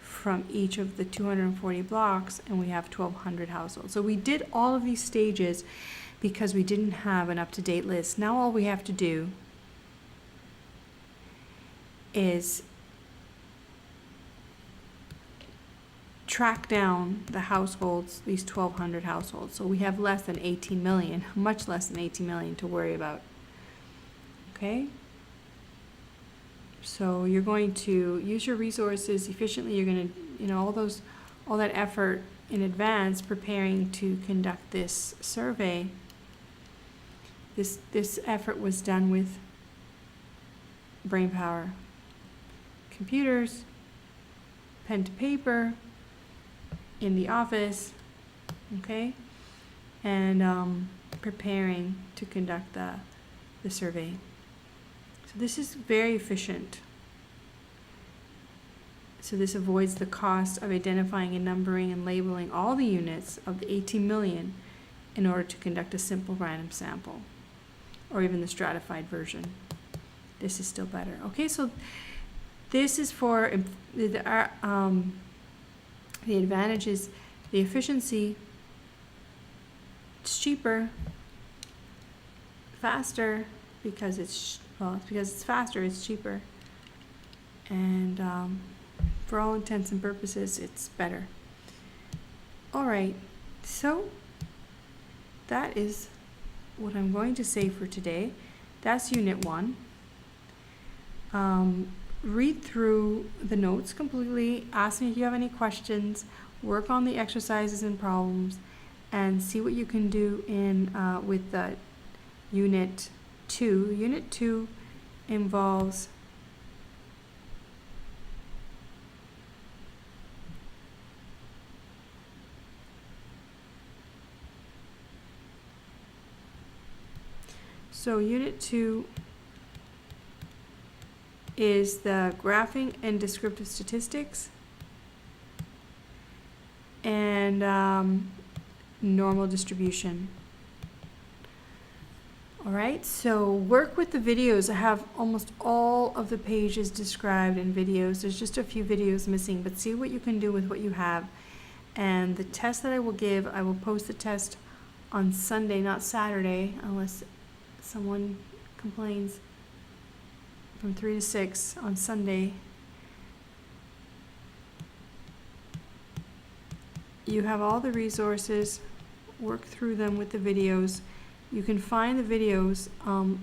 from each of the 240 blocks, and we have 1,200 households. So we did all of these stages because we didn't have an up-to-date list. Now all we have to do is track down the households, these 1,200 households. So we have less than 18 million, much less than 18 million to worry about. Okay? So you're going to use your resources efficiently. You're going to, you know, all that effort in advance preparing to conduct this survey. This effort was done with brain power, computers, pen to paper, in the office, okay, and preparing to conduct the survey. So this is very efficient. So this avoids the cost of identifying and numbering and labeling all the units of the 18 million in order to conduct a simple random sample, or even the stratified version. This is still better. Okay, so this is for the advantage is the efficiency. It's cheaper, faster, because it's faster, it's cheaper, and for all intents and purposes, it's better. All right, so that is what I'm going to say for today. That's Unit 1. Read through the notes completely, ask me if you have any questions, work on the exercises and problems, and see what you can do in with the Unit 2. Unit 2 involves Unit 2 is the graphing and descriptive statistics and normal distribution. All right, so work with the videos. I have almost all of the pages described in videos. There's just a few videos missing, but see what you can do with what you have. And the test that I will give, I will post the test on Sunday, not Saturday, unless someone complains, from 3 to 6 on Sunday. You have all the resources, work through them with the videos. You can find the videos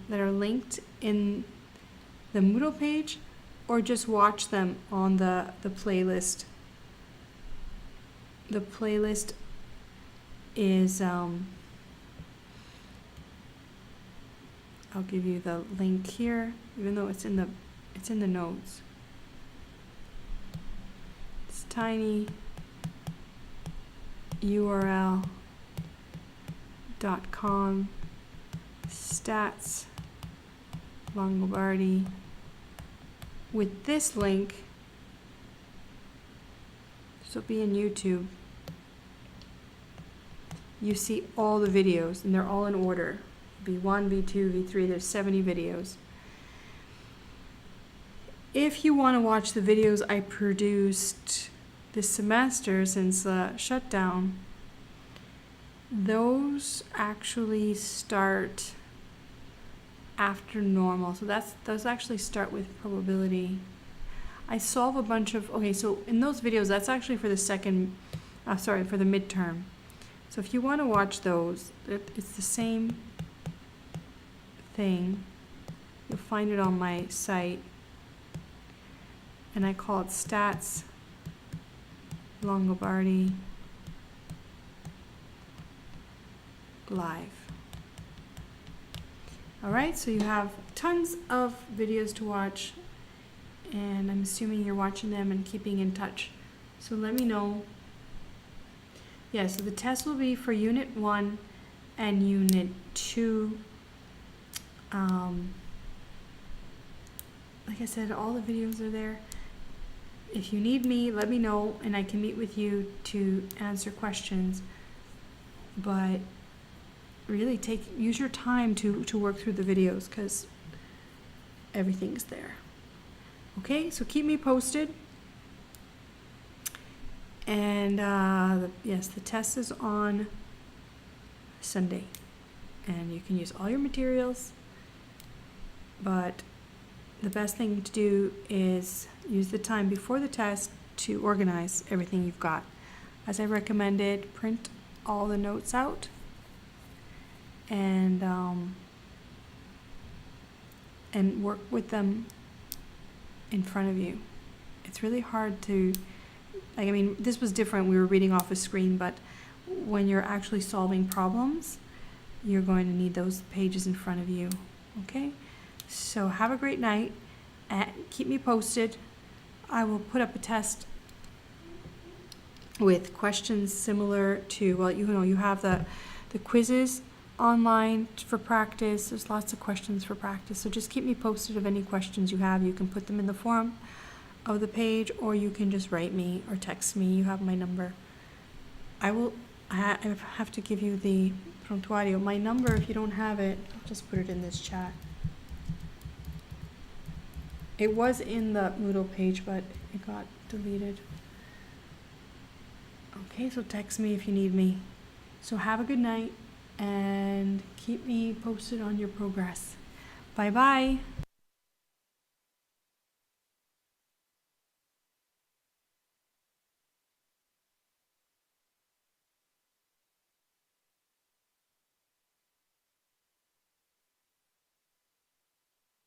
that are linked in the Moodle page, or just watch them on the playlist. The playlist is I'll give you the link here, even though it's in the notes. It's tiny. url.com StatsLongobardi. With this link, so be in YouTube, you see all the videos, and they're all in order. V1, V2, V3, there's 70 videos. If you want to watch the videos I produced this semester since the shutdown, those actually start after normal. So those actually start with probability. I solve a bunch of, okay, so in those videos, that's actually for the for the midterm. So if you want to watch those, it's the same thing. You'll find it on my site, and I call it StatsLongobardiLive. All right, so you have tons of videos to watch, and I'm assuming you're watching them and keeping in touch. So let me know. Yeah, so the test will be for Unit 1 and Unit 2. Like I said, all the videos are there. If you need me, let me know, and I can meet with you to answer questions. But really use your time to work through the videos, because everything's there. Okay, so keep me posted. And yes, the test is on Sunday, and you can use all your materials, but the best thing to do is use the time before the test to organize everything you've got. As I recommended, print all the notes out, and work with them in front of you. It's really hard to, like, I mean, this was different. We were reading off a screen, but when you're actually solving problems, you're going to need those pages in front of you. Okay? So have a great night and keep me posted. I will put up a test with questions similar to, well, you have the quizzes online for practice. There's lots of questions for practice. So just keep me posted of any questions you have. You can put them in the form of the page, or you can just write me or text me. You have my number. I have to give you the prontuario. My number, if you don't have it, I'll just put it in this chat. It was in the Moodle page, but it got deleted. Okay, so text me if you need me. So have a good night and keep me posted on your progress. Bye-bye.